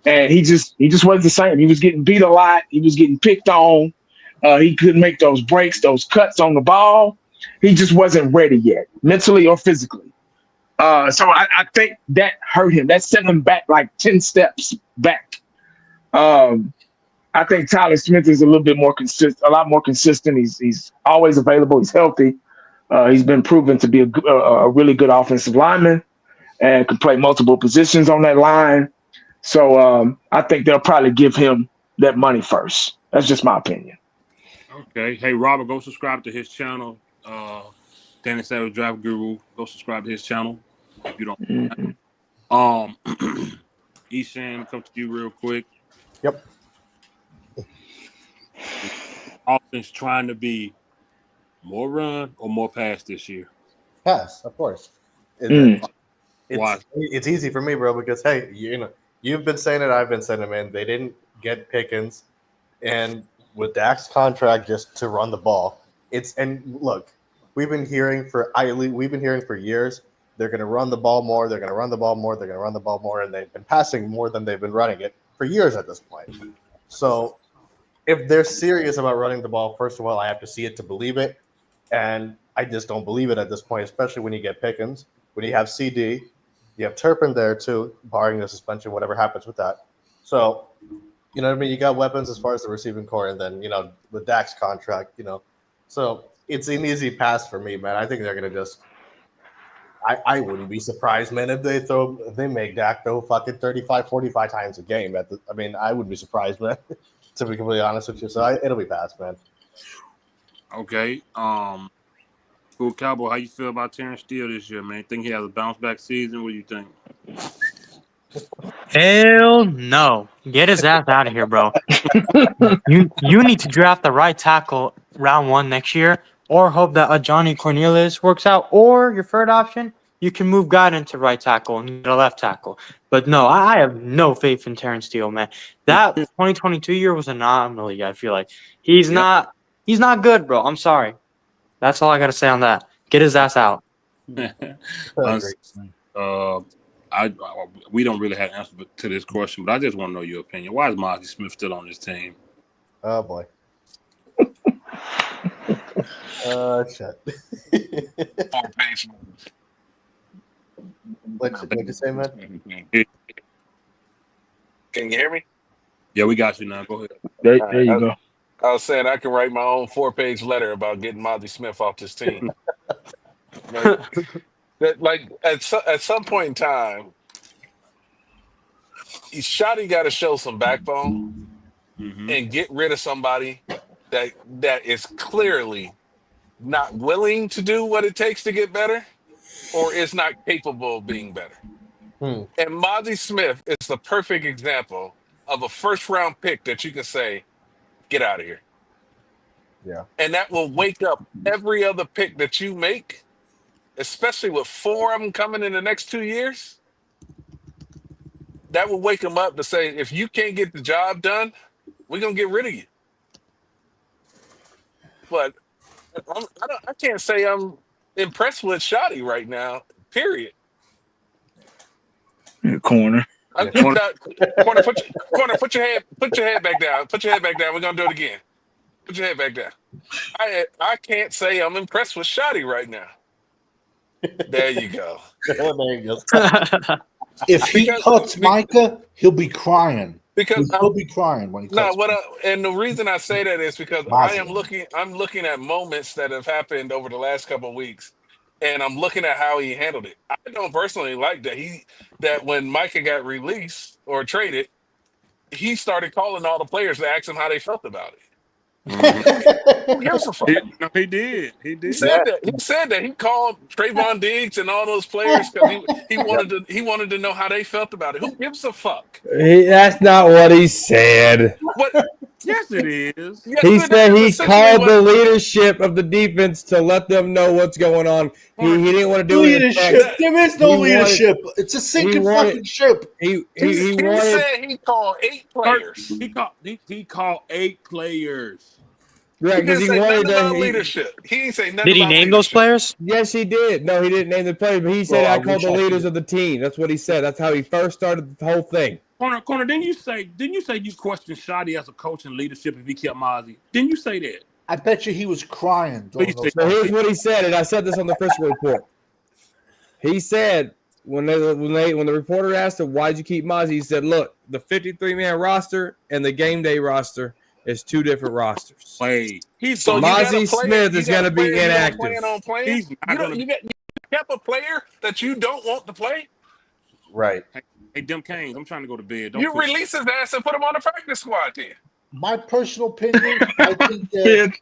and he just wasn't the same. He was getting beat a lot. He was getting picked on. He couldn't make those breaks, those cuts on the ball. He just wasn't ready yet, mentally or physically. So I think that hurt him. That set him back like 10 steps back. I think Tyler Smith is a little bit more consistent, a lot more consistent. He's always available. He's healthy. He's been proven to be a really good offensive lineman and can play multiple positions on that line. So I think they'll probably give him that money first. That's just my opinion. Okay. Hey, Robert, go subscribe to his channel. Danny Savage Draft Guru. Go subscribe to his channel if you don't. Eshan, come to you real quick. Yep. Offense trying to be more run or more pass this year? Pass, of course. It's easy for me, bro, because hey, you've been saying it, I've been saying it, man. They didn't get Pickens, and with Dak's contract just to run the ball, look, we've been hearing for years they're going to run the ball more, they're going to run the ball more, they're going to run the ball more, and they've been passing more than they've been running it for years at this point. So if they're serious about running the ball, first of all, I have to see it to believe it, and I just don't believe it at this point, especially when you get Pickens, when you have CD, you have Turpin there too, barring the suspension, whatever happens with that. So, you know what I mean? You got weapons as far as the receiving core, and then, with Dak's contract, So it's an easy pass for me, man. I think they're going to just – I wouldn't be surprised, man, if they make Dak throw fucking 35, 45 times a game. I wouldn't be surprised, man, to be completely honest with you. So it'll be passed, man. Okay. Cool Cowboy, how you feel about Terrence Steele this year, man? Think he has a bounce back season? What do you think? Hell no. Get his ass out of here, bro. You need to draft the right tackle round 1 next year, or hope that Johnny Cornelius works out, or your third option, you can move Godin to right tackle and get a left tackle. But no, I have no faith in Terrence Steele, man. That 2022 year was an anomaly, I feel like. He's not good, bro. I'm sorry. That's all I got to say on that. Get his ass out. We don't really have an answer to this question, but I just want to know your opinion. Why is Mozzie Smith still on this team? Oh, boy. Shit. What'd you say, man? Can you hear me? Yeah, we got you now. Go ahead. There you go. I was saying I can write my own 4-page letter about getting Mozzie Smith off this team. At some point in time, Shotty got to show some backbone and get rid of somebody that is clearly not willing to do what it takes to get better, or is not capable of being better. And Mozzie Smith is the perfect example of a first-round pick that you can say, get out of here. Yeah. And that will wake up every other pick that you make, especially with 4 of them coming in the next 2 years. That will wake them up to say, if you can't get the job done, we're going to get rid of you. But I can't say I'm impressed with Shotty right now, period. Corner. Corner, put your head back down. Put your head back down. We're going to do it again. Put your head back down. I can't say I'm impressed with Shotty right now. There you go. If he cuts Micah, he'll be crying. Because He'll be crying when he no, cuts. and the reason I say that is because I'm looking at moments that have happened over the last couple of weeks, and I'm looking at how he handled it. I don't personally like that when Micah got released or traded, he started calling all the players to ask them how they felt about it. Who gives a fuck? He did. He He did. said that. He said that. He called Trayvon Diggs and all those players because he wanted to know how they felt about it. Who gives a fuck? That's not what he said. What? Yes, it is. Yes, He it said is he essentially called what- the leadership of the defense to let them know what's going on. He didn't want to do Leadership. it. There is no He wanted- leadership. It's a sinking fucking ship. He He wanted. said he called 8 players. He called 8 players. Right, He because didn't he say wanted nothing about to. leadership. He didn't say nothing Did he about name those leadership. players? Yes, he did. No, he didn't name the players, but he said Well, I I called the wish I leaders could. of the team. That's what he said. That's how he first started the whole thing. Corner, didn't you say you questioned Shoddy as a coach and leadership if he kept Mozzie? Didn't you say that? I bet you he was crying during those So here's times. what he said, and I said this on the first report. He said when the reporter asked him why'd you keep Mozzie, he said, "Look, the 53-man roster and the game day roster is 2 different rosters. Wait, So you got a Mozzie player, Smith you is got going a to be player you don't inactive. plan on playing. He's not gonna You kept a player that you don't want to play. Right. Hey, Dem Canes, I'm trying to go to bed. Don't You push. release his ass and put him on the practice squad then. My personal opinion, I think that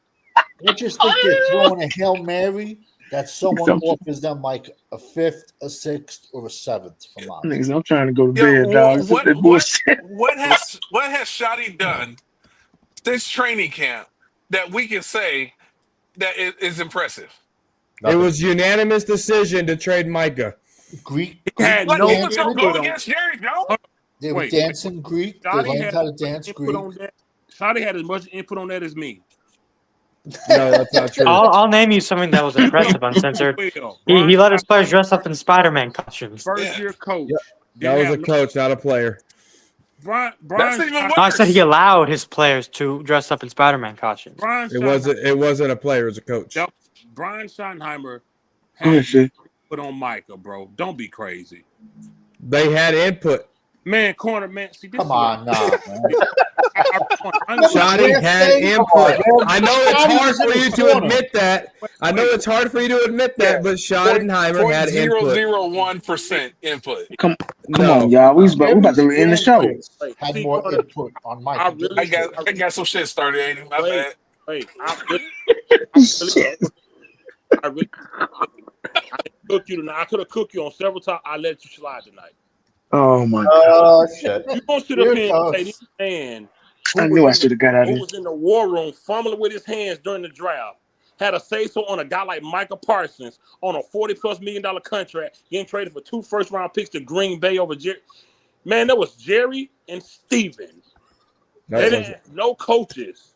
I just think they're throwing a Hail Mary that someone offers them like a 5th, a 6th, or a 7th from us. Niggas, I'm trying to go to Yo, bed, dog. what has Shotty done since training camp that we can say that is impressive? It was unanimous decision to trade Micah. Greek. He had Like no he was gonna go input on. against Jerry Jones. They were Wait, dancing Greek. They Shoddy learned had how to dance input Greek. on that. Shoddy had as much input on that as me. No, that's not true. I'll name you something that was impressive, uncensored. He let his players dress up in Spider-Man costumes. First year coach. That was a coach, not a player. Brian That's even worse. No, I said he allowed his players to dress up in Spider-Man costumes. It wasn't a player, it was a coach. Brian Schottenheimer had put on Micah, bro. Don't be crazy. They had input. Man, corner man. See, this Come on, nah, man. Shotty had input. I know it's hard for you to admit that. I know it's hard for you to admit that, but Schottenheimer had input. 0.001% input. Come on, y'all. We about to end the show. Had more input on Mike. I got some shit started, ain't my bad. Wait, I cooked you tonight. I could have cooked you on several times. I let you slide tonight. Oh my god! Oh shit! You gonna sit up here and say this man I knew I should have got out of who here. was in the war room fumbling with his hands during the draft had a say-so on a guy like Micah Parsons on a $40+ million contract, getting traded for 2 first-round picks to Green Bay over Jerry. Man, that was Jerry and Steven. They didn't have no coaches.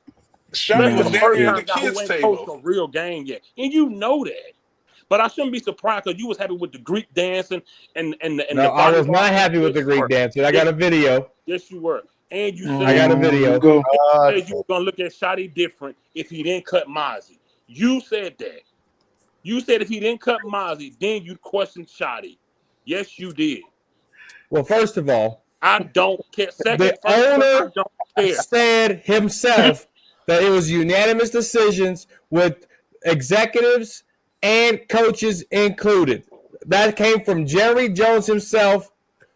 Shotty was down here at the kids' table. Coached a real game yet, and you know that. But I shouldn't be surprised because you was happy with the Greek dancing and No, the I was not happy with the Greek dancing. I got a video. Yes, you were. And you said I got a video. you said you were gonna look at Shotty different if he didn't cut Mozzie. You said that. You said if he didn't cut Mozzie, then you'd question Shotty. Yes, you did. Well, first of all, I don't care. Second, the owner I don't care. said himself that it was unanimous decisions with executives and coaches included. That came from Jerry Jones himself.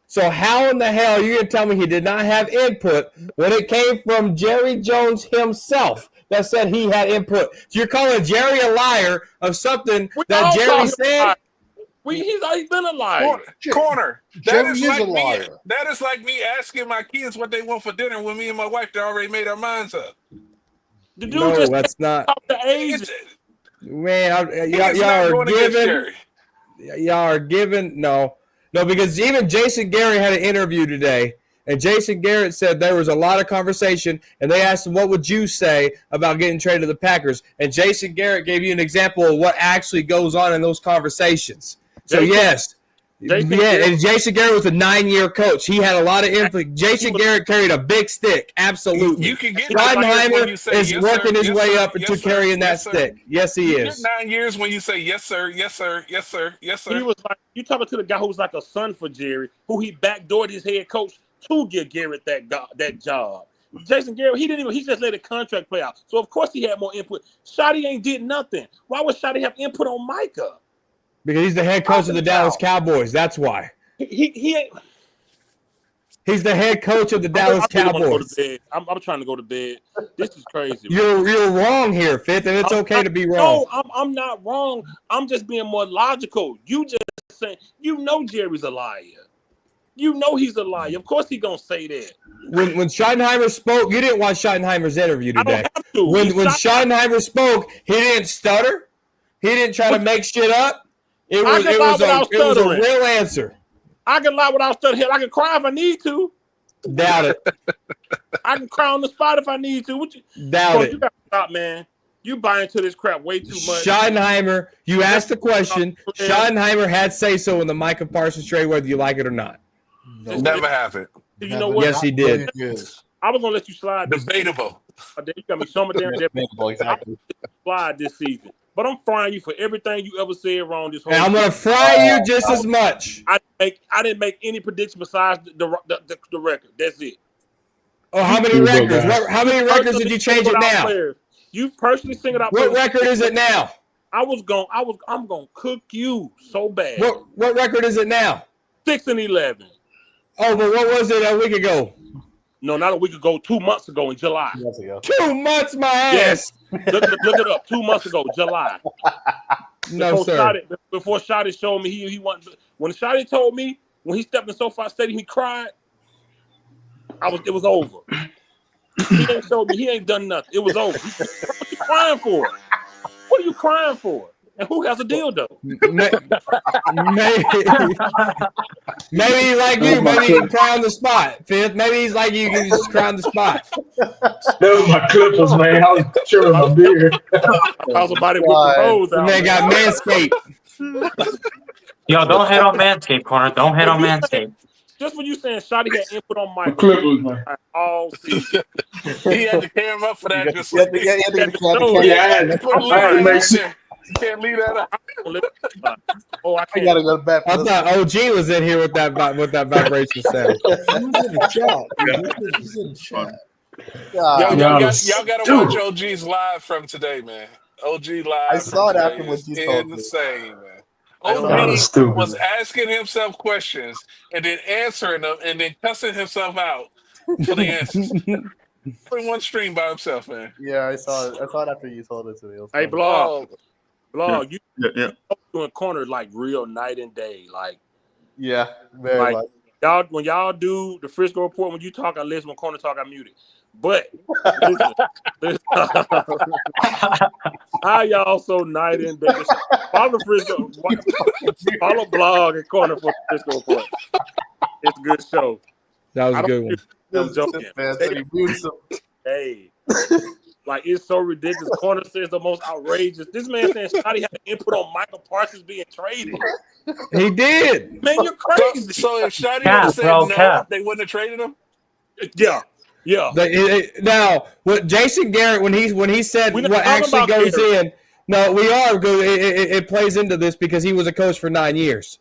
So how in the hell are you going to tell me he did not have input when it came from Jerry Jones himself that said he had input? So you're calling Jerry a liar of something that Jerry said? He's been a liar. Corner. Jerry is a liar. That is like me asking my kids what they want for dinner when me and my wife already made our minds up. The dude No, just that's not. the age. Man, y'all are giving no, because even Jason Garrett had an interview today, and Jason Garrett said there was a lot of conversation, and they asked him, what would you say about getting traded to the Packers? And Jason Garrett gave you an example of what actually goes on in those conversations. So yes. And Jason Garrett was a 9-year coach. He had a lot of input. Jason Garrett carried a big stick. Absolutely. You can get Schottenheimer is yes, working his way up into yes, carrying that yes, stick. Yes, he is. You get 9 years when you say yes, sir, yes, sir, yes, sir, yes, sir. He was like, you talking to the guy who was like a son for Jerry, who he backdoored his head coach to give Garrett that job. Jason Garrett, he just let the contract play out. So of course he had more input. Shotty ain't did nothing. Why would Shotty have input on Micah? Because he's the head coach of the Dallas Cowboys. That's why. He ain't. He's the head coach of the Dallas Cowboys. Go to bed. I'm trying to go to bed. This is crazy. You're wrong here, Fifth, and it's okay to be wrong. No, I'm not wrong. I'm just being more logical. You just saying, Jerry's a liar. You know he's a liar. Of course he's gonna say that. When Schottenheimer spoke, you didn't watch Schottenheimer's interview today. I don't have to. When Schottenheimer spoke, he didn't stutter. He didn't try to make shit up. It was a real answer. I can lie without stuttering. I can cry if I need to. Doubt it. I can cry on the spot if I need to. Doubt it. You gotta stop, man. You buy into this crap way too much. Schottenheimer, you asked the question. Schottenheimer had say so in the Micah Parsons trade, whether you like it or not. No. Never happened. You know what? Yes, he did. I was gonna let you slide. Debatable. You got me so much damn debatable. Exactly. Slide this season. But I'm frying you for everything you ever said wrong this whole season. I'm going to fry you just as much. I didn't make any prediction besides the record. That's it. Oh, how many records? How many records did you change it now? You personally singled out. What record is it now? I'm gonna cook you so bad. What record is it now? 6-11. Oh, but what was it a week ago? No, not a week ago. 2 months ago in July. 2 months ago. 2 months, my ass. Yes. Look it up. 2 months ago, July. No, sir. Before Shotty showed me he wanted. When Shotty told me when he stepped in SoFi Stadium, he cried. It was over. He ain't showed me. He ain't done nothing. It was over. What are you crying for? What are you crying for? And who has a dildo? Maybe like you. Maybe he can cry on the spot. Fifth. Maybe he's like you. Can just cry on the spot. That was my clippers, man. I was chewing my beard. I was about to whip the hose out. Man got Manscaped. Yo, don't hit on Manscaped, Corner. Don't hit on Manscaped. Just when you saying Shotty had input on Micah. Clippers, man. All season. He had to carry him up for that. Just I had to make sure. You can't leave that out. Oh, I can't. gotta go to bed. I thought OG was in here with that vibration sound. He's in the chat. Y'all gotta watch OG's live from today, man. OG live. I saw it after what you told me. Insane, man. OG was asking himself questions and then answering them and then cussing himself out for the answers. In one stream by himself, man. Yeah, I saw it. I saw it after you told it to me. Hey, Blog, Yeah. you doing corner like real night and day, like very like much. y'all when y'all do the Frisco report. When you talk, I listen. When corner talk, I mute it. But listen, how y'all so night and day? Follow Frisco, follow Blog and corner for the Frisco report. It's a good show. That was a good one. I'm joking. Hey, like it's so ridiculous. Corner says the most outrageous. This man saying Scotty had input on Micah Parsons being traded. He did. Man, you're crazy. So if Shotty had said no, they wouldn't have traded him. Yeah. Now, what Jason Garrett when he said what actually goes in? No, we are because it plays into this because he was a coach for 9 years.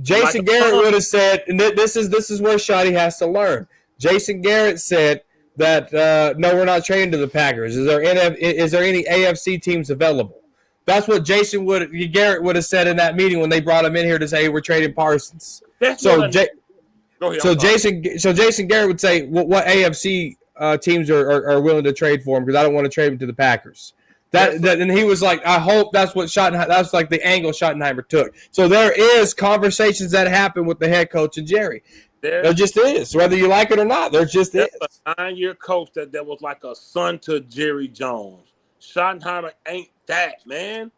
Jason Garrett would have said, and this is where Shotty has to learn. Jason Garrett said that no, we're not trading to the Packers. Is there any AFC teams available? That's what Garrett would have said in that meeting when they brought him in here to say, hey, we're trading Parsons. Jason Garrett would say, what AFC teams are willing to trade for him because I don't want to trade him to the Packers. And he was like, I hope that's what that's like the angle Schottenheimer took. So there is conversations that happen with the head coach and Jerry. There just is, whether you like it or not. There just is. A 9-year coach that was like a son to Jerry Jones. Schottenheimer ain't that, man.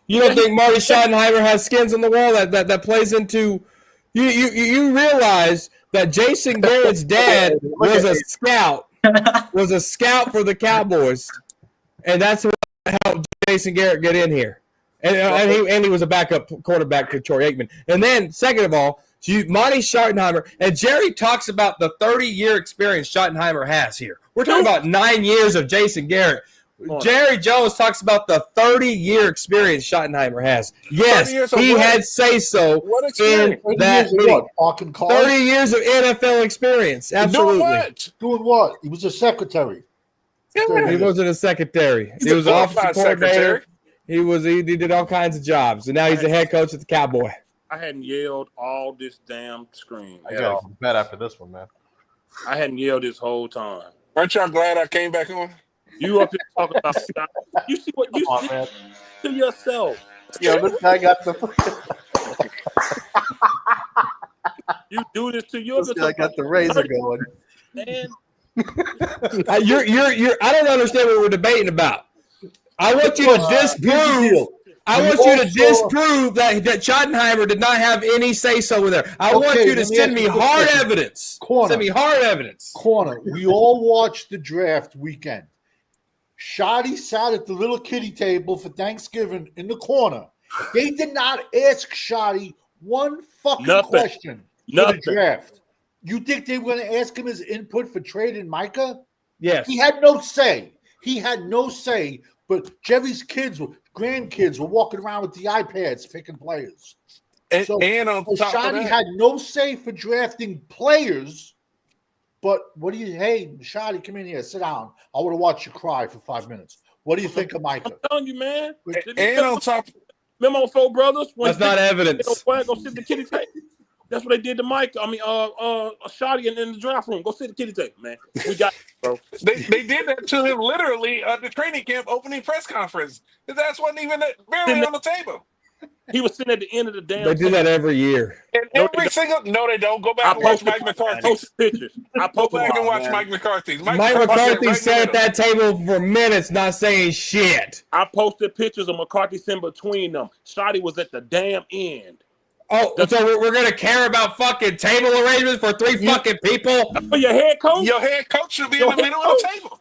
You don't think Marty Schottenheimer has skins on the wall that plays into you realize that Jason Garrett's dad was a scout for the Cowboys, and that's what helped Jason Garrett get in here. And he was a backup quarterback to Troy Aikman. And then, second of all, Monty Schottenheimer, and Jerry talks about the 30-year experience Schottenheimer has here. We're talking about 9 years of Jason Garrett. Jerry Jones talks about the 30-year experience Schottenheimer has. Yes, 30 years of he what? had say-so What in experience? 30 that years of meeting. what? Parking cars? 30 years of NFL experience. Absolutely. Doing what? Doing what? He was a secretary. Yeah. He wasn't a secretary. He's He a was an offensive glorified coordinator. secretary. He did all kinds of jobs, and now he's the head coach at the Cowboy. I hadn't yelled all this damn screen I at gotta all. go to bed after this one, man. I hadn't yelled this whole time. Aren't y'all glad I came back on? You up here talking about you see what you Come on, see man. to yourself. Yo, this guy got the You do this to yourself. this guy got the razor going. Man, You're. I don't understand what we're debating about. I want you to disprove. I want you to disprove that Schottenheimer did not have any say-so in there. I want you to send me hard evidence. Send me hard evidence. Corner. We all watched the draft weekend. Shoddy sat at the little kiddie table for Thanksgiving in the corner. They did not ask Shoddy one fucking question for the draft. You think they were going to ask him his input for trading Micah? Yes. He had no say. But Jerry's grandkids were walking around with the iPads picking players. And on top Shoddy of that, had no say for drafting players. But hey, Shoddy, come in here, sit down. I want to watch you cry for 5 minutes. What do you think of Micah? I'm telling you, man. and on top, Remember on Four Brothers? That's not evidence. Go sit at the kitty table. That's what they did to Mike. I mean, Shoddy in the draft room. Go sit at the kitty table, man. We got bro. they did that to him literally at the training camp opening press conference. His ass wasn't even barely on the table. He was sitting at the end of the damn. They do that every year. And every single they don't. Go back and watch Mike McCarthy. I posted pictures. Go back and watch Mike McCarthy. Mike McCarthy sat at that table for minutes not saying shit. I posted pictures of McCarthy sitting between them. Shoddy was at the damn end. Oh, so we're going to care about fucking table arrangements for three fucking people? For your head coach? Your head coach should be in the middle of the table.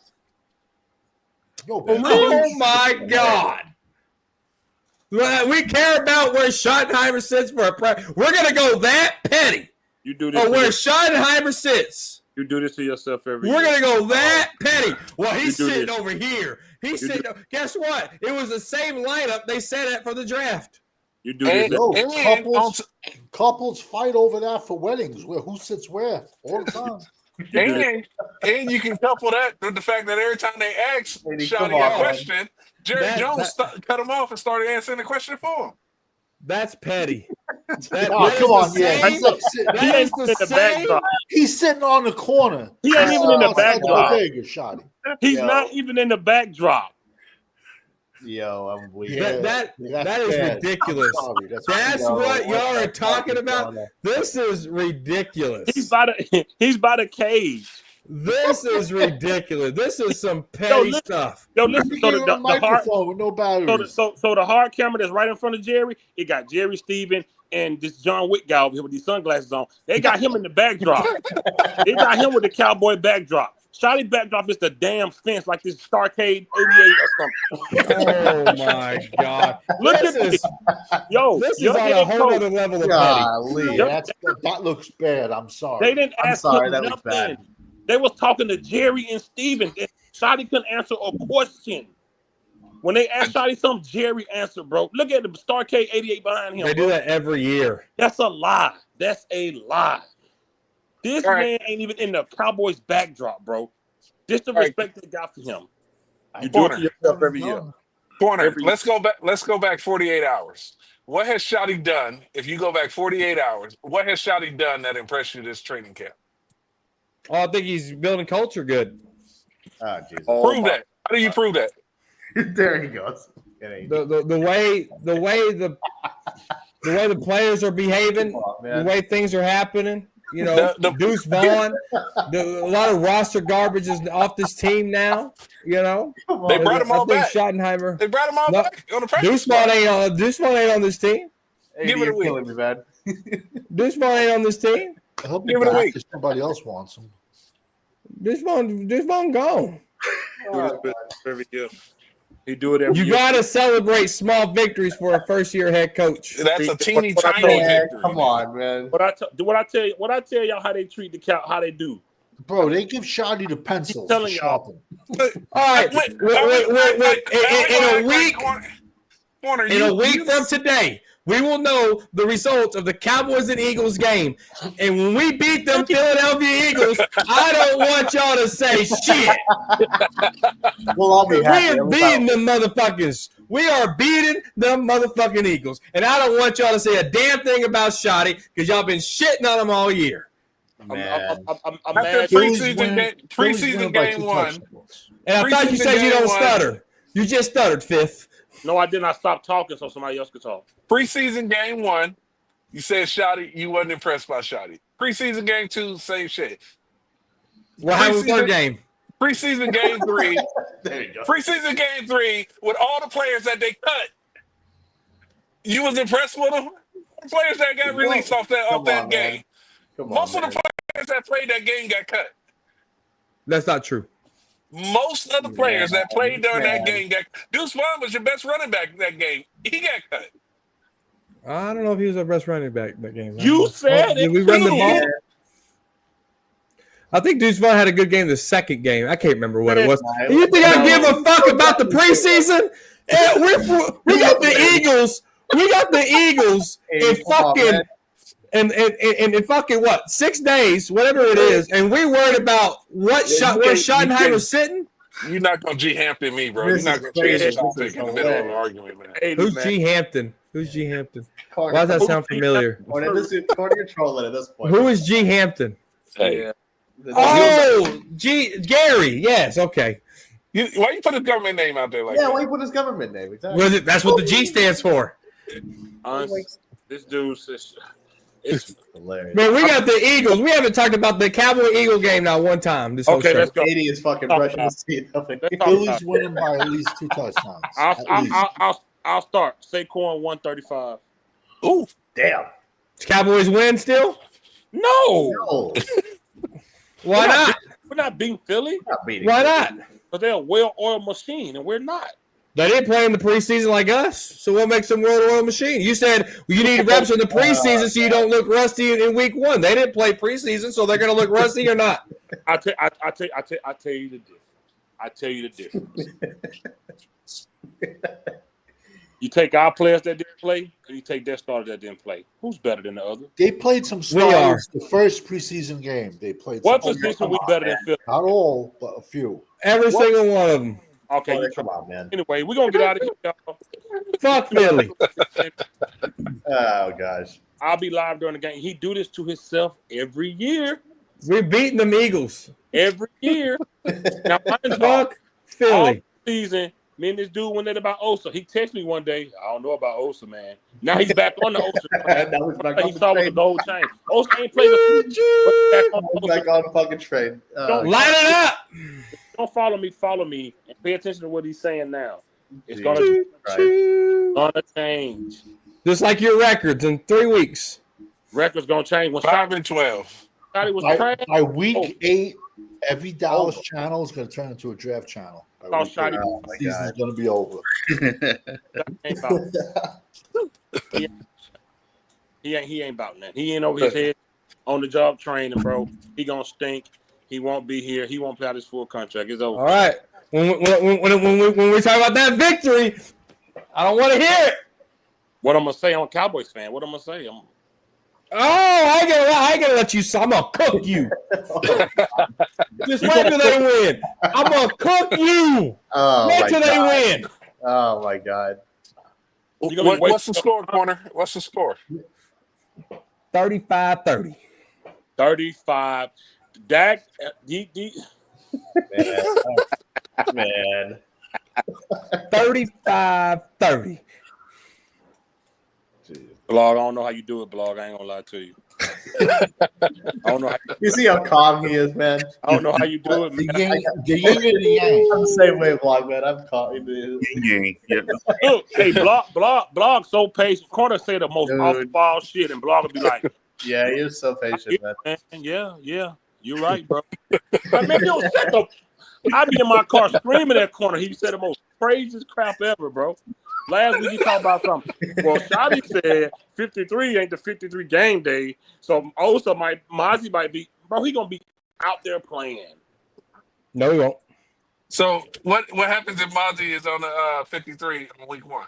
Oh, my God. We care about where Schottenheimer sits for a price. We're going to go that petty. You do this. Or where Schottenheimer sits. You do this to yourself every We're year. going to go that petty. Well, he's sitting this. over here. He's sitting. Guess what? It was the same lineup they set it for the draft. You do this. Couples fight over that for weddings. Who sits where all the time. And you can couple that with the fact that every time they ask Shoddy a question, Jerry Jones cut him off and started answering the question for him. That's petty. He's sitting on the corner. He ain't even in the backdrop. He's Yo. not even in the backdrop. Yo, I'm weak. That is ridiculous. That's what y'all are talking about. This is ridiculous. He's by the cage. This is ridiculous. This is some petty stuff. Yo, listen. So the microphone with no batteries. So the hard camera that's right in front of Jerry, it got Jerry, Steven, and this John Wick guy over here with these sunglasses on. They got him in the backdrop. They got him with the cowboy backdrop. Shotty backdrop is the damn fence like this Starcade 88 or something. Oh my God! Look at this. Yo, this is on a whole other level of petty. That looks bad. I'm sorry. They didn't ask him nothing. They was talking to Jerry and Steven. Shotty couldn't answer a question. When they asked Shotty something, Jerry answered, bro. Look at the Starcade 88 behind him. They do that every year. That's a lie. That's a lie. This man ain't even in the Cowboys backdrop, bro. Just the respect they got for him. You do it to yourself every year. Corner. Let's go back 48 hours. What has Shotty done? If you go back 48 hours, what has Shotty done that impressed you this training camp? Oh, I think he's building culture good. Oh, Jesus. Prove that. How do you prove that? There he goes. The way the players are behaving, the way things are happening. You know, Deuce Vaughn, a lot of roster garbage is off this team now. You know, they brought him all back. Schottenheimer. They brought him all back on the practice Deuce Vaughn ain't on this team. Give it a week. Deuce Vaughn ain't on this team. Give it a week. Somebody else wants him. Deuce Vaughn gone. Every year. He do it every year. You got to celebrate small victories for a first-year head coach. That's a tiny victory. Come on, man. What I tell y'all how they treat how they do. Bro, they give Shoddy the pencils to telling y'all. sharpen. All right, wait. In a week from today, we will know the results of the Cowboys and Eagles game. And when we beat them Philadelphia Eagles, I don't want y'all to say shit. We'll all be We happy. are beating them motherfuckers. We are beating them motherfucking Eagles. And I don't want y'all to say a damn thing about Shoddy because y'all been shitting on them all year. I'm After mad. preseason game one. And I thought you said you don't stutter. You just stuttered, Fifth. No, I did not stop talking so somebody else could talk. Preseason game one, you said Shoddy, you wasn't impressed by Shoddy. Preseason game two, same shit. What happened with third game? Preseason game three. There you go. Preseason game three, with all the players that they cut, you was impressed with them? The players that got released off that game. Most of the players that played that game got cut. That's not true. Most of the players that played during that game got Deuce Vaughn was your best running back that game. He got cut. I don't know if he was our best running back that game. You said Did it. we run the ball? I think Deuce Vaughn had a good game the second game. I can't remember what it was. You think I give a fuck about the preseason? We got the Eagles. We got the Eagles in fucking in fucking what 6 days, whatever it is, and we worried about where Schottenheimer's sitting. You're not gonna G Hampton me, bro. You're not gonna change the topic in the middle of an argument, man. Hey, Who's man. G Hampton? Who's G Hampton? Why does that sound familiar? Corner control it at this point. Who is G Hampton? Hey, Oh, Gary. Yes, okay. why you put his government name out there like Yeah, that? why you put his government name? Exactly. That's what the G stands for. Honestly, this dude's it's Hilarious. Man, we got the Eagles. We haven't talked about the Cowboy-Eagle game not one time. This whole okay. show. Let's go. 80 is fucking brushing his teeth. Let's talk Philly's about it. winning by at least 2 touchdowns. At least. I'll start. Saquon 135. Ooh, Damn. Cowboys win still? No, No. Why not? we're not beating Philly Not beating Why him. not? because they're a well-oiled machine, and we're not. They didn't play in the preseason like us. So what makes them world machine? You said you need reps in the preseason so you don't look rusty in week one. They didn't play preseason, so they're going to look rusty or not. I tell you the difference. I tell you the difference. You take our players that didn't play, and you take their starters that didn't play. Who's better than the other? They played some starters the first preseason game. They played What some position we better than Philly? Not all, but a few. Every single one of them. Okay, you Come on, man. anyway, we're gonna get out of here, y'all. Fuck Philly. Oh, gosh. I'll be live during the game. He do this to himself every year. We're beating them Eagles. Every year. Now, mind you, Fuck Philly. all season, me and this dude went in about Osa. He texted me one day. I don't know about Osa, man. Now he's back on the Osa. Now he's back He on the saw with the train. gold chain. Osa ain't played a back on He's back Osa. on the fucking train. Don't Light it up. Don't follow me, and pay attention to what he's saying now. It's Jesus gonna change. Just like your records in 3 weeks. Records gonna change. When 5 and 12. Scotty was By trash, week 8, every Dallas channel is going to turn into a draft channel. By thought week Scotty 8, Oh, my season's God. going to be over. ain't about he ain't about nothing. He ain't over his head on the job training, bro. He gonna stink. He won't be here. He won't play out his full contract. It's over. All right. When we talk about that victory, I don't want to hear it. What I'm gonna say? I'm a Cowboys fan. What I'm gonna say? I ain't gonna let you. I'm gonna cook you. Just wait till they win. I'm gonna cook you. Oh, Wait my till they God. win. Oh, my God. What's the score, Corner? What's the score? 35-30. 35. Dak. Man. 35-30. Blog. I don't know how you do it, Blog. I ain't gonna lie to you. I don't know. You see how calm he is, man? I don't know how you do it, The man. yin and the yang. I'm the same way, Vlog, man. I'm calm. Yeah. Look, hey, blog, so patient. Corner say the most Dude. off the ball shit, and Blog will be like, Yeah, you're so patient, man. yeah, you're right, bro. But man, yo, shut up. I be in my car screaming at Corner. He said the most craziest crap ever, bro. Last week he talked about something. Well, Shotty said 53 ain't the 53 game day, so Mozzie might be, bro. He gonna be out there playing. No, he won't. So what happens if Mozzie is on the 53 on week 1?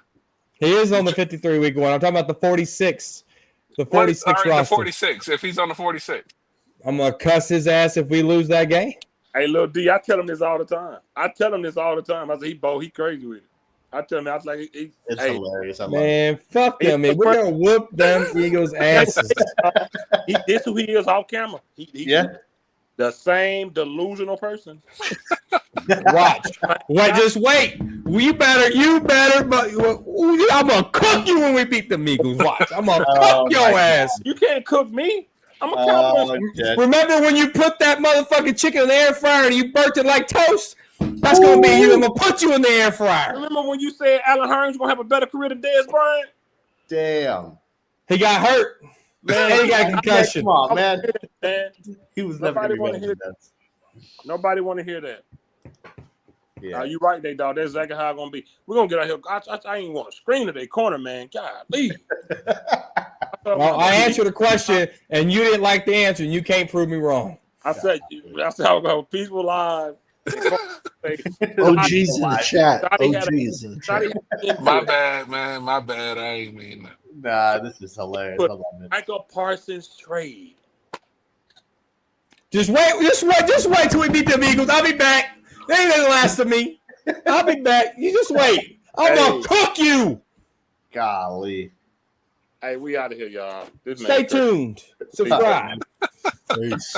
He is on the 53 week one. I'm talking about the 46. The All 46 right, roster. the 46. If he's on the 46. I'm going to cuss his ass if we lose that game. Hey, Lil D, I tell him this all the time. I said, he crazy with it. I tell him, I was like, It's hilarious. I love it. Man, fuck them. Man. We're going to whoop them Eagles' asses. This who he is off camera. He's the same delusional person. Watch. Just wait. You better. But I'm going to cook you when we beat the Eagles. Watch. I'm going to cook your ass. You can't cook me. I'm a Cowboys fan. Remember when you put that motherfucking chicken in the air fryer and you burnt it like toast? That's going to be you. I'm going to put you in the air fryer. Remember when you said Allen Hurns going to have a better career than Dez Bryant? Damn. He got hurt. Man, and he got a concussion. Come on, man. He was never Nobody going want to to hear that. Nobody want to hear that. Yeah. You right there, dog. That's exactly how it's going to be. We're going to get out here. I ain't want to scream at their corner, man. Golly. Well, I answered the question, and you didn't like the answer, and you can't prove me wrong. I said I'll go peaceful live. OG's in the chat. OG's in the chat. My bad, man. My bad. I ain't mean that. Nah, this is hilarious. I love it. Micah Parsons trade. Just wait till we beat the Eagles. I'll be back. They ain't gonna last to me. I'll be back. You just wait. I'm gonna cook you. Golly. Hey, we out of here, y'all. Stay tuned. Subscribe. Peace.